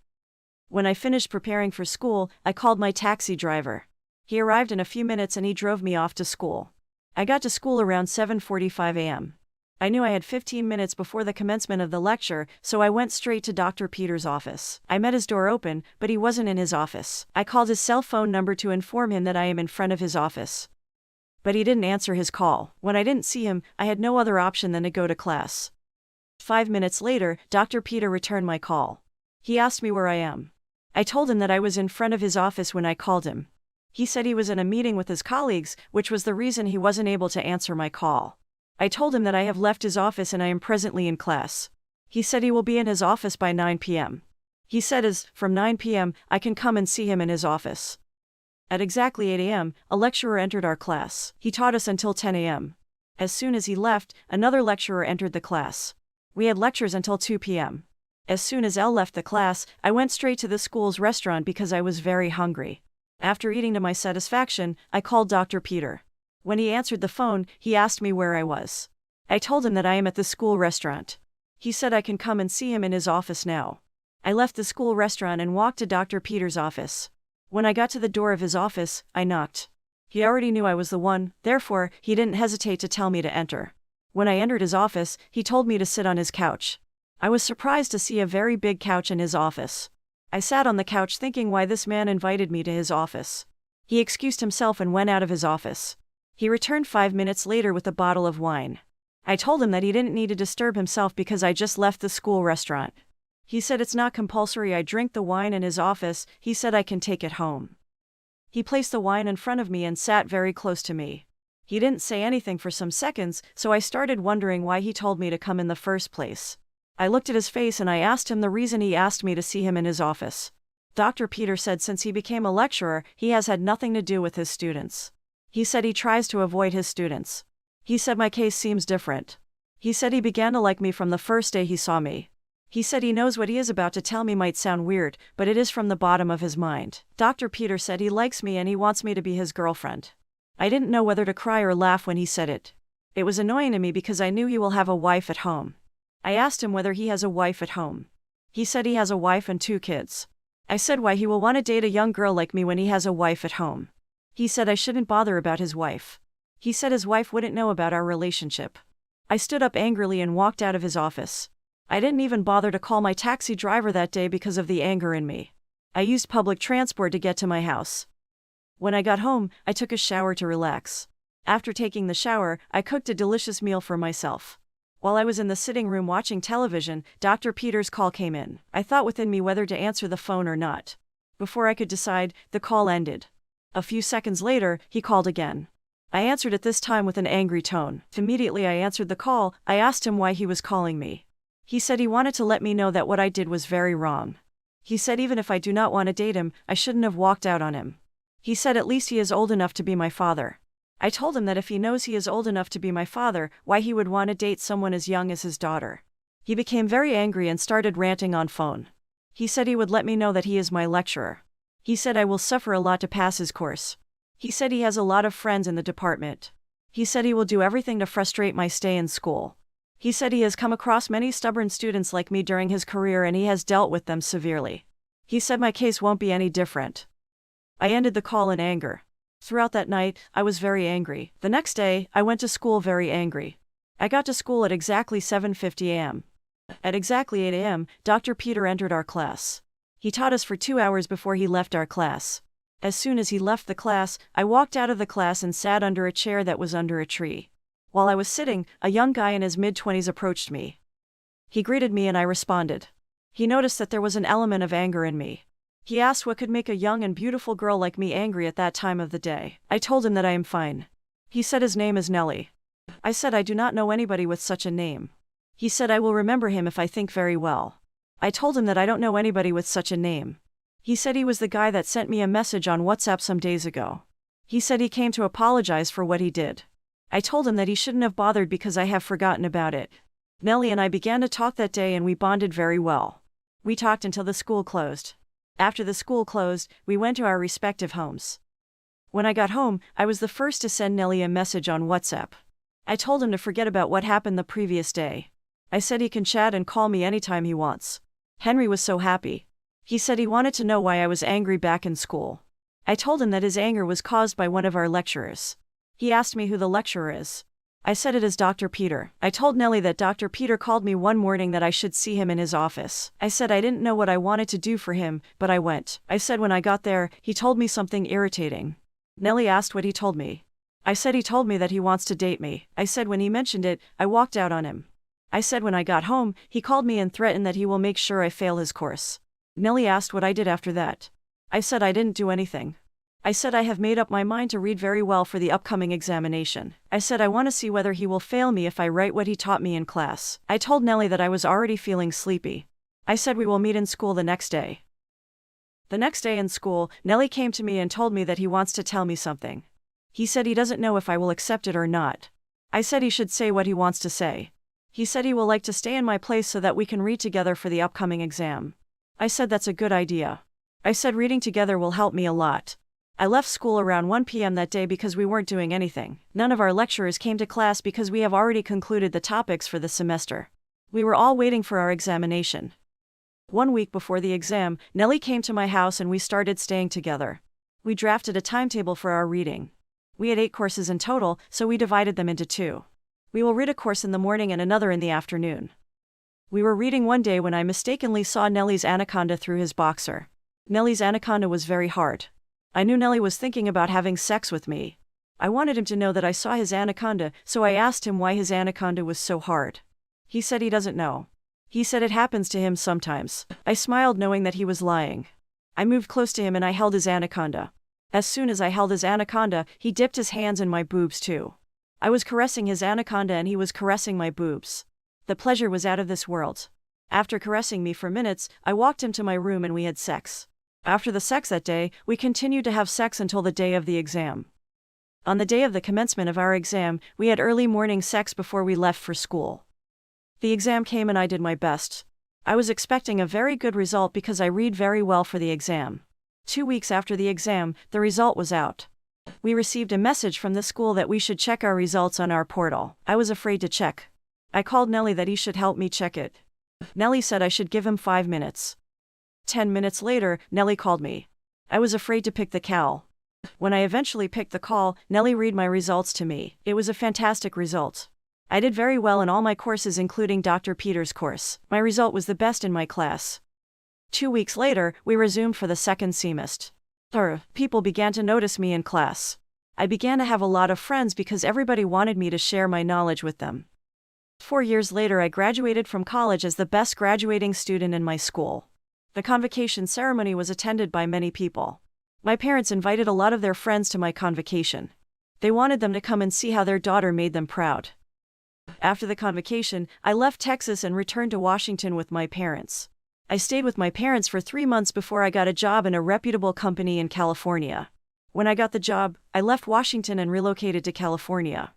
When I finished preparing for school, I called my taxi driver. He arrived in a few minutes and he drove me off to school. I got to school around 7:45 a.m. I knew I had 15 minutes before the commencement of the lecture, so I went straight to Dr. Peter's office. I met his door open, but he wasn't in his office. I called his cell phone number to inform him that I am in front of his office. But he didn't answer his call. When I didn't see him, I had no other option than to go to class. 5 minutes later, Dr. Peter returned my call. He asked me where I am. I told him that I was in front of his office when I called him. He said he was in a meeting with his colleagues, which was the reason he wasn't able to answer my call. I told him that I have left his office and I am presently in class. He said he will be in his office by 9 p.m. He said from 9 p.m., I can come and see him in his office. At exactly 8 a.m., a lecturer entered our class. He taught us until 10 a.m. As soon as he left, another lecturer entered the class. We had lectures until 2 p.m. As soon as L left the class, I went straight to the school's restaurant because I was very hungry. After eating to my satisfaction, I called Dr. Peter. When he answered the phone, he asked me where I was. I told him that I am at the school restaurant. He said I can come and see him in his office now. I left the school restaurant and walked to Dr. Peter's office. When I got to the door of his office, I knocked. He already knew I was the one, therefore, he didn't hesitate to tell me to enter. When I entered his office, he told me to sit on his couch. I was surprised to see a very big couch in his office. I sat on the couch thinking why this man invited me to his office. He excused himself and went out of his office. He returned 5 minutes later with a bottle of wine. I told him that he didn't need to disturb himself because I just left the school restaurant. He said it's not compulsory I drink the wine in his office, he said I can take it home. He placed the wine in front of me and sat very close to me. He didn't say anything for some seconds, so I started wondering why he told me to come in the first place. I looked at his face and I asked him the reason he asked me to see him in his office. Dr. Peter said since he became a lecturer, he has had nothing to do with his students. He said he tries to avoid his students. He said my case seems different. He said he began to like me from the first day he saw me. He said he knows what he is about to tell me might sound weird, but it is from the bottom of his mind. Dr. Peter said he likes me and he wants me to be his girlfriend. I didn't know whether to cry or laugh when he said it. It was annoying to me because I knew he will have a wife at home. I asked him whether he has a wife at home. He said he has a wife and 2 kids. I said why he will want to date a young girl like me when he has a wife at home. He said I shouldn't bother about his wife. He said his wife wouldn't know about our relationship. I stood up angrily and walked out of his office. I didn't even bother to call my taxi driver that day because of the anger in me. I used public transport to get to my house. When I got home, I took a shower to relax. After taking the shower, I cooked a delicious meal for myself. While I was in the sitting room watching television, Dr. Peter's call came in. I thought within me whether to answer the phone or not. Before I could decide, the call ended. A few seconds later, he called again. I answered at this time with an angry tone. Immediately I answered the call, I asked him why he was calling me. He said he wanted to let me know that what I did was very wrong. He said even if I do not want to date him, I shouldn't have walked out on him. He said at least he is old enough to be my father. I told him that if he knows he is old enough to be my father, why he would want to date someone as young as his daughter. He became very angry and started ranting on phone. He said he would let me know that he is my lecturer. He said I will suffer a lot to pass his course. He said he has a lot of friends in the department. He said he will do everything to frustrate my stay in school. He said he has come across many stubborn students like me during his career and he has dealt with them severely. He said my case won't be any different. I ended the call in anger. Throughout that night, I was very angry. The next day, I went to school very angry. I got to school at exactly 7:50 a.m. At exactly 8 a.m., Dr. Peter entered our class. He taught us for 2 hours before he left our class. As soon as he left the class, I walked out of the class and sat under a chair that was under a tree. While I was sitting, a young guy in his mid-20s approached me. He greeted me and I responded. He noticed that there was an element of anger in me. He asked what could make a young and beautiful girl like me angry at that time of the day. I told him that I am fine. He said his name is Nelly. I said I do not know anybody with such a name. He said I will remember him if I think very well. I told him that I don't know anybody with such a name. He said he was the guy that sent me a message on WhatsApp some days ago. He said he came to apologize for what he did. I told him that he shouldn't have bothered because I have forgotten about it. Nelly and I began to talk that day and we bonded very well. We talked until the school closed. After the school closed, we went to our respective homes. When I got home, I was the first to send Nelly a message on WhatsApp. I told him to forget about what happened the previous day. I said he can chat and call me anytime he wants. Henry was so happy. He said he wanted to know why I was angry back in school. I told him that his anger was caused by one of our lecturers. He asked me who the lecturer is. I said it is Dr. Peter. I told Nelly that Dr. Peter called me one morning that I should see him in his office. I said I didn't know what I wanted to do for him, but I went. I said when I got there, he told me something irritating. Nelly asked what he told me. I said he told me that he wants to date me. I said when he mentioned it, I walked out on him. I said when I got home, he called me and threatened that he will make sure I fail his course. Nelly asked what I did after that. I said I didn't do anything. I said I have made up my mind to read very well for the upcoming examination. I said I want to see whether he will fail me if I write what he taught me in class. I told Nelly that I was already feeling sleepy. I said we will meet in school the next day. The next day in school, Nelly came to me and told me that he wants to tell me something. He said he doesn't know if I will accept it or not. I said he should say what he wants to say. He said he will like to stay in my place so that we can read together for the upcoming exam. I said that's a good idea. I said reading together will help me a lot. I left school around 1 p.m. that day because we weren't doing anything. None of our lecturers came to class because we have already concluded the topics for the semester. We were all waiting for our examination. 1 week before the exam, Nelly came to my house and we started staying together. We drafted a timetable for our reading. We had 8 courses in total, so we divided them into 2. We will read a course in the morning and another in the afternoon. We were reading one day when I mistakenly saw Nelly's anaconda through his boxer. Nelly's anaconda was very hard. I knew Nelly was thinking about having sex with me. I wanted him to know that I saw his anaconda, so I asked him why his anaconda was so hard. He said he doesn't know. He said it happens to him sometimes. I smiled knowing that he was lying. I moved close to him and I held his anaconda. As soon as I held his anaconda, he dipped his hands in my boobs too. I was caressing his anaconda and he was caressing my boobs. The pleasure was out of this world. After caressing me for minutes, I walked him to my room and we had sex. After the sex that day, we continued to have sex until the day of the exam. On the day of the commencement of our exam, we had early morning sex before we left for school. The exam came and I did my best. I was expecting a very good result because I read very well for the exam. 2 weeks after the exam, the result was out. We received a message from the school that we should check our results on our portal. I was afraid to check. I called Nelly that he should help me check it. Nelly said I should give him 5 minutes. 10 minutes later, Nelly called me. I was afraid to pick the call. When I eventually picked the call, Nelly read my results to me. It was a fantastic result. I did very well in all my courses including Dr. Peter's course. My result was the best in my class. 2 weeks later, we resumed for the second semester. People began to notice me in class. I began to have a lot of friends because everybody wanted me to share my knowledge with them. 4 years later I graduated from college as the best graduating student in my school. The convocation ceremony was attended by many people. My parents invited a lot of their friends to my convocation. They wanted them to come and see how their daughter made them proud. After the convocation, I left Texas and returned to Washington with my parents. I stayed with my parents for 3 months before I got a job in a reputable company in California. When I got the job, I left Washington and relocated to California.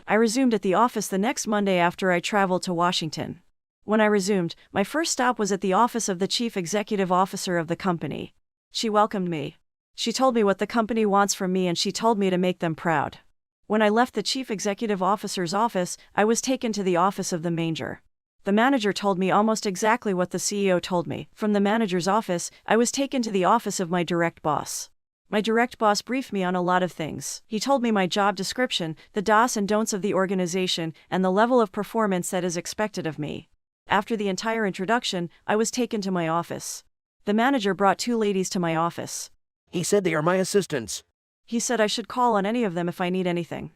I resumed at the office the next Monday after I traveled to Washington. When I resumed, my first stop was at the office of the chief executive officer of the company. She welcomed me. She told me what the company wants from me and she told me to make them proud. When I left the chief executive officer's office, I was taken to the office of the manager. The manager told me almost exactly what the CEO told me. From the manager's office, I was taken to the office of my direct boss. My direct boss briefed me on a lot of things. He told me my job description, the do's and don'ts of the organization, and the level of performance that is expected of me. After the entire introduction, I was taken to my office. The manager brought 2 ladies to my office. He said they are my assistants. He said I should call on any of them if I need anything.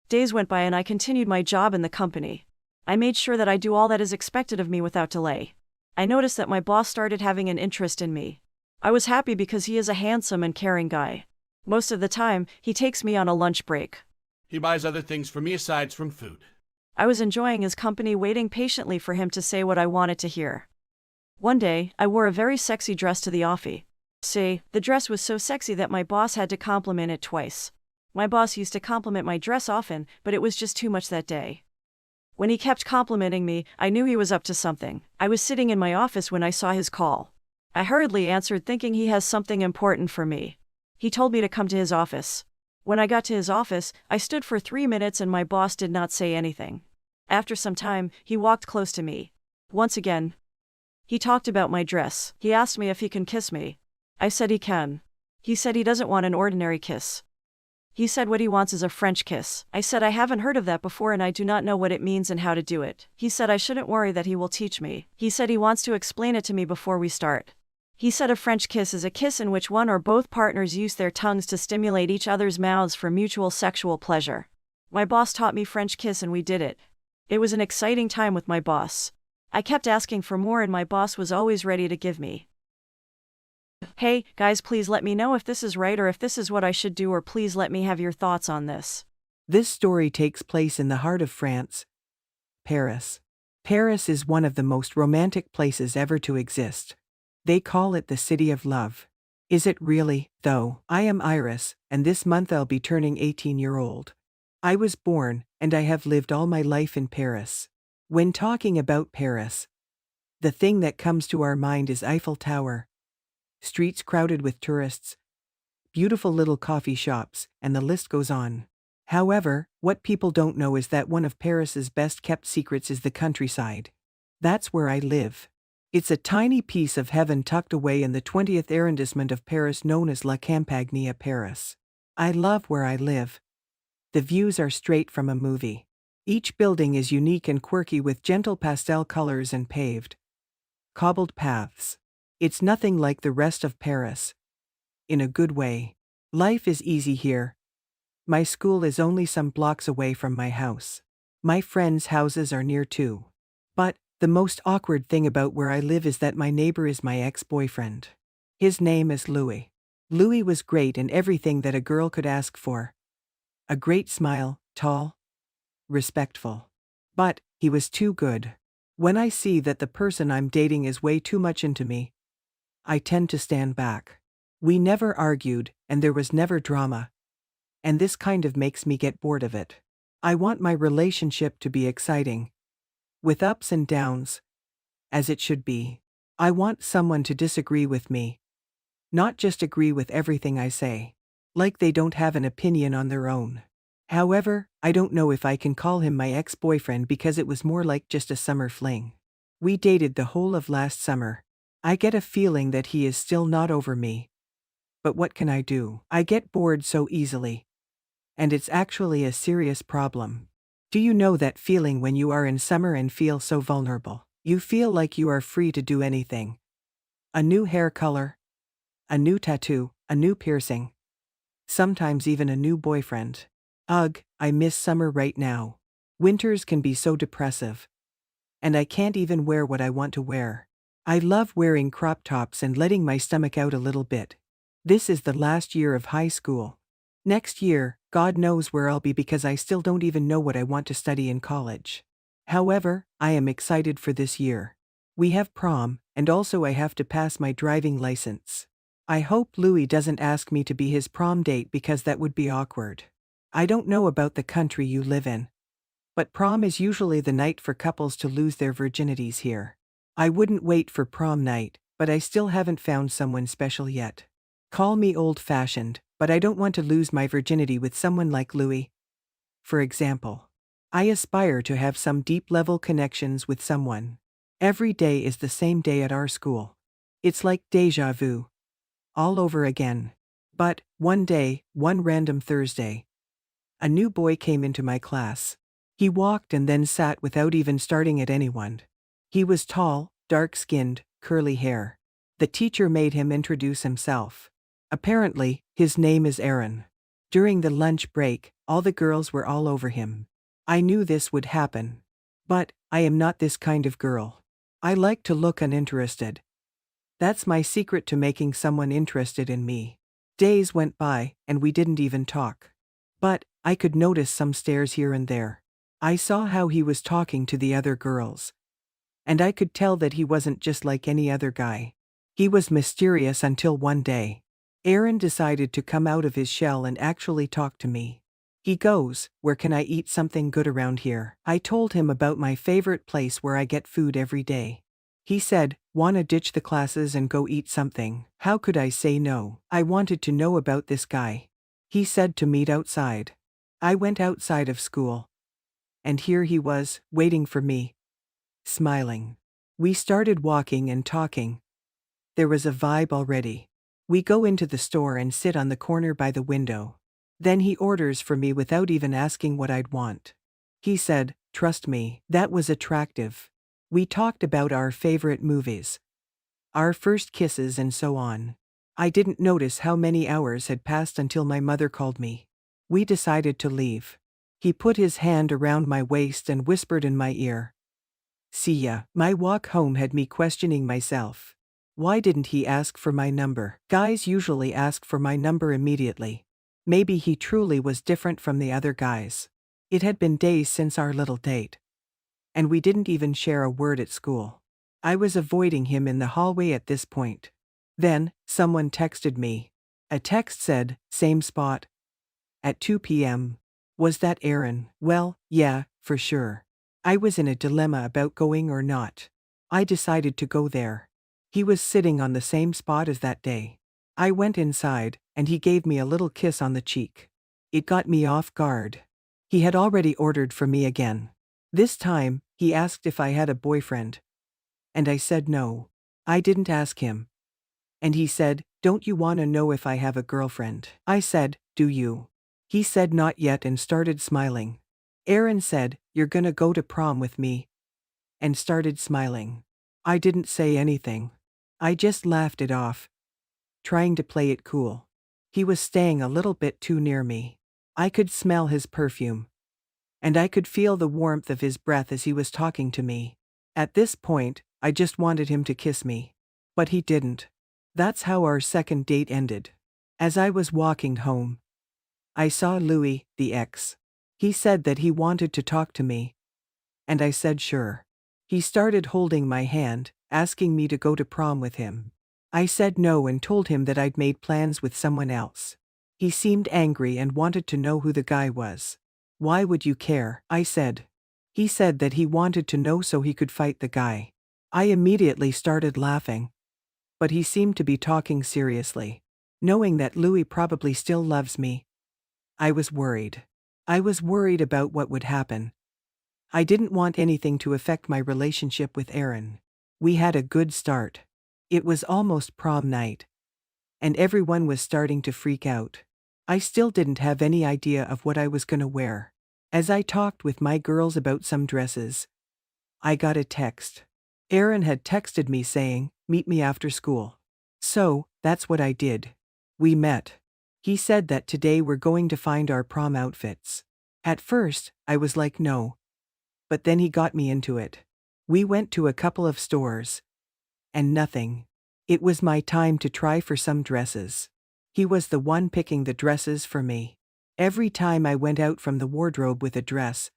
Days went by and I continued my job in the company. I made sure that I do all that is expected of me without delay. I noticed that my boss started having an interest in me. I was happy because he is a handsome and caring guy. Most of the time, he takes me on a lunch break. He buys other things for me aside from food. I was enjoying his company, waiting patiently for him to say what I wanted to hear. One day, I wore a very sexy dress to the office. The dress was so sexy that my boss had to compliment it twice. My boss used to compliment my dress often, but it was just too much that day. When he kept complimenting me, I knew he was up to something. I was sitting in my office when I saw his call. I hurriedly answered, thinking he has something important for me. He told me to come to his office. When I got to his office, I stood for 3 minutes and my boss did not say anything. After some time, he walked close to me. Once again, he talked about my dress. He asked me if he can kiss me. I said he can. He said he doesn't want an ordinary kiss. He said what he wants is a French kiss. I said I haven't heard of that before and I do not know what it means and how to do it. He said I shouldn't worry, that he will teach me. He said he wants to explain it to me before we start. He said a French kiss is a kiss in which one or both partners use their tongues to stimulate each other's mouths for mutual sexual pleasure. My boss taught me French kiss and we did it. It was an exciting time with my boss. I kept asking for more and my boss was always ready to give me. Hey, guys, please let me know if this is right or if this is what I should do, or please let me have your thoughts on this. This story takes place in the heart of France, Paris. Paris is one of the most romantic places ever to exist. They call it the city of love. Is it really, though? I am Iris, and this month I'll be turning 18-year-old. I was born, and I have lived all my life in Paris. When talking about Paris, the thing that comes to our mind is Eiffel Tower, streets crowded with tourists, beautiful little coffee shops, and the list goes on. However, what people don't know is that one of Paris's best-kept secrets is the countryside. That's where I live. It's a tiny piece of heaven tucked away in the 20th arrondissement of Paris known as La Campagne à Paris. I love where I live. The views are straight from a movie. Each building is unique and quirky with gentle pastel colors and paved, cobbled paths. It's nothing like the rest of Paris. In a good way. Life is easy here. My school is only some blocks away from my house. My friends' houses are near too. But the most awkward thing about where I live is that my neighbor is my ex-boyfriend. His name is Louis. Louis was great in everything that a girl could ask for. A great smile, tall, respectful. But he was too good. When I see that the person I'm dating is way too much into me, I tend to stand back. We never argued, and there was never drama. And this kind of makes me get bored of it. I want my relationship to be exciting, with ups and downs, as it should be. I want someone to disagree with me, not just agree with everything I say, like they don't have an opinion on their own. However, I don't know if I can call him my ex-boyfriend because it was more like just a summer fling. We dated the whole of last summer. I get a feeling that he is still not over me. But what can I do? I get bored so easily. And it's actually a serious problem. Do you know that feeling when you are in summer and feel so vulnerable? You feel like you are free to do anything. A new hair color, a new tattoo, a new piercing, sometimes even a new boyfriend. Ugh, I miss summer right now. Winters can be so depressive. And I can't even wear what I want to wear. I love wearing crop tops and letting my stomach out a little bit. This is the last year of high school. Next year, God knows where I'll be because I still don't even know what I want to study in college. However, I am excited for this year. We have prom, and also I have to pass my driving license. I hope Louis doesn't ask me to be his prom date because that would be awkward. I don't know about the country you live in, but prom is usually the night for couples to lose their virginities here. I wouldn't wait for prom night, but I still haven't found someone special yet. Call me old-fashioned, but I don't want to lose my virginity with someone like Louis. For example, I aspire to have some deep-level connections with someone. Every day is the same day at our school. It's like déjà vu. All over again. But, one day, one random Thursday, a new boy came into my class. He walked and then sat without even starting at anyone. He was tall, dark-skinned, curly hair. The teacher made him introduce himself. Apparently, his name is Aaron. During the lunch break, all the girls were all over him. I knew this would happen. But I am not this kind of girl. I like to look uninterested. That's my secret to making someone interested in me. Days went by, and we didn't even talk. But I could notice some stares here and there. I saw how he was talking to the other girls. And I could tell that he wasn't just like any other guy. He was mysterious until one day, Aaron decided to come out of his shell and actually talk to me. He goes, "Where can I eat something good around here?" I told him about my favorite place where I get food every day. He said, "Wanna ditch the classes and go eat something?" How could I say no? I wanted to know about this guy. He said to meet outside. I went outside of school. And here he was, waiting for me. Smiling. We started walking and talking. There was a vibe already. We go into the store and sit on the corner by the window. Then he orders for me without even asking what I'd want. He said, "Trust me." That was attractive. We talked about our favorite movies, our first kisses, and so on. I didn't notice how many hours had passed until my mother called me. We decided to leave. He put his hand around my waist and whispered in my ear, "See ya." My walk home had me questioning myself. Why didn't he ask for my number? Guys usually ask for my number immediately. Maybe he truly was different from the other guys. It had been days since our little date. And we didn't even share a word at school. I was avoiding him in the hallway at this point. Then, someone texted me. A text said, "Same spot. At 2 p.m. Was that Aaron? Well, yeah, for sure. I was in a dilemma about going or not. I decided to go there. He was sitting on the same spot as that day. I went inside, and he gave me a little kiss on the cheek. It got me off guard. He had already ordered for me again. This time, he asked if I had a boyfriend. And I said no. I didn't ask him. And he said, "Don't you want to know if I have a girlfriend?" I said, "Do you?" He said not yet and started smiling. Aaron said, "You're gonna go to prom with me?" And started smiling. I didn't say anything. I just laughed it off, trying to play it cool. He was staying a little bit too near me. I could smell his perfume. And I could feel the warmth of his breath as he was talking to me. At this point, I just wanted him to kiss me. But he didn't. That's how our second date ended. As I was walking home, I saw Louis, the ex. He said that he wanted to talk to me. And I said sure. He started holding my hand, asking me to go to prom with him. I said no and told him that I'd made plans with someone else. He seemed angry and wanted to know who the guy was. "Why would you care?" I said. He said that he wanted to know so he could fight the guy. I immediately started laughing. But he seemed to be talking seriously. Knowing that Louis probably still loves me, I was worried. I was worried about what would happen. I didn't want anything to affect my relationship with Aaron. We had a good start. It was almost prom night. And everyone was starting to freak out. I still didn't have any idea of what I was gonna wear. As I talked with my girls about some dresses, I got a text. Aaron had texted me saying, "Meet me after school." So, that's what I did. We met. He said that today we're going to find our prom outfits. At first, I was like no. But then he got me into it. We went to a couple of stores. And nothing. It was my time to try for some dresses. He was the one picking the dresses for me. Every time I went out from the wardrobe with a dress,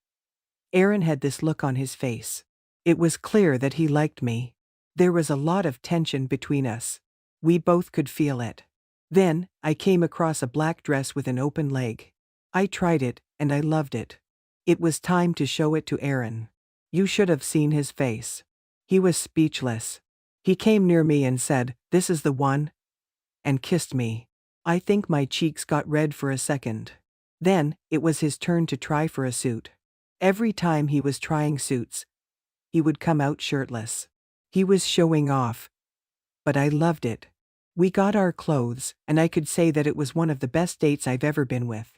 Aaron had this look on his face. It was clear that he liked me. There was a lot of tension between us. We both could feel it. Then, I came across a black dress with an open leg. I tried it, and I loved it. It was time to show it to Aaron. You should have seen his face. He was speechless. He came near me and said, "This is the one," and kissed me. I think my cheeks got red for a second. Then, it was his turn to try for a suit. Every time he was trying suits, he would come out shirtless. He was showing off. But I loved it. We got our clothes, and I could say that it was one of the best dates I've ever been with.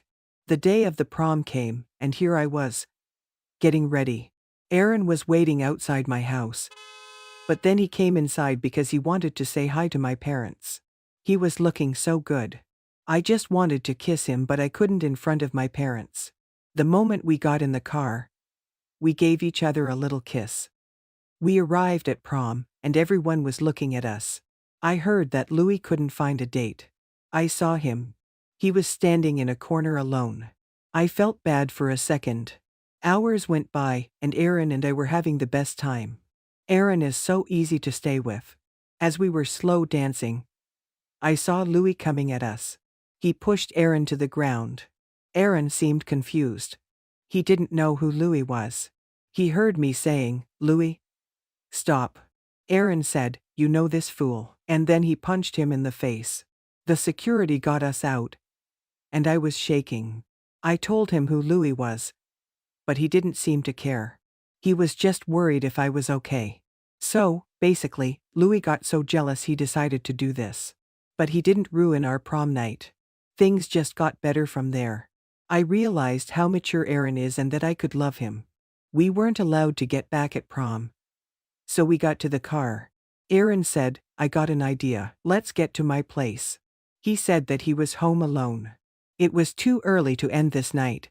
The day of the prom came, and here I was, getting ready. Aaron was waiting outside my house. But then he came inside because he wanted to say hi to my parents. He was looking so good. I just wanted to kiss him, but I couldn't in front of my parents. The moment we got in the car, we gave each other a little kiss. We arrived at prom, and everyone was looking at us. I heard that Louis couldn't find a date. I saw him. He was standing in a corner alone. I felt bad for a second. Hours went by, and Aaron and I were having the best time. Aaron is so easy to stay with. As we were slow dancing, I saw Louis coming at us. He pushed Aaron to the ground. Aaron seemed confused. He didn't know who Louis was. He heard me saying, "Louis, stop." Aaron said, "You know this fool," and then he punched him in the face. The security got us out, and I was shaking. I told him who Louis was, but he didn't seem to care. He was just worried if I was okay. So, basically, Louis got so jealous he decided to do this. But he didn't ruin our prom night. Things just got better from there. I realized how mature Aaron is and that I could love him. We weren't allowed to get back at prom, so we got to the car. Aaron said, "I got an idea. Let's get to my place." He said that he was home alone. It was too early to end this night,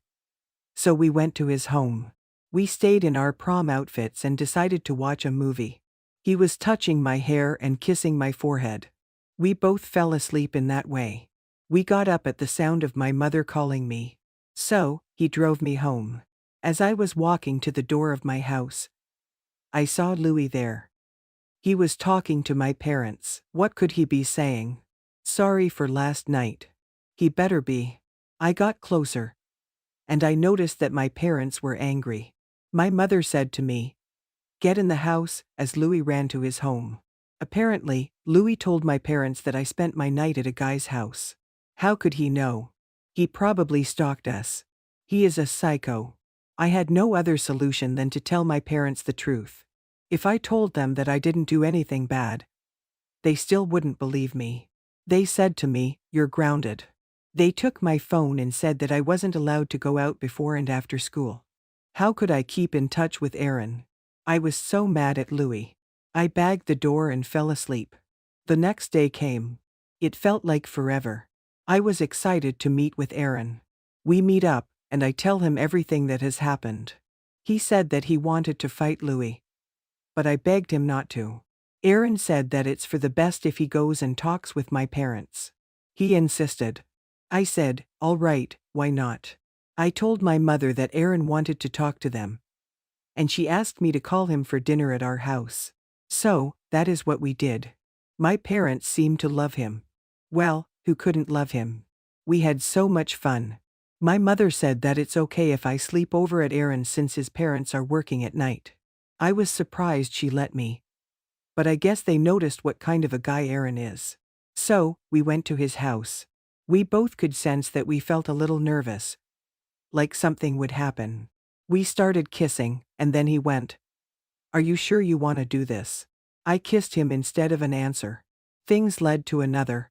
so we went to his home. We stayed in our prom outfits and decided to watch a movie. He was touching my hair and kissing my forehead. We both fell asleep in that way. We got up at the sound of my mother calling me. So, he drove me home. As I was walking to the door of my house, I saw Louis there. He was talking to my parents. What could he be saying? "Sorry for last night." He better be. I got closer, and I noticed that my parents were angry. My mother said to me, "Get in the house," as Louis ran to his home. Apparently, Louis told my parents that I spent my night at a guy's house. How could he know? He probably stalked us. He is a psycho. I had no other solution than to tell my parents the truth. If I told them that I didn't do anything bad, they still wouldn't believe me. They said to me, "You're grounded." They took my phone and said that I wasn't allowed to go out before and after school. How could I keep in touch with Aaron? I was so mad at Louis. I bagged the door and fell asleep. The next day came. It felt like forever. I was excited to meet with Aaron. We meet up, and I tell him everything that has happened. He said that he wanted to fight Louis, but I begged him not to. Aaron said that it's for the best if he goes and talks with my parents. He insisted. I said, "All right, why not?" I told my mother that Aaron wanted to talk to them, and she asked me to call him for dinner at our house. So, that is what we did. My parents seemed to love him. Well, who couldn't love him? We had so much fun. My mother said that it's okay if I sleep over at Aaron's since his parents are working at night. I was surprised she let me, but I guess they noticed what kind of a guy Aaron is. So, we went to his house. We both could sense that we felt a little nervous, like something would happen. We started kissing, and then he went, "Are you sure you want to do this?" I kissed him instead of an answer. Things led to another,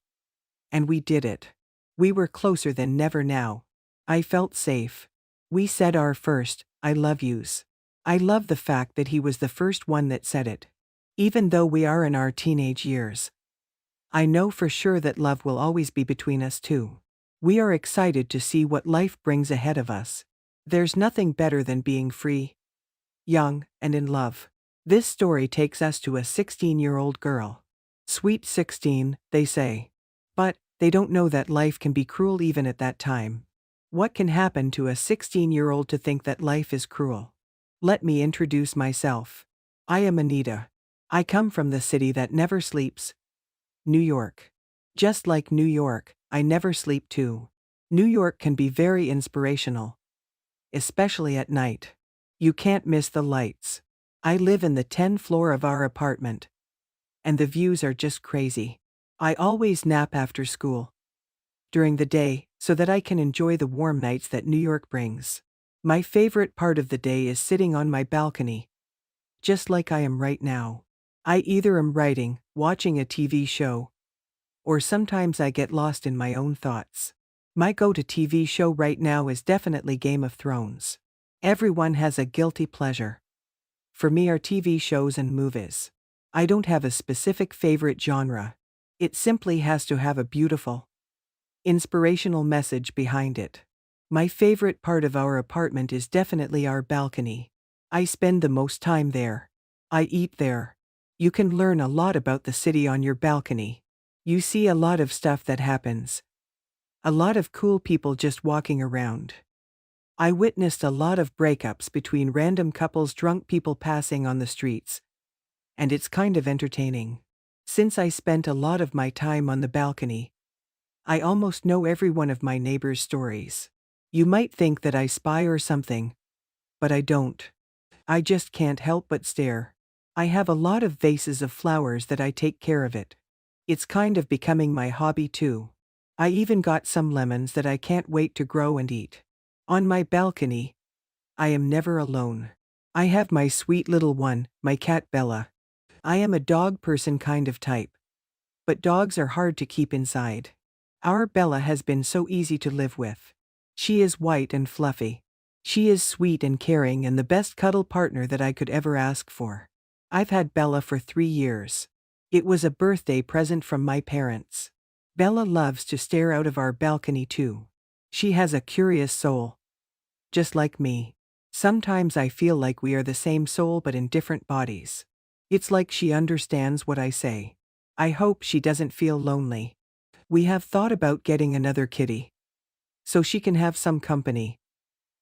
and we did it. We were closer than never now. I felt safe. We said our first, "I love yous." I love the fact that he was the first one that said it. Even though we are in our teenage years, I know for sure that love will always be between us two. We are excited to see what life brings ahead of us. There's nothing better than being free, young, and in love. This story takes us to a 16-year-old girl. Sweet 16, they say. But they don't know that life can be cruel even at that time. What can happen to a 16-year-old to think that life is cruel? Let me introduce myself. I am Anita. I come from the city that never sleeps, New York. Just like New York, I never sleep too. New York can be very inspirational, especially at night. You can't miss the lights. I live in the 10th floor of our apartment, and the views are just crazy. I always nap after school during the day so that I can enjoy the warm nights that New York brings. My favorite part of the day is sitting on my balcony, just like I am right now. I either am writing, watching a TV show, or sometimes I get lost in my own thoughts. My go-to TV show right now is definitely Game of Thrones. Everyone has a guilty pleasure. For me are TV shows and movies. I don't have a specific favorite genre. It simply has to have a beautiful, inspirational message behind it. My favorite part of our apartment is definitely our balcony. I spend the most time there. I eat there. You can learn a lot about the city on your balcony. You see a lot of stuff that happens. A lot of cool people just walking around. I witnessed a lot of breakups between random couples, drunk people passing on the streets. And it's kind of entertaining. Since I spent a lot of my time on the balcony, I almost know every one of my neighbors' stories. You might think that I spy or something, but I don't. I just can't help but stare. I have a lot of vases of flowers that I take care of it. It's kind of becoming my hobby too. I even got some lemons that I can't wait to grow and eat. On my balcony, I am never alone. I have my sweet little one, my cat Bella. I am a dog person kind of type. But dogs are hard to keep inside. Our Bella has been so easy to live with. She is white and fluffy. She is sweet and caring and the best cuddle partner that I could ever ask for. I've had Bella for 3 years. It was a birthday present from my parents. Bella loves to stare out of our balcony too. She has a curious soul. Just like me. Sometimes I feel like we are the same soul but in different bodies. It's like she understands what I say. I hope she doesn't feel lonely. We have thought about getting another kitty, so she can have some company.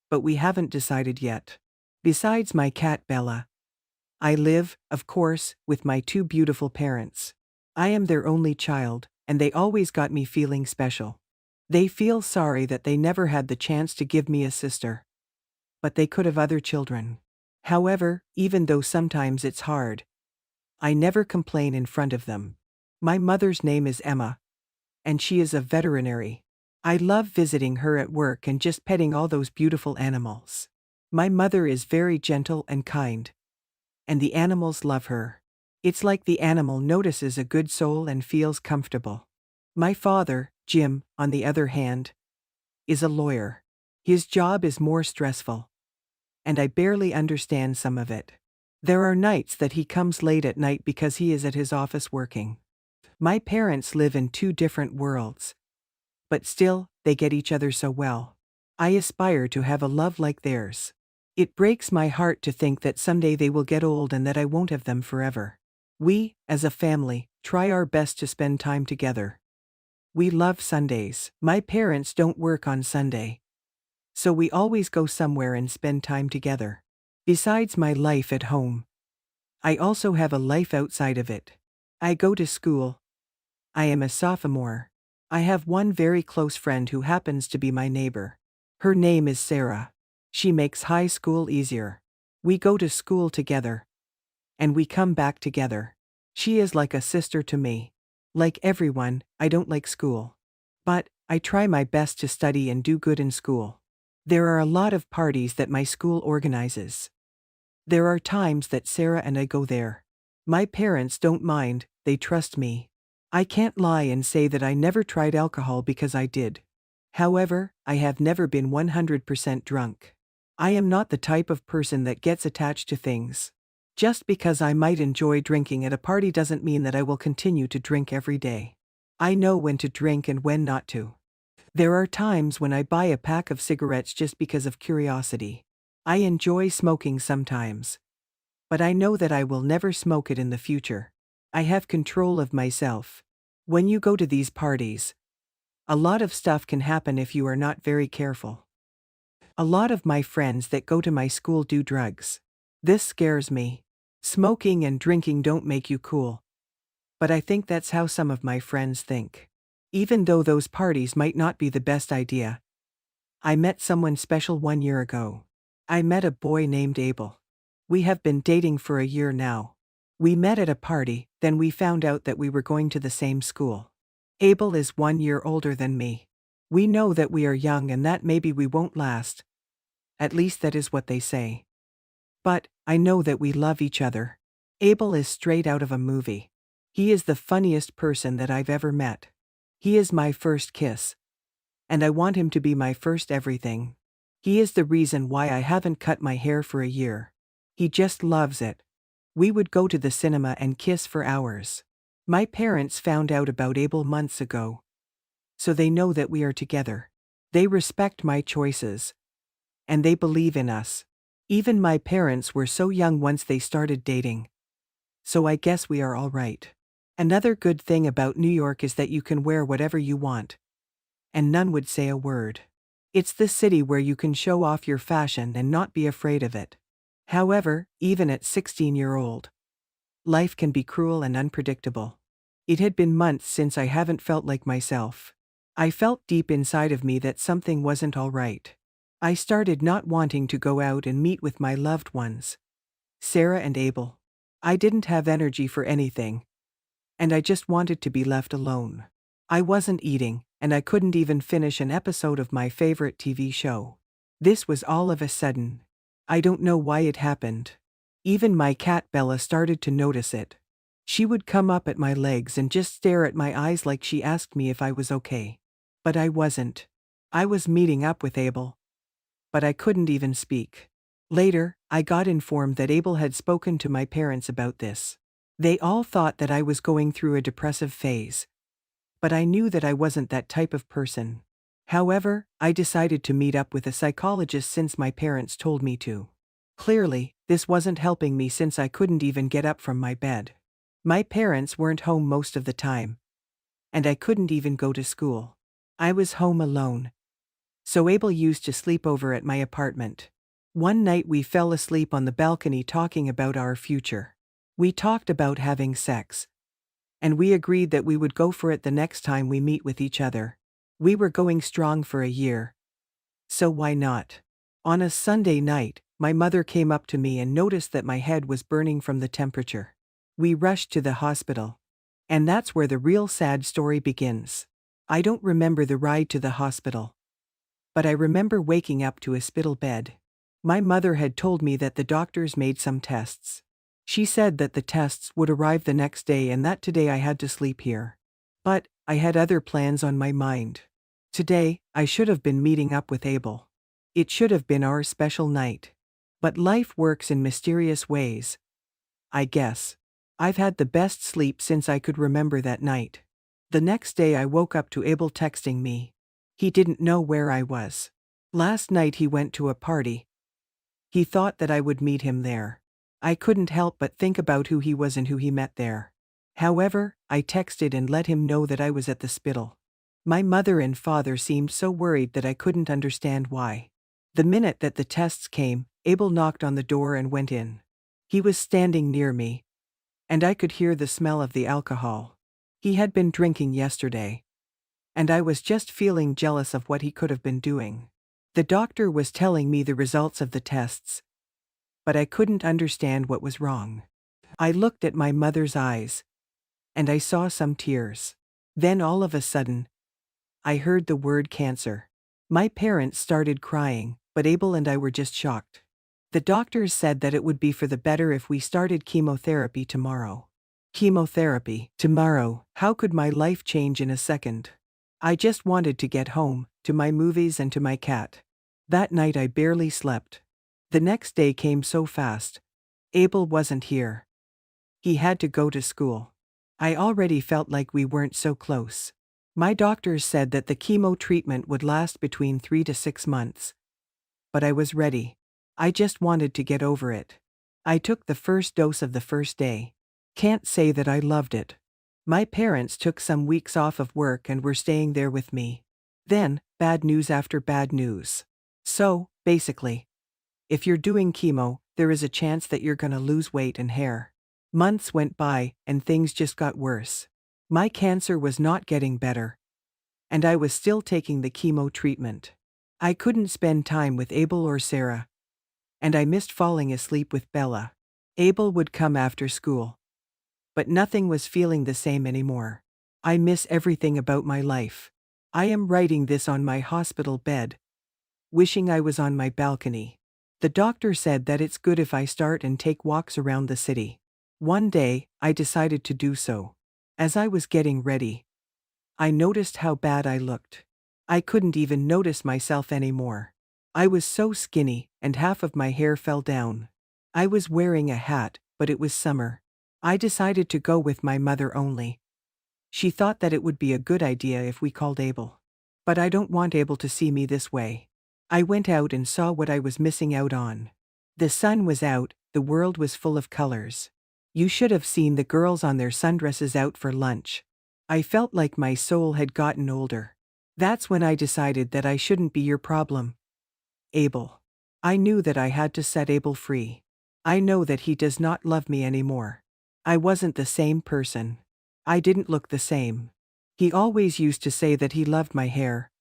But we haven't decided yet. Besides my cat Bella, I live, of course, with my 2 beautiful parents. I am their only child, and they always got me feeling special. They feel sorry that they never had the chance to give me a sister. But they could have other children. However, even though sometimes it's hard, I never complain in front of them. My mother's name is Emma, and she is a veterinary. I love visiting her at work and just petting all those beautiful animals. My mother is very gentle and kind. And the animals love her. It's like the animal notices a good soul and feels comfortable. My father, Jim, on the other hand, is a lawyer. His job is more stressful. And I barely understand some of it. There are nights that he comes late at night because he is at his office working. My parents live in 2 different worlds. But still, they get each other so well. I aspire to have a love like theirs. It breaks my heart to think that someday they will get old and that I won't have them forever. We, as a family, try our best to spend time together. We love Sundays. My parents don't work on Sunday. So we always go somewhere and spend time together. Besides my life at home, I also have a life outside of it. I go to school. I am a sophomore. I have one very close friend who happens to be my neighbor. Her name is Sarah. She makes high school easier. We go to school together. And we come back together. She is like a sister to me. Like everyone, I don't like school. But I try my best to study and do good in school. There are a lot of parties that my school organizes. There are times that Sarah and I go there. My parents don't mind, they trust me. I can't lie and say that I never tried alcohol because I did. However, I have never been 100% drunk. I am not the type of person that gets attached to things. Just because I might enjoy drinking at a party doesn't mean that I will continue to drink every day. I know when to drink and when not to. There are times when I buy a pack of cigarettes just because of curiosity. I enjoy smoking sometimes. But I know that I will never smoke it in the future. I have control of myself. When you go to these parties, a lot of stuff can happen if you are not very careful. A lot of my friends that go to my school do drugs. This scares me. Smoking and drinking don't make you cool. But I think that's how some of my friends think. Even though those parties might not be the best idea. I met someone special 1 year ago. I met a boy named Abel. We have been dating for a year now. We met at a party, then we found out that we were going to the same school. Abel is 1 year older than me. We know that we are young and that maybe we won't last. At least that is what they say. But I know that we love each other. Abel is straight out of a movie. He is the funniest person that I've ever met. He is my first kiss. And I want him to be my first everything. He is the reason why I haven't cut my hair for a year. He just loves it. We would go to the cinema and kiss for hours. My parents found out about Abel months ago. so they know that we are together. They respect my choices. And they believe in us. Even my parents were so young once they started dating. So I guess we are all right. Another good thing about New York is that you can wear whatever you want. And none would say a word. It's the city where you can show off your fashion and not be afraid of it. However, even at 16-year-old, life can be cruel and unpredictable. It had been months since I haven't felt like myself. I felt deep inside of me that something wasn't all right. I started not wanting to go out and meet with my loved ones, Sarah and Abel. I didn't have energy for anything. And I just wanted to be left alone. I wasn't eating, and I couldn't even finish an episode of my favorite TV show. This was all of a sudden. I don't know why it happened. Even my cat Bella started to notice it. She would come up at my legs and just stare at my eyes like she asked me if I was okay. But I wasn't. I was meeting up with Abel. But I couldn't even speak. Later, I got informed that Abel had spoken to my parents about this. They all thought that I was going through a depressive phase. But I knew that I wasn't that type of person. However, I decided to meet up with a psychologist since my parents told me to. Clearly, this wasn't helping me since I couldn't even get up from my bed. My parents weren't home most of the time. And I couldn't even go to school. I was home alone. So Abel used to sleep over at my apartment. One night we fell asleep on the balcony talking about our future. We talked about having sex. And we agreed that we would go for it the next time we meet with each other. We were going strong for a year. So why not? On a Sunday night, my mother came up to me and noticed that my head was burning from the temperature. We rushed to the hospital. And that's where the real sad story begins. I don't remember the ride to the hospital. But I remember waking up to a hospital bed. My mother had told me that the doctors made some tests. She said that the tests would arrive the next day and that today I had to sleep here. But I had other plans on my mind. Today, I should have been meeting up with Abel. It should have been our special night. But life works in mysterious ways. I guess. I've had the best sleep since I could remember that night. The next day I woke up to Abel texting me. He didn't know where I was. Last night he went to a party. He thought that I would meet him there. I couldn't help but think about who he was and who he met there. However, I texted and let him know that I was at the hospital. My mother and father seemed so worried that I couldn't understand why. The minute that the tests came, Abel knocked on the door and went in. He was standing near me. And I could hear the smell of the alcohol. He had been drinking yesterday. And I was just feeling jealous of what he could have been doing. The doctor was telling me the results of the tests. But I couldn't understand what was wrong. I looked at my mother's eyes. And I saw some tears. Then all of a sudden, I heard the word cancer. My parents started crying, but Abel and I were just shocked. The doctors said that it would be for the better if we started chemotherapy tomorrow. Chemotherapy, tomorrow, how could my life change in a second? I just wanted to get home, to my movies and to my cat. That night I barely slept. The next day came so fast. Abel wasn't here. He had to go to school. I already felt like we weren't so close. My doctors said that the chemo treatment would last between 3 to 6 months. But I was ready. I just wanted to get over it. I took the first dose of the first day. Can't say that I loved it. My parents took some weeks off of work and were staying there with me. Then, bad news after bad news. So, basically, if you're doing chemo, there is a chance that you're gonna lose weight and hair. Months went by, and things just got worse. My cancer was not getting better. And I was still taking the chemo treatment. I couldn't spend time with Abel or Sarah. And I missed falling asleep with Bella. Abel would come after school. But nothing was feeling the same anymore. I miss everything about my life. I am writing this on my hospital bed. Wishing I was on my balcony. The doctor said that it's good if I start and take walks around the city. One day, I decided to do so. As I was getting ready, I noticed how bad I looked. I couldn't even notice myself anymore. I was so skinny, and half of my hair fell down. I was wearing a hat, but it was summer. I decided to go with my mother only. She thought that it would be a good idea if we called Abel. But I don't want Abel to see me this way. I went out and saw what I was missing out on. The sun was out, the world was full of colors. You should have seen the girls on their sundresses out for lunch. I felt like my soul had gotten older. That's when I decided that I shouldn't be your problem. Abel. I knew that I had to set Abel free. I know that he does not love me anymore. I wasn't the same person. I didn't look the same. He always used to say that he loved my hair.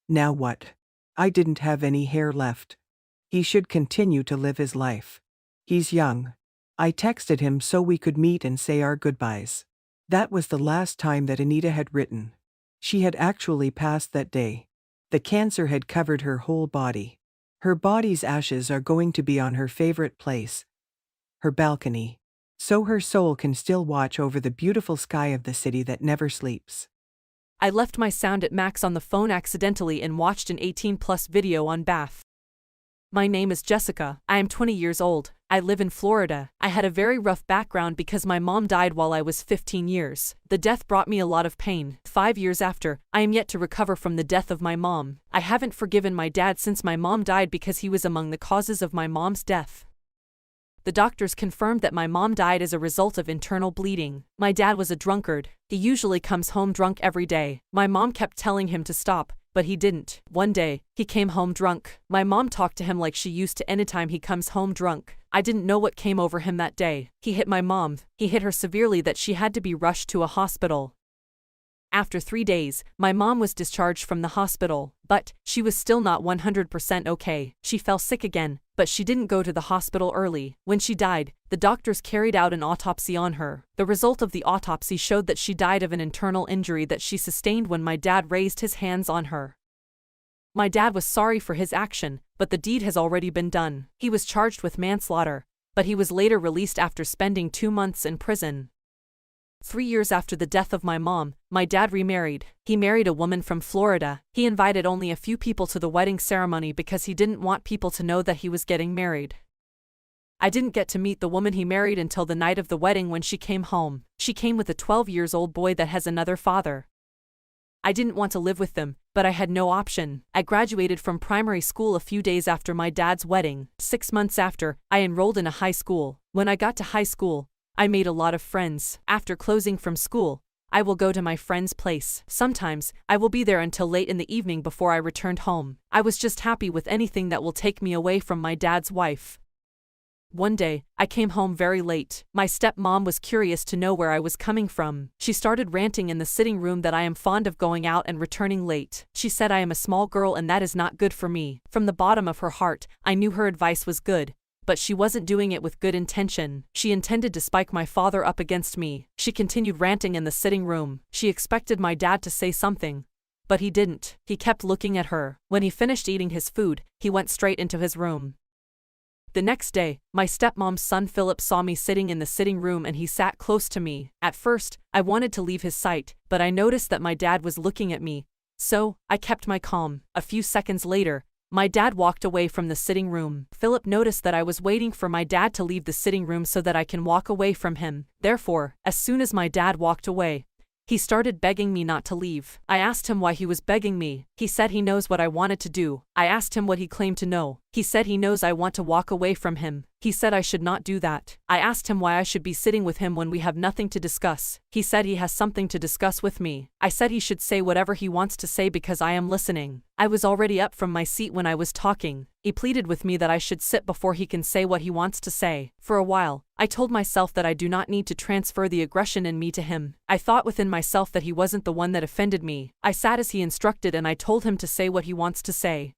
Now what? I didn't have any hair left. He should continue to live his life. He's young. I texted him so we could meet and say our goodbyes. That was the last time that Anita had written. She had actually passed that day. The cancer had covered her whole body. Her body's ashes are going to be on her favorite place, her balcony, so her soul can still watch over the beautiful sky of the city that never sleeps. I left my sound at max on the phone accidentally and watched an 18+ video on Bath. My name is Jessica. I am 20 years old. I live in Florida. I had a very rough background because my mom died while I was 15 years. The death brought me a lot of pain. 5 years after, I am yet to recover from the death of my mom. I haven't forgiven my dad since my mom died because he was among the causes of my mom's death. The doctors confirmed that my mom died as a result of internal bleeding. My dad was a drunkard. He usually comes home drunk every day. My mom kept telling him to stop, but he didn't. One day, he came home drunk. My mom talked to him like she used to anytime he comes home drunk. I didn't know what came over him that day. He hit my mom. He hit her severely that she had to be rushed to a hospital. After 3 days, my mom was discharged from the hospital, but she was still not 100% okay. She fell sick again, but she didn't go to the hospital early. When she died, the doctors carried out an autopsy on her. The result of the autopsy showed that she died of an internal injury that she sustained when my dad raised his hands on her. My dad was sorry for his action, but the deed has already been done. He was charged with manslaughter, but he was later released after spending 2 months in prison. 3 years after the death of my mom, my dad remarried. He married a woman from Florida. He invited only a few people to the wedding ceremony because he didn't want people to know that he was getting married. I didn't get to meet the woman he married until the night of the wedding when she came home. She came with a 12-year-old boy that has another father. I didn't want to live with them, but I had no option. I graduated from primary school a few days after my dad's wedding. 6 months after, I enrolled in a high school. When I got to high school, I made a lot of friends. After closing from school, I will go to my friend's place. Sometimes, I will be there until late in the evening before I returned home. I was just happy with anything that will take me away from my dad's wife. One day, I came home very late. My stepmom was curious to know where I was coming from. She started ranting in the sitting room that I am fond of going out and returning late. She said I am a small girl and that is not good for me. From the bottom of her heart, I knew her advice was good. But she wasn't doing it with good intention. She intended to spike my father up against me. She continued ranting in the sitting room. She expected my dad to say something, but he didn't. He kept looking at her. When he finished eating his food, he went straight into his room. The next day, my stepmom's son Philip saw me sitting in the sitting room and he sat close to me. At first, I wanted to leave his sight, but I noticed that my dad was looking at me, so I kept my calm. A few seconds later, my dad walked away from the sitting room. Philip noticed that I was waiting for my dad to leave the sitting room so that I can walk away from him. Therefore, as soon as my dad walked away, he started begging me not to leave. I asked him why he was begging me. He said he knows what I wanted to do. I asked him what he claimed to know. He said he knows I want to walk away from him. He said I should not do that. I asked him why I should be sitting with him when we have nothing to discuss. He said he has something to discuss with me. I said he should say whatever he wants to say because I am listening. I was already up from my seat when I was talking. He pleaded with me that I should sit before he can say what he wants to say. For a while, I told myself that I do not need to transfer the aggression in me to him. I thought within myself that he wasn't the one that offended me. I sat as he instructed and I told him to say what he wants to say.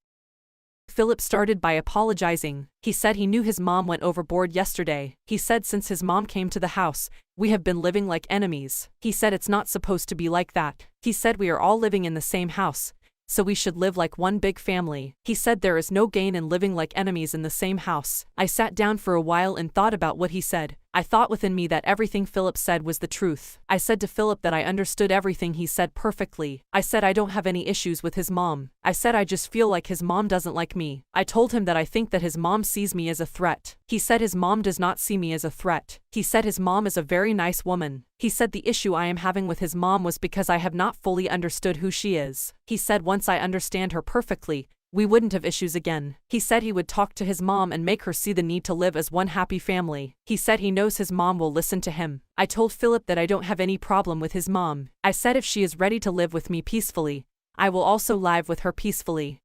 Philip started by apologizing. He said he knew his mom went overboard yesterday. He said since his mom came to the house, we have been living like enemies. He said it's not supposed to be like that. He said we are all living in the same house, so we should live like one big family. He said there is no gain in living like enemies in the same house. I sat down for a while and thought about what he said. I thought within me that everything Philip said was the truth. I said to Philip that I understood everything he said perfectly. I said I don't have any issues with his mom. I said I just feel like his mom doesn't like me. I told him that I think that his mom sees me as a threat. He said his mom does not see me as a threat. He said his mom is a very nice woman. He said the issue I am having with his mom was because I have not fully understood who she is. He said once I understand her perfectly, we wouldn't have issues again. He said he would talk to his mom and make her see the need to live as one happy family. He said he knows his mom will listen to him. I told Philip that I don't have any problem with his mom. I said if she is ready to live with me peacefully, I will also live with her peacefully.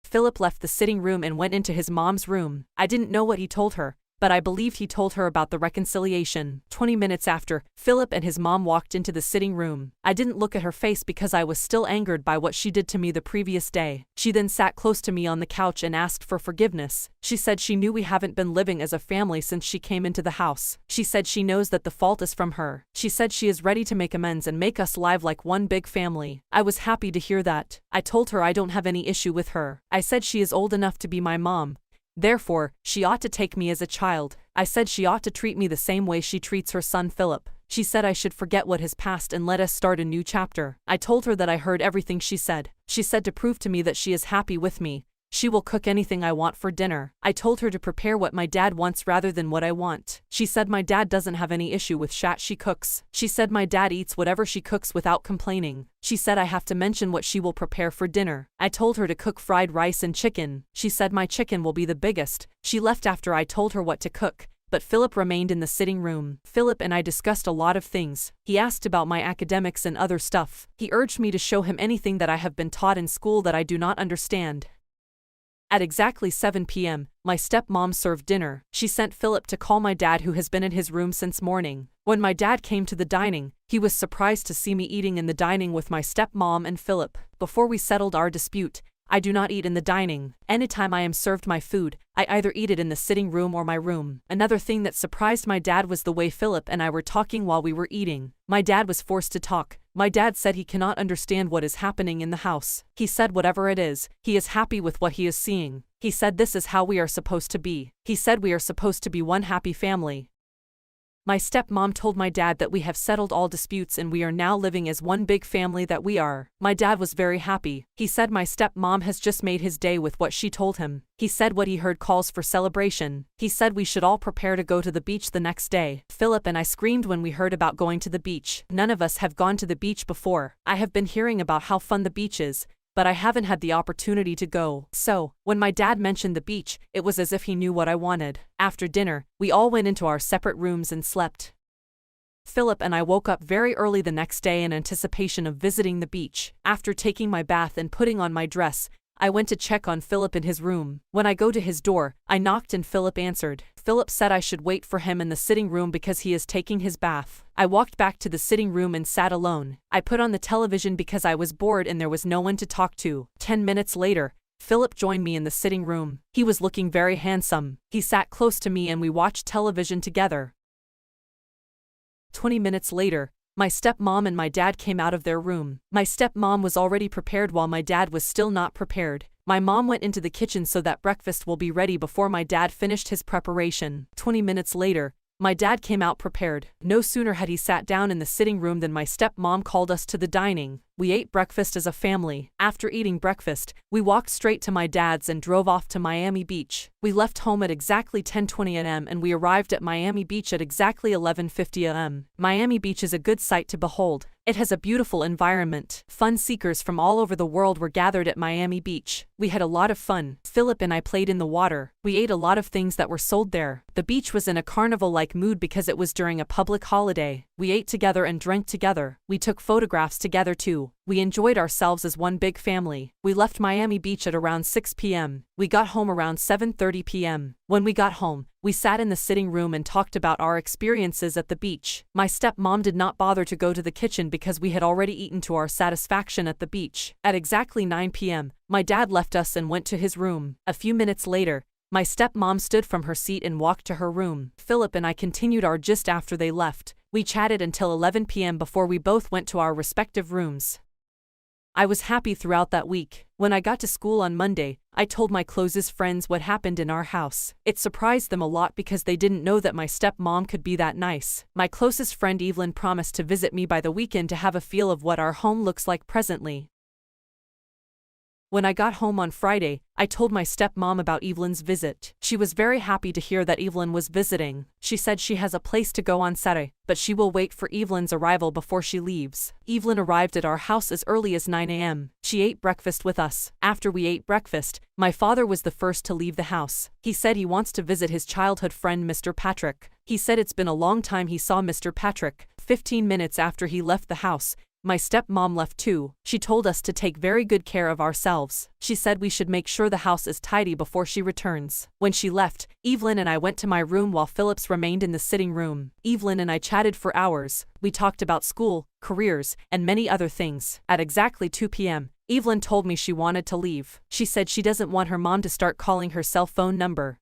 Philip left the sitting room and went into his mom's room. I didn't know what he told her, but I believed he told her about the reconciliation. 20 minutes after, Philip and his mom walked into the sitting room. I didn't look at her face because I was still angered by what she did to me the previous day. She then sat close to me on the couch and asked for forgiveness. She said she knew we haven't been living as a family since she came into the house. She said she knows that the fault is from her. She said she is ready to make amends and make us live like one big family. I was happy to hear that. I told her I don't have any issue with her. I said she is old enough to be my mom. Therefore, she ought to take me as a child. I said she ought to treat me the same way she treats her son Philip. She said I should forget what has passed and let us start a new chapter. I told her that I heard everything she said. She said to prove to me that she is happy with me, she will cook anything I want for dinner. I told her to prepare what my dad wants rather than what I want. She said my dad doesn't have any issue with shat she cooks. She said my dad eats whatever she cooks without complaining. She said I have to mention what she will prepare for dinner. I told her to cook fried rice and chicken. She said my chicken will be the biggest. She left after I told her what to cook, but Philip remained in the sitting room. Philip and I discussed a lot of things. He asked about my academics and other stuff. He urged me to show him anything that I have been taught in school that I do not understand. At exactly 7 p.m., my stepmom served dinner. She sent Philip to call my dad, who has been in his room since morning. When my dad came to the dining, he was surprised to see me eating in the dining with my stepmom and Philip. Before we settled our dispute, I do not eat in the dining. Anytime I am served my food, I either eat it in the sitting room or my room. Another thing that surprised my dad was the way Philip and I were talking while we were eating. My dad was forced to talk. My dad said he cannot understand what is happening in the house. He said whatever it is, he is happy with what he is seeing. He said this is how we are supposed to be. He said we are supposed to be one happy family. My stepmom told my dad that we have settled all disputes and we are now living as one big family that we are. My dad was very happy. He said my stepmom has just made his day with what she told him. He said what he heard calls for celebration. He said we should all prepare to go to the beach the next day. Philip and I screamed when we heard about going to the beach. None of us have gone to the beach before. I have been hearing about how fun the beach is, but I haven't had the opportunity to go. So, when my dad mentioned the beach, it was as if he knew what I wanted. After dinner, we all went into our separate rooms and slept. Philip and I woke up very early the next day in anticipation of visiting the beach. After taking my bath and putting on my dress, I went to check on Philip in his room. When I go to his door, I knocked and Philip answered. Philip said I should wait for him in the sitting room because he is taking his bath. I walked back to the sitting room and sat alone. I put on the television because I was bored and there was no one to talk to. 10 minutes later, Philip joined me in the sitting room. He was looking very handsome. He sat close to me and we watched television together. 20 minutes later, my stepmom and my dad came out of their room. My stepmom was already prepared while my dad was still not prepared. My mom went into the kitchen so that breakfast will be ready before my dad finished his preparation. 20 minutes later, my dad came out prepared. No sooner had he sat down in the sitting room than my stepmom called us to the dining. We ate breakfast as a family. After eating breakfast, we walked straight to my dad's and drove off to Miami Beach. We left home at exactly 10:20 a.m. and we arrived at Miami Beach at exactly 11:50 a.m. Miami Beach is a good sight to behold. It has a beautiful environment. Fun seekers from all over the world were gathered at Miami Beach. We had a lot of fun. Philip and I played in the water. We ate a lot of things that were sold there. The beach was in a carnival-like mood because it was during a public holiday. We ate together and drank together. We took photographs together too. We enjoyed ourselves as one big family. We left Miami Beach at around 6 p.m. We got home around 7:30 p.m. When we got home, we sat in the sitting room and talked about our experiences at the beach. My stepmom did not bother to go to the kitchen because we had already eaten to our satisfaction at the beach. At exactly 9 p.m., my dad left us and went to his room. A few minutes later, my stepmom stood from her seat and walked to her room. Philip and I continued our gist after they left. We chatted until 11 p.m. before we both went to our respective rooms. I was happy throughout that week. When I got to school on Monday, I told my closest friends what happened in our house. It surprised them a lot because they didn't know that my stepmom could be that nice. My closest friend Evelyn promised to visit me by the weekend to have a feel of what our home looks like presently. When I got home on Friday, I told my stepmom about Evelyn's visit. She was very happy to hear that Evelyn was visiting. She said she has a place to go on Saturday, but she will wait for Evelyn's arrival before she leaves. Evelyn arrived at our house as early as 9 a.m. She ate breakfast with us. After we ate breakfast, my father was the first to leave the house. He said he wants to visit his childhood friend Mr. Patrick. He said it's been a long time he saw Mr. Patrick. 15 minutes after he left the house, my stepmom left too. She told us to take very good care of ourselves. She said we should make sure the house is tidy before she returns. When she left, Evelyn and I went to my room while Phillips remained in the sitting room. Evelyn and I chatted for hours. We talked about school, careers, and many other things. At exactly 2 p.m., Evelyn told me she wanted to leave. She said she doesn't want her mom to start calling her cell phone number.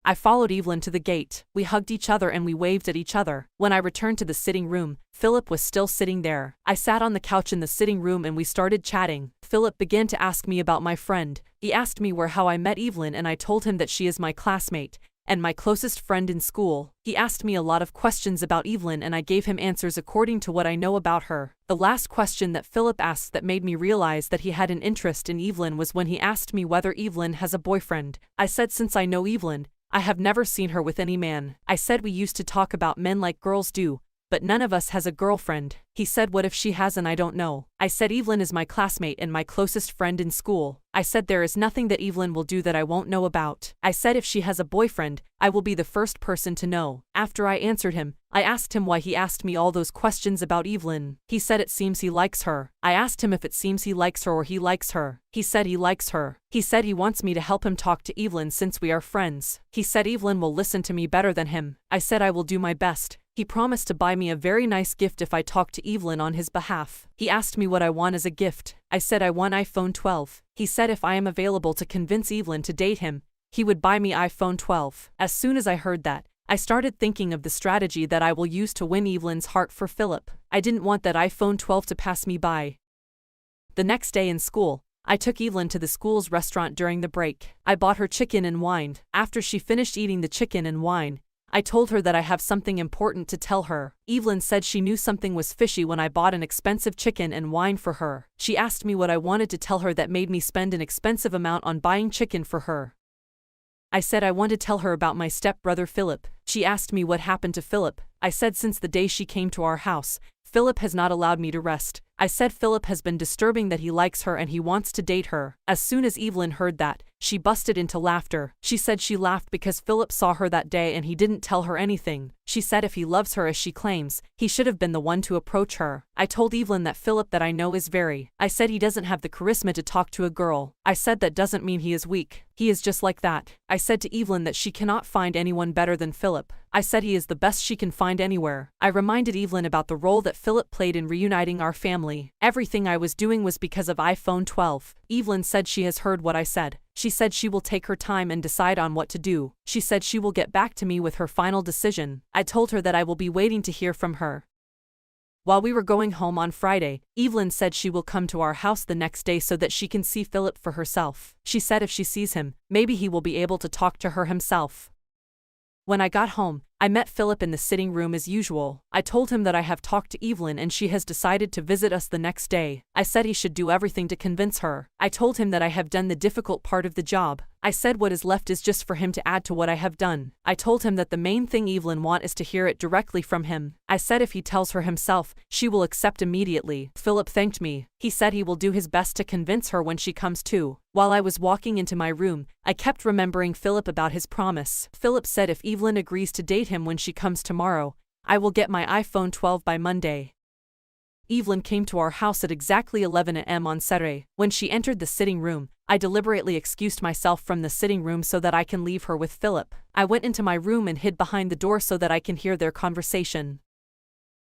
I followed Evelyn to the gate. We hugged each other and we waved at each other. When I returned to the sitting room, Philip was still sitting there. I sat on the couch in the sitting room and we started chatting. Philip began to ask me about my friend. He asked me how I met Evelyn and I told him that she is my classmate and my closest friend in school. He asked me a lot of questions about Evelyn and I gave him answers according to what I know about her. The last question that Philip asked that made me realize that he had an interest in Evelyn was when he asked me whether Evelyn has a boyfriend. I said since I know Evelyn, I have never seen her with any man. I said we used to talk about men like girls do, but none of us has a girlfriend. He said what if she has and I don't know. I said Evelyn is my classmate and my closest friend in school. I said there is nothing that Evelyn will do that I won't know about. I said if she has a boyfriend, I will be the first person to know. After I answered him, I asked him why he asked me all those questions about Evelyn. He said it seems he likes her. I asked him if it seems he likes her or he likes her. He said he likes her. He said he wants me to help him talk to Evelyn since we are friends. He said Evelyn will listen to me better than him. I said I will do my best. He promised to buy me a very nice gift if I talk to Evelyn on his behalf. He asked me what I want as a gift. I said I want iPhone 12. He said if I am available to convince Evelyn to date him, he would buy me iPhone 12. As soon as I heard that, I started thinking of the strategy that I will use to win Evelyn's heart for Philip. I didn't want that iPhone 12 to pass me by. The next day in school, I took Evelyn to the school's restaurant during the break. I bought her chicken and wine. After she finished eating the chicken and wine, I told her that I have something important to tell her. Evelyn said she knew something was fishy when I bought an expensive chicken and wine for her. She asked me what I wanted to tell her that made me spend an expensive amount on buying chicken for her. I said I want to tell her about my stepbrother Philip. She asked me what happened to Philip. I said since the day she came to our house, Philip has not allowed me to rest. I said Philip has been disturbing, that he likes her and he wants to date her. As soon as Evelyn heard that, she busted into laughter. She said she laughed because Philip saw her that day and he didn't tell her anything. She said if he loves her as she claims, he should have been the one to approach her. I told Evelyn that Philip that I know is very. I said he doesn't have the charisma to talk to a girl. I said that doesn't mean he is weak. He is just like that. I said to Evelyn that she cannot find anyone better than Philip. I said he is the best she can find anywhere. I reminded Evelyn about the role that Philip played in reuniting our family. Everything I was doing was because of iPhone 12. Evelyn said she has heard what I said. She said she will take her time and decide on what to do. She said she will get back to me with her final decision. I told her that I will be waiting to hear from her. While we were going home on Friday, Evelyn said she will come to our house the next day so that she can see Philip for herself. She said if she sees him, maybe he will be able to talk to her himself. When I got home, I met Philip in the sitting room as usual. I told him that I have talked to Evelyn and she has decided to visit us the next day. I said he should do everything to convince her. I told him that I have done the difficult part of the job. I said what is left is just for him to add to what I have done. I told him that the main thing Evelyn wants is to hear it directly from him. I said if he tells her himself, she will accept immediately. Philip thanked me. He said he will do his best to convince her when she comes too. While I was walking into my room, I kept remembering Philip about his promise. Philip said if Evelyn agrees to date him when she comes tomorrow, I will get my iPhone 12 by Monday. Evelyn came to our house at exactly 11 a.m. on Saturday. When she entered the sitting room, I deliberately excused myself from the sitting room so that I can leave her with Philip. I went into my room and hid behind the door so that I can hear their conversation.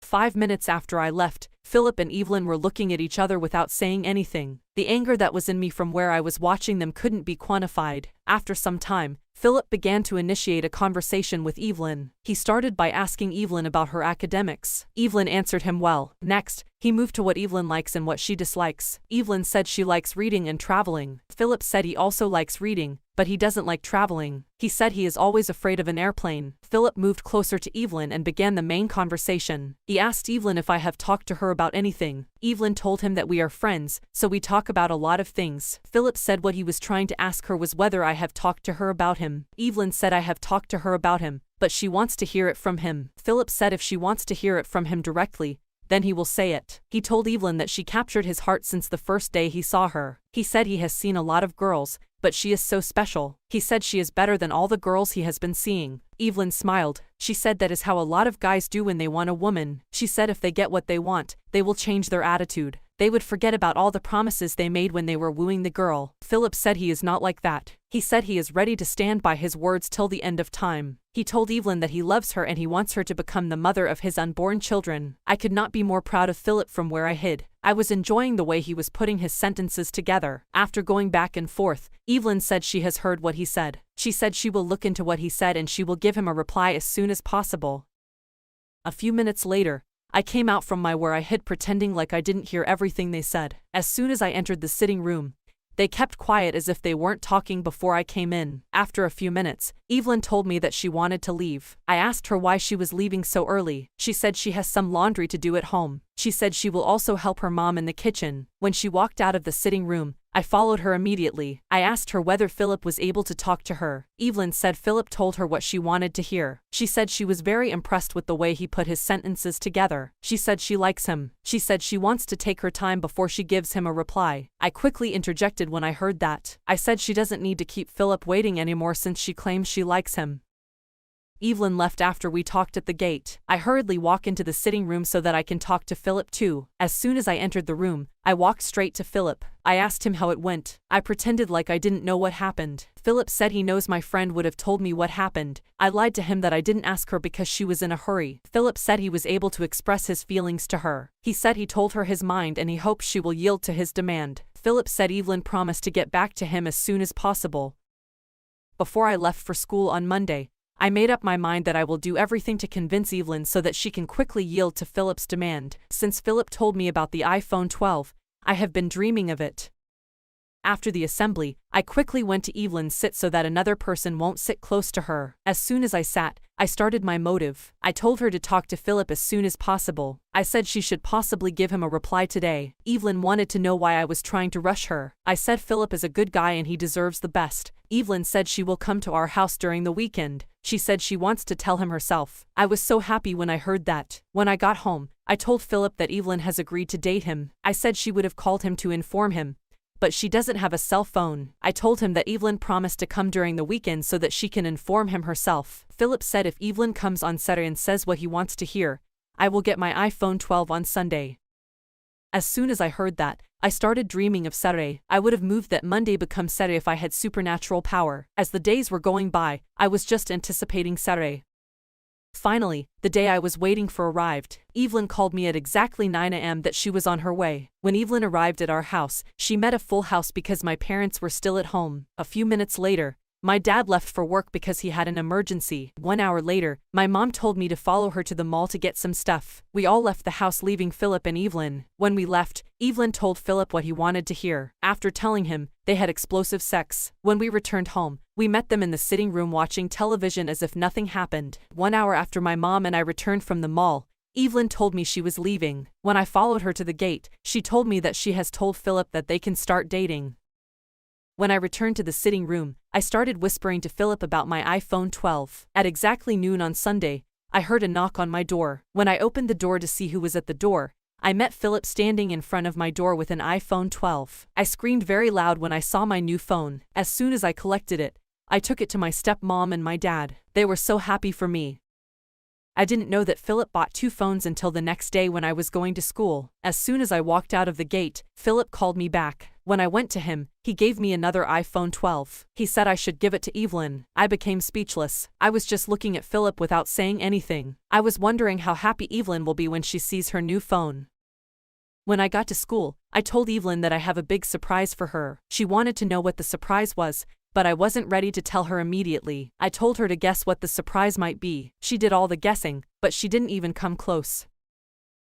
5 minutes after I left, Philip and Evelyn were looking at each other without saying anything. The anger that was in me from where I was watching them couldn't be quantified. After some time, Philip began to initiate a conversation with Evelyn. He started by asking Evelyn about her academics. Evelyn answered him well. Next, he moved to what Evelyn likes and what she dislikes. Evelyn said she likes reading and traveling. Philip said he also likes reading, but he doesn't like traveling. He said he is always afraid of an airplane. Philip moved closer to Evelyn and began the main conversation. He asked Evelyn if I have talked to her about anything. Evelyn told him that we are friends, so we talk about a lot of things. Philip said what he was trying to ask her was whether I have talked to her about him. Evelyn said I have talked to her about him, but she wants to hear it from him. Philip said if she wants to hear it from him directly, then he will say it. He told Evelyn that she captured his heart since the first day he saw her. He said he has seen a lot of girls, but she is so special. He said she is better than all the girls he has been seeing. Evelyn smiled. She said that is how a lot of guys do when they want a woman. She said if they get what they want, they will change their attitude. They would forget about all the promises they made when they were wooing the girl. Philip said he is not like that. He said he is ready to stand by his words till the end of time. He told Evelyn that he loves her and he wants her to become the mother of his unborn children. I could not be more proud of Philip from where I hid. I was enjoying the way he was putting his sentences together. After going back and forth, Evelyn said she has heard what he said. She said she will look into what he said and she will give him a reply as soon as possible. A few minutes later, I came out from my where I hid pretending like I didn't hear everything they said. As soon as I entered the sitting room, they kept quiet as if they weren't talking before I came in. After a few minutes, Evelyn told me that she wanted to leave. I asked her why she was leaving so early. She said she has some laundry to do at home. She said she will also help her mom in the kitchen. When she walked out of the sitting room, I followed her immediately. I asked her whether Philip was able to talk to her. Evelyn said Philip told her what she wanted to hear. She said she was very impressed with the way he put his sentences together. She said she likes him. She said she wants to take her time before she gives him a reply. I quickly interjected when I heard that. I said she doesn't need to keep Philip waiting anymore since she claims she likes him. Evelyn left after we talked at the gate. I hurriedly walk into the sitting room so that I can talk to Philip too. As soon as I entered the room, I walked straight to Philip. I asked him how it went. I pretended like I didn't know what happened. Philip said he knows my friend would have told me what happened. I lied to him that I didn't ask her because she was in a hurry. Philip said he was able to express his feelings to her. He said he told her his mind and he hopes she will yield to his demand. Philip said Evelyn promised to get back to him as soon as possible. Before I left for school on Monday, I made up my mind that I will do everything to convince Evelyn so that she can quickly yield to Philip's demand. Since Philip told me about the iPhone 12, I have been dreaming of it. After the assembly, I quickly went to Evelyn's sit so that another person won't sit close to her. As soon as I sat, I started my motive. I told her to talk to Philip as soon as possible. I said she should possibly give him a reply today. Evelyn wanted to know why I was trying to rush her. I said Philip is a good guy and he deserves the best. Evelyn said she will come to our house during the weekend. She said she wants to tell him herself. I was so happy when I heard that. When I got home, I told Philip that Evelyn has agreed to date him. I said she would have called him to inform him, but she doesn't have a cell phone. I told him that Evelyn promised to come during the weekend so that she can inform him herself. Philip said if Evelyn comes on Saturday and says what he wants to hear, I will get my iPhone 12 on Sunday. As soon as I heard that, I started dreaming of Saturday. I would have moved that Monday become Saturday if I had supernatural power. As the days were going by, I was just anticipating Saturday. Finally, the day I was waiting for arrived. Evelyn called me at exactly 9 a.m. that she was on her way. When Evelyn arrived at our house, she met a full house because my parents were still at home. A few minutes later, my dad left for work because he had an emergency. 1 hour later, my mom told me to follow her to the mall to get some stuff. We all left the house leaving Philip and Evelyn. When we left, Evelyn told Philip what he wanted to hear. After telling him, they had explosive sex. When we returned home, we met them in the sitting room watching television as if nothing happened. 1 hour after my mom and I returned from the mall, Evelyn told me she was leaving. When I followed her to the gate, she told me that she has told Philip that they can start dating. When I returned to the sitting room, I started whispering to Philip about my iPhone 12. At exactly noon on Sunday, I heard a knock on my door. When I opened the door to see who was at the door, I met Philip standing in front of my door with an iPhone 12. I screamed very loud when I saw my new phone. As soon as I collected it, I took it to my stepmom and my dad. They were so happy for me. I didn't know that Philip bought 2 phones until the next day when I was going to school. As soon as I walked out of the gate, Philip called me back. When I went to him, he gave me another iPhone 12. He said I should give it to Evelyn. I became speechless. I was just looking at Philip without saying anything. I was wondering how happy Evelyn will be when she sees her new phone. When I got to school, I told Evelyn that I have a big surprise for her. She wanted to know what the surprise was, But I wasn't ready to tell her immediately. I told her to guess what the surprise might be. She did all the guessing, but she didn't even come close.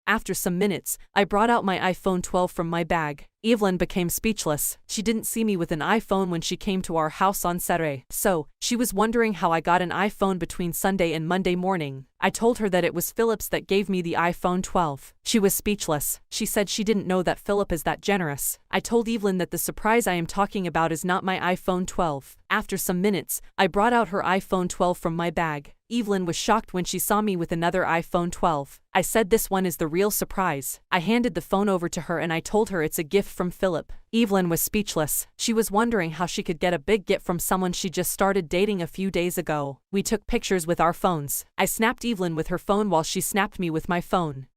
After some minutes, I brought out my iPhone 12 from my bag. Evelyn became speechless. She didn't see me with an iPhone when she came to our house on Saturday, so she was wondering how I got an iPhone between Sunday and Monday morning. I told her that it was Philip's that gave me the iPhone 12. She was speechless. She said she didn't know that Philip is that generous. I told Evelyn that the surprise I am talking about is not my iPhone 12. After some minutes, I brought out her iPhone 12 from my bag. Evelyn was shocked when she saw me with another iPhone 12. I said this one is the real surprise. I handed the phone over to her and I told her it's a gift from Philip. Evelyn was speechless. She was wondering how she could get a big gift from someone she just started dating a few days ago. We took pictures with our phones. I snapped Evelyn with her phone while she snapped me with my phone.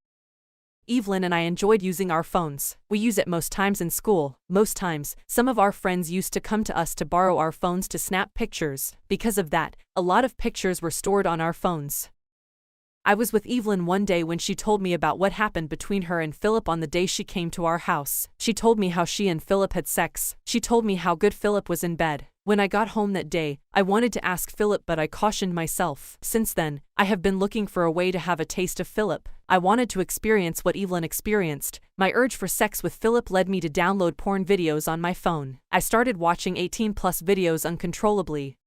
Evelyn and I enjoyed using our phones. We use it most times in school. Most times, some of our friends used to come to us to borrow our phones to snap pictures. Because of that, a lot of pictures were stored on our phones. I was with Evelyn one day when she told me about what happened between her and Philip on the day she came to our house. She told me how she and Philip had sex. She told me how good Philip was in bed. When I got home that day, I wanted to ask Philip, but I cautioned myself. Since then, I have been looking for a way to have a taste of Philip. I wanted to experience what Evelyn experienced. My urge for sex with Philip led me to download porn videos on my phone. I started watching 18+ videos uncontrollably.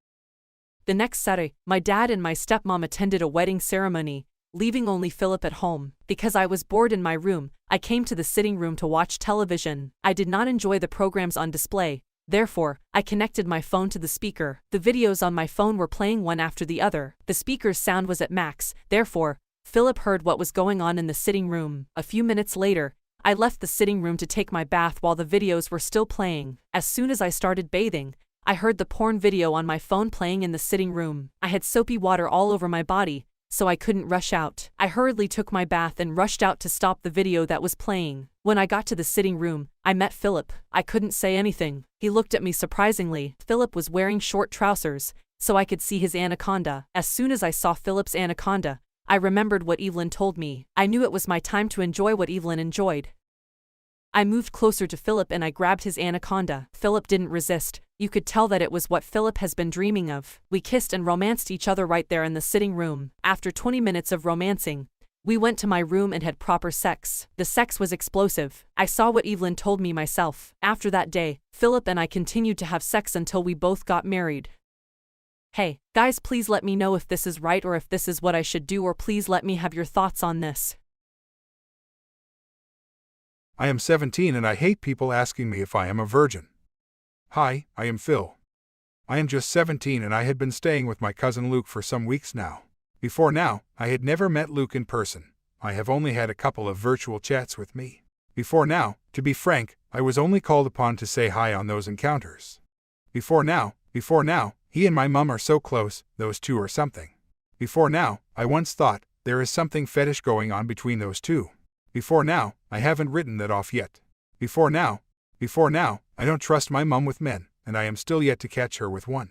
The next Saturday, my dad and my stepmom attended a wedding ceremony, leaving only Philip at home. Because I was bored in my room, I came to the sitting room to watch television. I did not enjoy the programs on display. Therefore, I connected my phone to the speaker. The videos on my phone were playing one after the other. The speaker's sound was at max. Therefore, Philip heard what was going on in the sitting room. A few minutes later, I left the sitting room to take my bath while the videos were still playing. As soon as I started bathing, I heard the porn video on my phone playing in the sitting room. I had soapy water all over my body, so I couldn't rush out. I hurriedly took my bath and rushed out to stop the video that was playing. When I got to the sitting room, I met Philip. I couldn't say anything. He looked at me surprisingly. Philip was wearing short trousers, so I could see his anaconda. As soon as I saw Philip's anaconda, I remembered what Evelyn told me. I knew it was my time to enjoy what Evelyn enjoyed. I moved closer to Philip and I grabbed his anaconda. Philip didn't resist. You could tell that it was what Philip has been dreaming of. We kissed and romanced each other right there in the sitting room. After 20 minutes of romancing, we went to my room and had proper sex. The sex was explosive. I saw what Evelyn told me myself. After that day, Philip and I continued to have sex until we both got married. Hey, guys, please let me know if this is right or if this is what I should do, or please let me have your thoughts on this. I am 17 and I hate people asking me if I am a virgin. Hi, I am Phil. I am just 17 and I had been staying with my cousin Luke for some weeks now. Before now, I had never met Luke in person. I have only had a couple of virtual chats with me. Before now, to be frank, I was only called upon to say hi on those encounters. Before now, he and my mum are so close, those two are something. Before now, I once thought, there is something fetish going on between those two. Before now, I haven't written that off yet. Before now, I don't trust my mum with men, and I am still yet to catch her with one.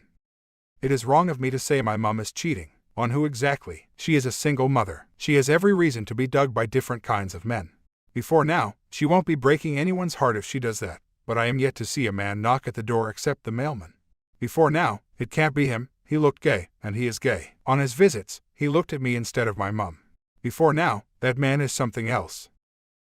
It is wrong of me to say my mum is cheating. On who exactly? She is a single mother. She has every reason to be dug by different kinds of men. Before now, she won't be breaking anyone's heart if she does that, but I am yet to see a man knock at the door except the mailman. Before now, it can't be him, he looked gay, and he is gay. On his visits, he looked at me instead of my mum. Before now, that man is something else.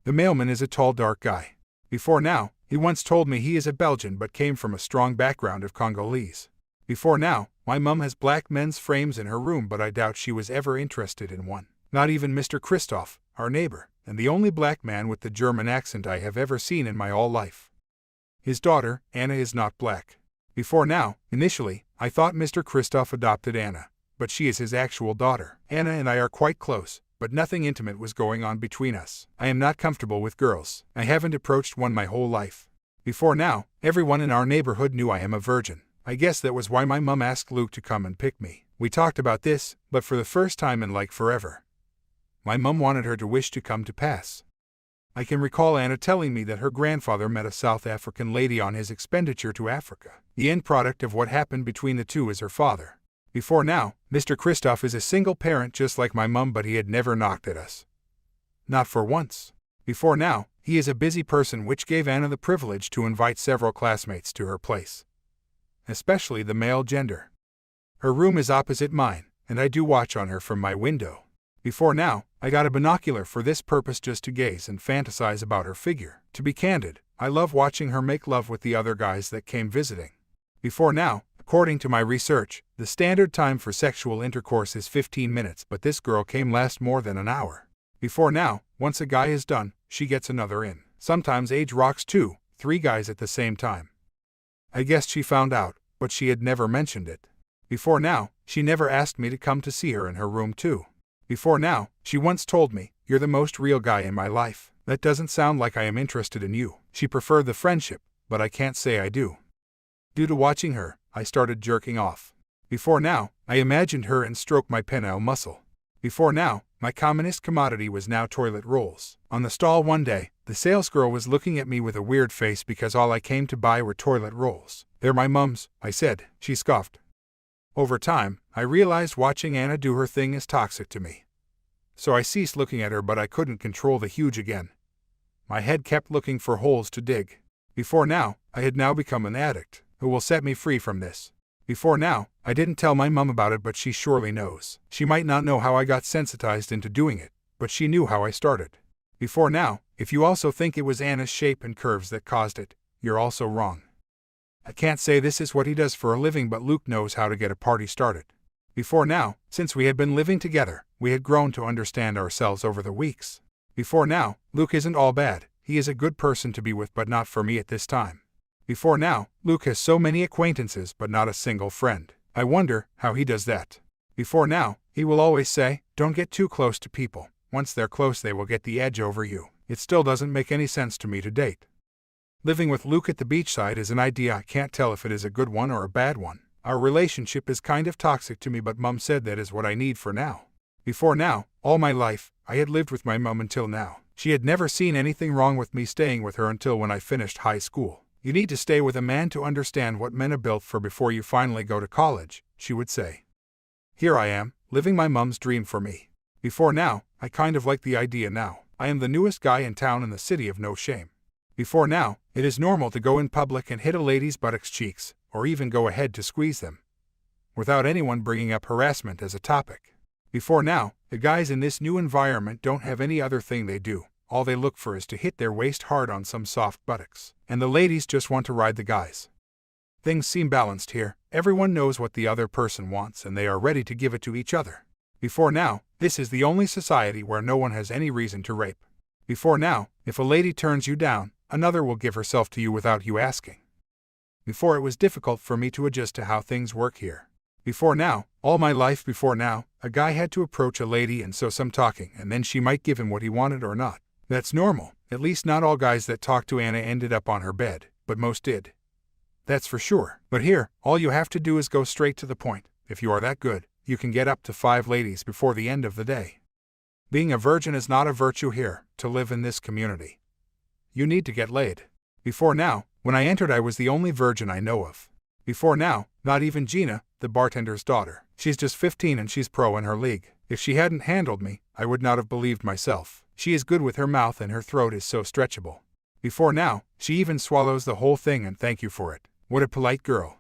The mailman is a tall dark guy. Before now, he once told me he is a Belgian but came from a strong background of Congolese. Before now, my mum has black men's frames in her room, but I doubt she was ever interested in one. Not even Mr. Christoph, our neighbor, and the only black man with the German accent I have ever seen in my whole life. His daughter, Anna, is not black. Before now, initially, I thought Mr. Christoph adopted Anna, but she is his actual daughter. Anna and I are quite close, but nothing intimate was going on between us. I am not comfortable with girls. I haven't approached one my whole life. Before now, everyone in our neighborhood knew I am a virgin. I guess that was why my mum asked Luke to come and pick me. We talked about this, but for the first time in like forever. My mum wanted her to wish to come to pass. I can recall Anna telling me that her grandfather met a South African lady on his expenditure to Africa. The end product of what happened between the two is her father. Before now, Mr. Christoph is a single parent just like my mum, but he had never knocked at us. Not for once. Before now, he is a busy person, which gave Anna the privilege to invite several classmates to her place. especially the male gender. Her room is opposite mine, and I do watch on her from my window. Before now, I got a binocular for this purpose just to gaze and fantasize about her figure. To be candid, I love watching her make love with the other guys that came visiting. Before now, according to my research, the standard time for sexual intercourse is 15 minutes, but this girl came last more than an hour. Before now, once a guy is done, she gets another in. Sometimes age rocks 2, 3 guys at the same time. I guessed she found out, but she had never mentioned it. Before now, she never asked me to come to see her in her room too. Before now, she once told me, "You're the most real guy in my life. That doesn't sound like I am interested in you." She preferred the friendship, but I can't say I do. Due to watching her, I started jerking off. Before now, I imagined her and stroked my penile muscle. Before now, my commonest commodity was now toilet rolls. On the stall one day, the salesgirl was looking at me with a weird face because all I came to buy were toilet rolls. "They're my mum's," I said. She scoffed. Over time, I realized watching Anna do her thing is toxic to me. So I ceased looking at her, but I couldn't control the huge again. My head kept looking for holes to dig. Before now, I had now become an addict. Who will set me free from this? Before now, I didn't tell my mum about it, but she surely knows. She might not know how I got sensitized into doing it, but she knew how I started. Before now, if you also think it was Anna's shape and curves that caused it, you're also wrong. I can't say this is what he does for a living, but Luke knows how to get a party started. Before now, since we had been living together, we had grown to understand ourselves over the weeks. Before now, Luke isn't all bad. He is a good person to be with, but not for me at this time. Before now, Luke has so many acquaintances but not a single friend. I wonder how he does that. Before now, he will always say, "Don't get too close to people. Once they're close, they will get the edge over you." It still doesn't make any sense to me to date. Living with Luke at the beachside is an idea. I can't tell if it is a good one or a bad one. Our relationship is kind of toxic to me, but Mum said that is what I need for now. Before now, all my life, I had lived with my mum until now. She had never seen anything wrong with me staying with her until when I finished high school. "You need to stay with a man to understand what men are built for before you finally go to college," she would say. Here I am, living my mum's dream for me. Before now, I kind of like the idea now. I am the newest guy in town in the city of no shame. Before now, it is normal to go in public and hit a lady's buttocks cheeks, or even go ahead to squeeze them, without anyone bringing up harassment as a topic. Before now, the guys in this new environment don't have any other thing they do. All they look for is to hit their waist hard on some soft buttocks, and the ladies just want to ride the guys. Things seem balanced here. Everyone knows what the other person wants and they are ready to give it to each other. Before now, this is the only society where no one has any reason to rape. Before now, if a lady turns you down, another will give herself to you without you asking. Before, it was difficult for me to adjust to how things work here. Before now, all my life before now, a guy had to approach a lady and so some talking, and then she might give him what he wanted or not. That's normal. At least not all guys that talked to Anna ended up on her bed, but most did. That's for sure. But here, all you have to do is go straight to the point. If you are that good, you can get up to 5 ladies before the end of the day. Being a virgin is not a virtue here, to live in this community. You need to get laid. Before now, when I entered, I was the only virgin I know of. Before now, not even Gina, the bartender's daughter. She's just 15 and she's pro in her league. If she hadn't handled me, I would not have believed myself. She is good with her mouth and her throat is so stretchable. Before now, she even swallows the whole thing and thank you for it. What a polite girl.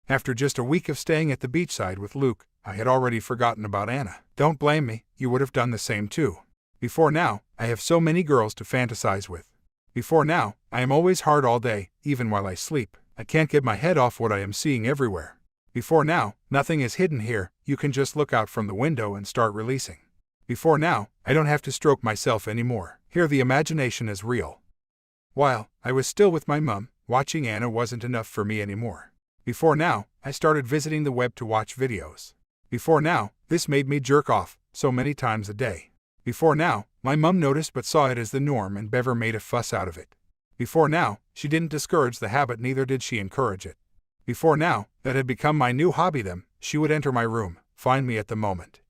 After just a week of staying at the beachside with Luke, I had already forgotten about Anna. Don't blame me, you would have done the same too. Before now, I have so many girls to fantasize with. Before now, I am always hard all day, even while I sleep. I can't get my head off what I am seeing everywhere. Before now, nothing is hidden here, you can just look out from the window and start releasing. Before now, I don't have to stroke myself anymore. Here the imagination is real. While I was still with my mum, watching Anna wasn't enough for me anymore. Before now, I started visiting the web to watch videos. Before now, this made me jerk off so many times a day. Before now, my mum noticed but saw it as the norm and never made a fuss out of it. Before now, she didn't discourage the habit, neither did she encourage it. Before now, that had become my new hobby. She would enter my room, find me at the moment.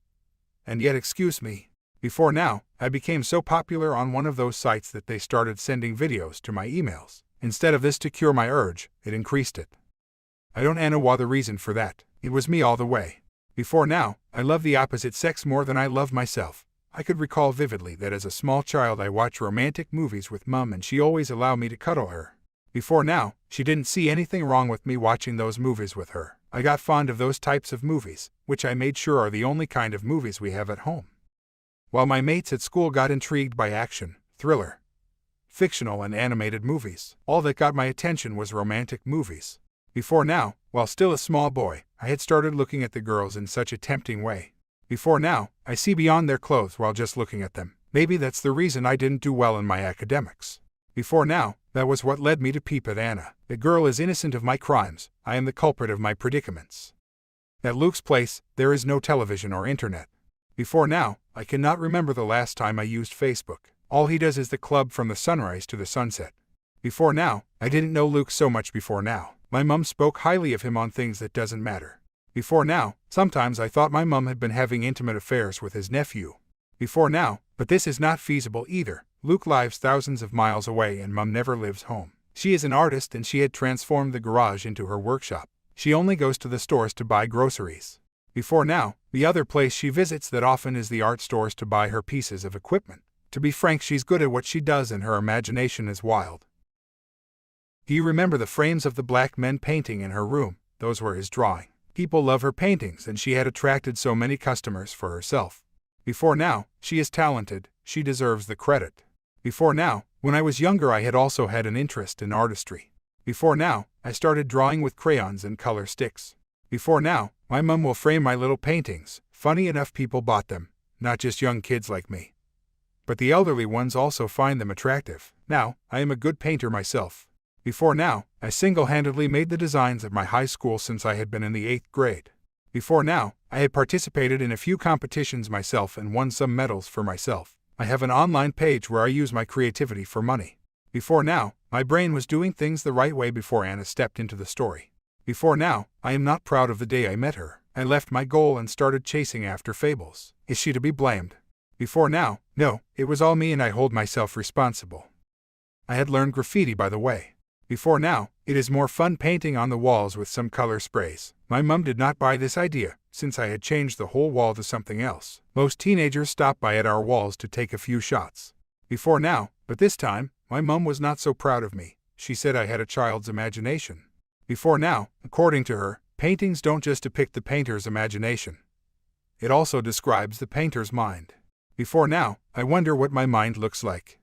And yet, excuse me, before now, I became so popular on one of those sites that they started sending videos to my emails. Instead of this to cure my urge, it increased it. I don't know the reason for that. It was me all the way. Before now, I love the opposite sex more than I love myself. I could recall vividly that as a small child I watched romantic movies with mum and she always allowed me to cuddle her. Before now, she didn't see anything wrong with me watching those movies with her. I got fond of those types of movies, which I made sure are the only kind of movies we have at home. While my mates at school got intrigued by action, thriller, fictional and animated movies, all that got my attention was romantic movies. Before now, while still a small boy, I had started looking at the girls in such a tempting way. Before now, I see beyond their clothes while just looking at them. Maybe that's the reason I didn't do well in my academics. Before now, that was what led me to peep at Anna. The girl is innocent of my crimes. I am the culprit of my predicaments. At Luke's place, there is no television or internet. Before now, I cannot remember the last time I used Facebook. All he does is the club from the sunrise to the sunset. Before now, I didn't know Luke so much before now. My mum spoke highly of him on things that doesn't matter. Before now, sometimes I thought my mum had been having intimate affairs with his nephew. Before now, but this is not feasible either. Luke lives thousands of miles away and mum never lives home. She is an artist and she had transformed the garage into her workshop. She only goes to the stores to buy groceries. Before now, the other place she visits that often is the art stores to buy her pieces of equipment. To be frank, she's good at what she does and her imagination is wild. Do you remember the frames of the black men painting in her room? Those were his drawing. People love her paintings and she had attracted so many customers for herself. Before now, she is talented, she deserves the credit. Before now, when I was younger I had also had an interest in artistry. Before now, I started drawing with crayons and color sticks. Before now, my mum will frame my little paintings. Funny enough, people bought them, not just young kids like me. But the elderly ones also find them attractive. Now, I am a good painter myself. Before now, I single-handedly made the designs of my high school since I had been in the 8th grade. Before now, I had participated in a few competitions myself and won some medals for myself. I have an online page where I use my creativity for money. Before now, my brain was doing things the right way before Anna stepped into the story. Before now, I am not proud of the day I met her. I left my goal and started chasing after fables. Is she to be blamed? Before now, no, it was all me and I hold myself responsible. I had learned graffiti by the way. Before now, it is more fun painting on the walls with some color sprays. My mum did not buy this idea, since I had changed the whole wall to something else. Most teenagers stop by at our walls to take a few shots. Before now, but this time, my mum was not so proud of me. She said I had a child's imagination. Before now, according to her, paintings don't just depict the painter's imagination. It also describes the painter's mind. Before now, I wonder what my mind looks like.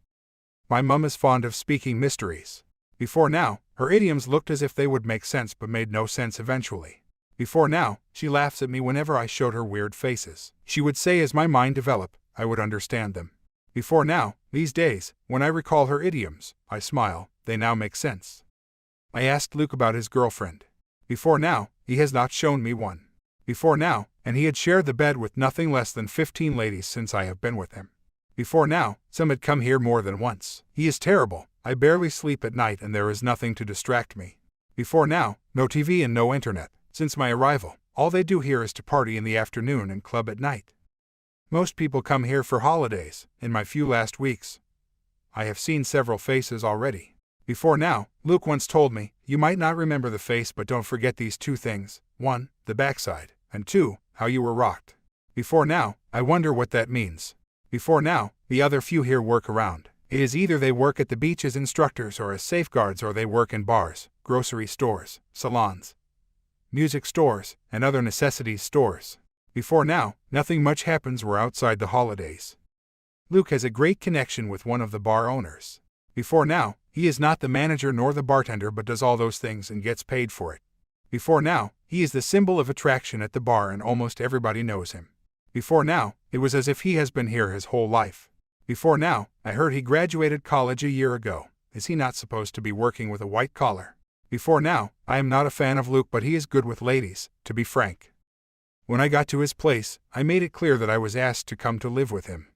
My mum is fond of speaking mysteries. Before now, her idioms looked as if they would make sense but made no sense eventually. Before now, she laughs at me whenever I showed her weird faces. She would say as my mind developed, I would understand them. Before now, these days, when I recall her idioms, I smile, they now make sense. I asked Luke about his girlfriend. Before now, he has not shown me one. Before now, and he had shared the bed with nothing less than 15 ladies since I have been with him. Before now, some had come here more than once. He is terrible. I barely sleep at night and there is nothing to distract me. Before now, no TV and no internet. Since my arrival, all they do here is to party in the afternoon and club at night. Most people come here for holidays. In my few last weeks, I have seen several faces already. Before now, Luke once told me, you might not remember the face but don't forget these two things. 1, the backside, and 2, how you were rocked. Before now, I wonder what that means. Before now, the other few here work around. It is either they work at the beach as instructors or as safeguards or they work in bars, grocery stores, salons, music stores, and other necessities stores. Before now, nothing much happens we're outside the holidays. Luke has a great connection with one of the bar owners. Before now, he is not the manager nor the bartender but does all those things and gets paid for it. Before now, he is the symbol of attraction at the bar and almost everybody knows him. Before now, it was as if he has been here his whole life. Before now, I heard he graduated college a year ago. Is he not supposed to be working with a white collar? Before now, I am not a fan of Luke but he is good with ladies, to be frank. When I got to his place, I made it clear that I was asked to come to live with him,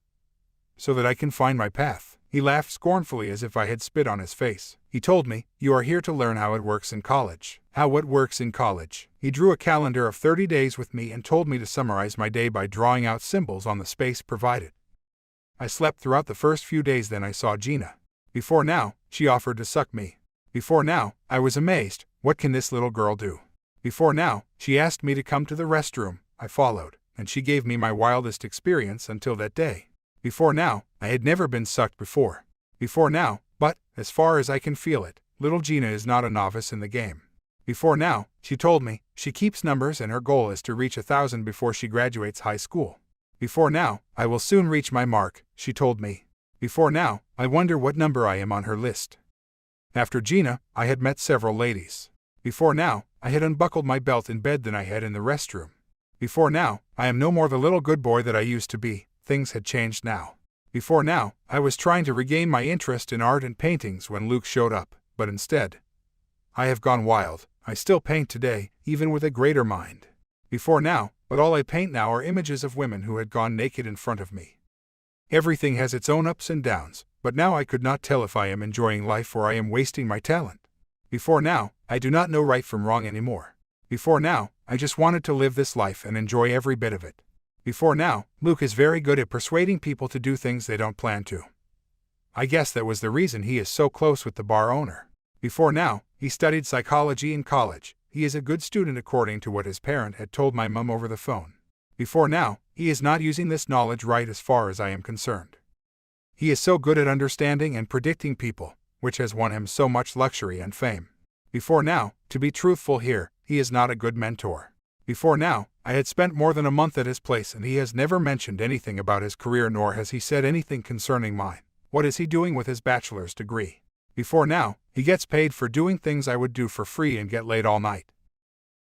so that I can find my path. He laughed scornfully as if I had spit on his face. He told me, you are here to learn how it works in college. How what works in college? He drew a calendar of 30 days with me and told me to summarize my day by drawing out symbols on the space provided. I slept throughout the first few days, then I saw Gina. Before now, she offered to suck me. Before now, I was amazed. What can this little girl do? Before now, she asked me to come to the restroom. I followed, and she gave me my wildest experience until that day. Before now, I had never been sucked before. Before now, but, as far as I can feel it, little Gina is not a novice in the game. Before now, she told me, she keeps numbers and her goal is to reach 1,000 before she graduates high school. Before now, I will soon reach my mark, she told me. Before now, I wonder what number I am on her list. After Gina, I had met several ladies. Before now, I had unbuckled my belt in bed than I had in the restroom. Before now, I am no more the little good boy that I used to be. Things had changed now. Before now, I was trying to regain my interest in art and paintings when Luke showed up, but instead, I have gone wild. I still paint today, even with a greater mind. Before now, but all I paint now are images of women who had gone naked in front of me. Everything has its own ups and downs, but now I could not tell if I am enjoying life or I am wasting my talent. Before now, I do not know right from wrong anymore. Before now, I just wanted to live this life and enjoy every bit of it. Before now, Luke is very good at persuading people to do things they don't plan to. I guess that was the reason he is so close with the bar owner. Before now, he studied psychology in college. He is a good student according to what his parent had told my mum over the phone. Before now, he is not using this knowledge right as far as I am concerned. He is so good at understanding and predicting people, which has won him so much luxury and fame. Before now, to be truthful here, he is not a good mentor. Before now, I had spent more than a month at his place and he has never mentioned anything about his career nor has he said anything concerning mine. What is he doing with his bachelor's degree? Before now, he gets paid for doing things I would do for free and get laid all night.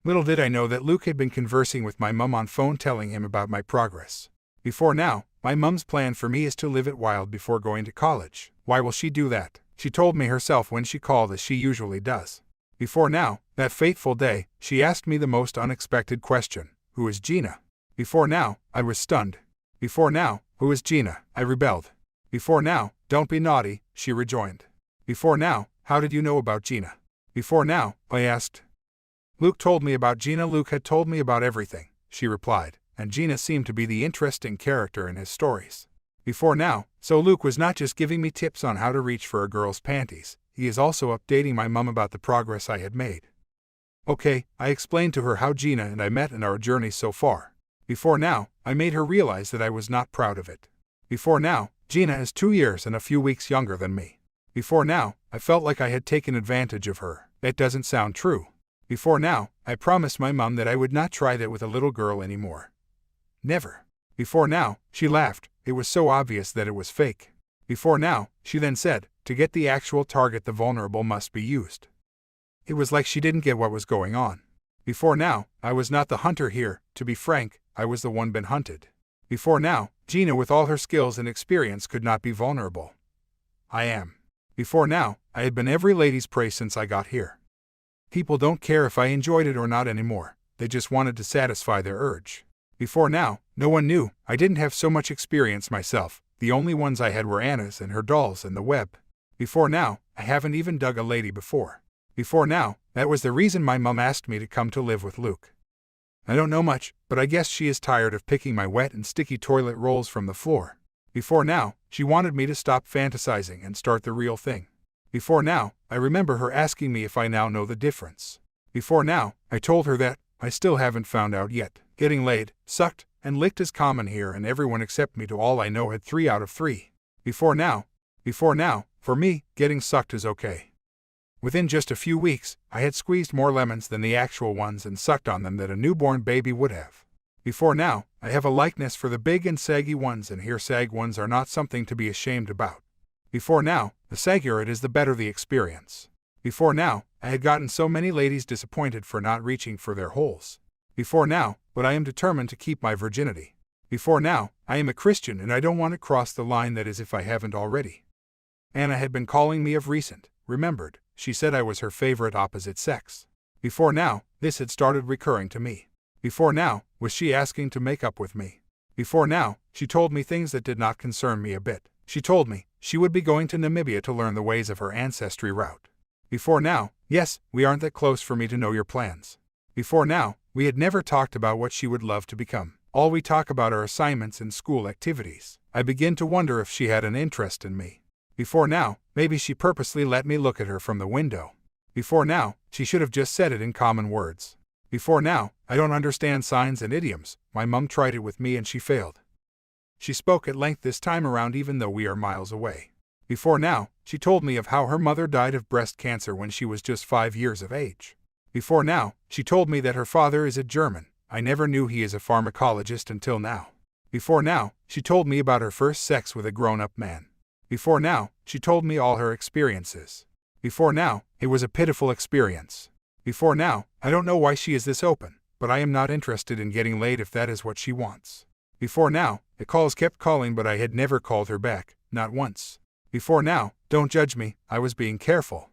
Little did I know that Luke had been conversing with my mum on phone telling him about my progress. Before now, my mum's plan for me is to live it wild before going to college. Why will she do that? She told me herself when she called as she usually does. Before now, that fateful day, she asked me the most unexpected question. Who is Gina? Before now, I was stunned. Before now, who is Gina? I rebelled. Before now, don't be naughty, she rejoined. Before now, how did you know about Gina? Before now, I asked. Luke told me about Gina. Luke had told me about everything, she replied, and Gina seemed to be the interesting character in his stories. Before now, so Luke was not just giving me tips on how to reach for a girl's panties, he is also updating my mum about the progress I had made. Okay, I explained to her how Gina and I met and our journey so far. Before now, I made her realize that I was not proud of it. Before now, Gina is 2 years and a few weeks younger than me. Before now, I felt like I had taken advantage of her. That doesn't sound true. Before now, I promised my mum that I would not try that with a little girl anymore. Never. Before now, she laughed. It was so obvious that it was fake. Before now, she then said, to get the actual target, the vulnerable must be used. It was like she didn't get what was going on. Before now, I was not the hunter here. To be frank, I was the one been hunted. Before now, Gina with all her skills and experience could not be vulnerable. I am. Before now, I had been every lady's prey since I got here. People don't care if I enjoyed it or not anymore. They just wanted to satisfy their urge. Before now, no one knew. I didn't have so much experience myself. The only ones I had were Anna's and her dolls and the web. Before now, I haven't even dug a lady before. Before now, that was the reason my mum asked me to come to live with Luke. I don't know much, but I guess she is tired of picking my wet and sticky toilet rolls from the floor. Before now, she wanted me to stop fantasizing and start the real thing. Before now, I remember her asking me if I now know the difference. Before now, I told her that I still haven't found out yet. Getting laid, sucked, and licked is common here and everyone except me to all I know had 3 out of 3. Before now, for me, getting sucked is okay. Within just a few weeks, I had squeezed more lemons than the actual ones and sucked on them that a newborn baby would have. Before now, I have a likeness for the big and saggy ones, and here sag ones are not something to be ashamed about. Before now, the saggier it is the better the experience. Before now, I had gotten so many ladies disappointed for not reaching for their holes. Before now, but I am determined to keep my virginity. Before now, I am a Christian and I don't want to cross the line, that is if I haven't already. Anna had been calling me of recent, remembered. She said I was her favorite opposite sex. Before now, this had started recurring to me. Before now, was she asking to make up with me. Before now, she told me things that did not concern me a bit. She told me she would be going to Namibia to learn the ways of her ancestry route. Before now, yes, we aren't that close for me to know your plans. Before now, we had never talked about what she would love to become. All we talk about are assignments and school activities. I begin to wonder if she had an interest in me. Before now, maybe she purposely let me look at her from the window. Before now, she should have just said it in common words. Before now, I don't understand signs and idioms. My mum tried it with me and she failed. She spoke at length this time around even though we are miles away. Before now, she told me of how her mother died of breast cancer when she was just 5 years of age. Before now, she told me that her father is a German. I never knew he is a pharmacologist until now. Before now, she told me about her first sex with a grown-up man. Before now, she told me all her experiences. Before now, it was a pitiful experience. Before now, I don't know why she is this open, but I am not interested in getting laid if that is what she wants. Before now, the calls kept calling but I had never called her back, not once. Before now, don't judge me, I was being careful.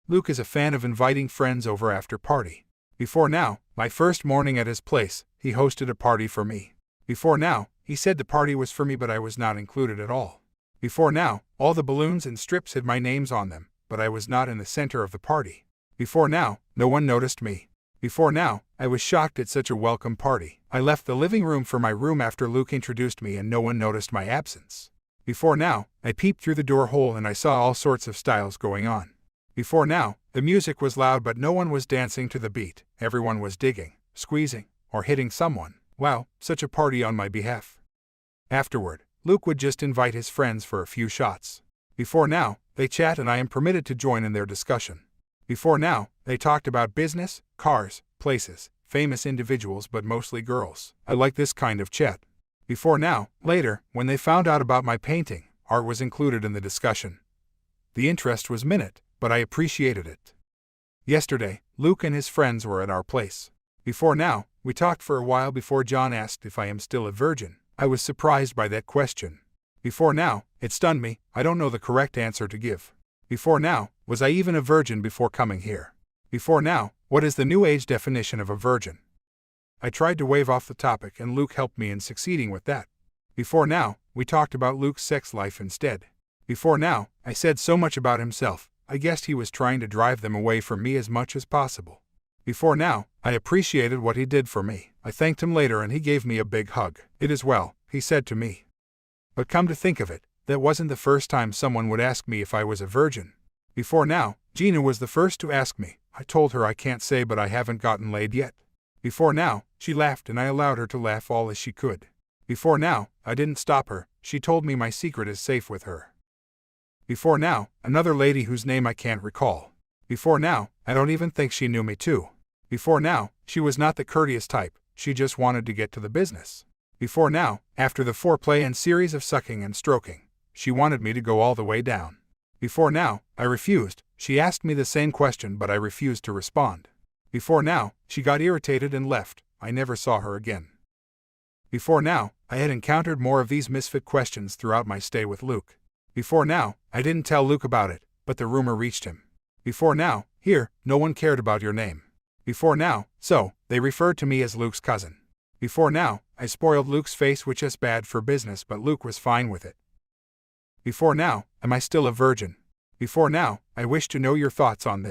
Luke is a fan of inviting friends over after party. Before now, my first morning at his place, he hosted a party for me. Before now, he said the party was for me but I was not included at all. Before now, all the balloons and strips had my names on them, but I was not in the center of the party. Before now, no one noticed me. Before now, I was shocked at such a welcome party. I left the living room for my room after Luke introduced me and no one noticed my absence. Before now, I peeped through the door hole and I saw all sorts of styles going on. Before now, the music was loud but no one was dancing to the beat. Everyone was digging, squeezing, or hitting someone. Wow, such a party on my behalf. Afterward, Luke would just invite his friends for a few shots. Before now, they chat and I am permitted to join in their discussion. Before now, they talked about business, cars, places, famous individuals but mostly girls. I like this kind of chat. Before now, later, when they found out about my painting, art was included in the discussion. The interest was minute, but I appreciated it. Yesterday, Luke and his friends were at our place. Before now, we talked for a while before John asked if I am still a virgin. I was surprised by that question. Before now, it stunned me, I don't know the correct answer to give. Before now, was I even a virgin before coming here? Before now, what is the new age definition of a virgin? I tried to wave off the topic and Luke helped me in succeeding with that. Before now, we talked about Luke's sex life instead. Before now, I said so much about himself, I guessed he was trying to drive them away from me as much as possible. Before now, I appreciated what he did for me. I thanked him later and he gave me a big hug. It is well, he said to me. But come to think of it, that wasn't the first time someone would ask me if I was a virgin. Before now, Gina was the first to ask me. I told her I can't say but I haven't gotten laid yet. Before now, she laughed and I allowed her to laugh all as she could. Before now, I didn't stop her, she told me my secret is safe with her. Before now, another lady whose name I can't recall. Before now, I don't even think she knew me too. Before now, she was not the courteous type, she just wanted to get to the business. Before now, after the foreplay and series of sucking and stroking, she wanted me to go all the way down. Before now, I refused, she asked me the same question but I refused to respond. Before now, she got irritated and left, I never saw her again. Before now, I had encountered more of these misfit questions throughout my stay with Luke. Before now, I didn't tell Luke about it, but the rumor reached him. Before now, here, no one cared about your name. Before now, so, they referred to me as Luke's cousin. Before now, I spoiled Luke's face which is bad for business but Luke was fine with it. Before now, am I still a virgin? Before now, I wish to know your thoughts on this.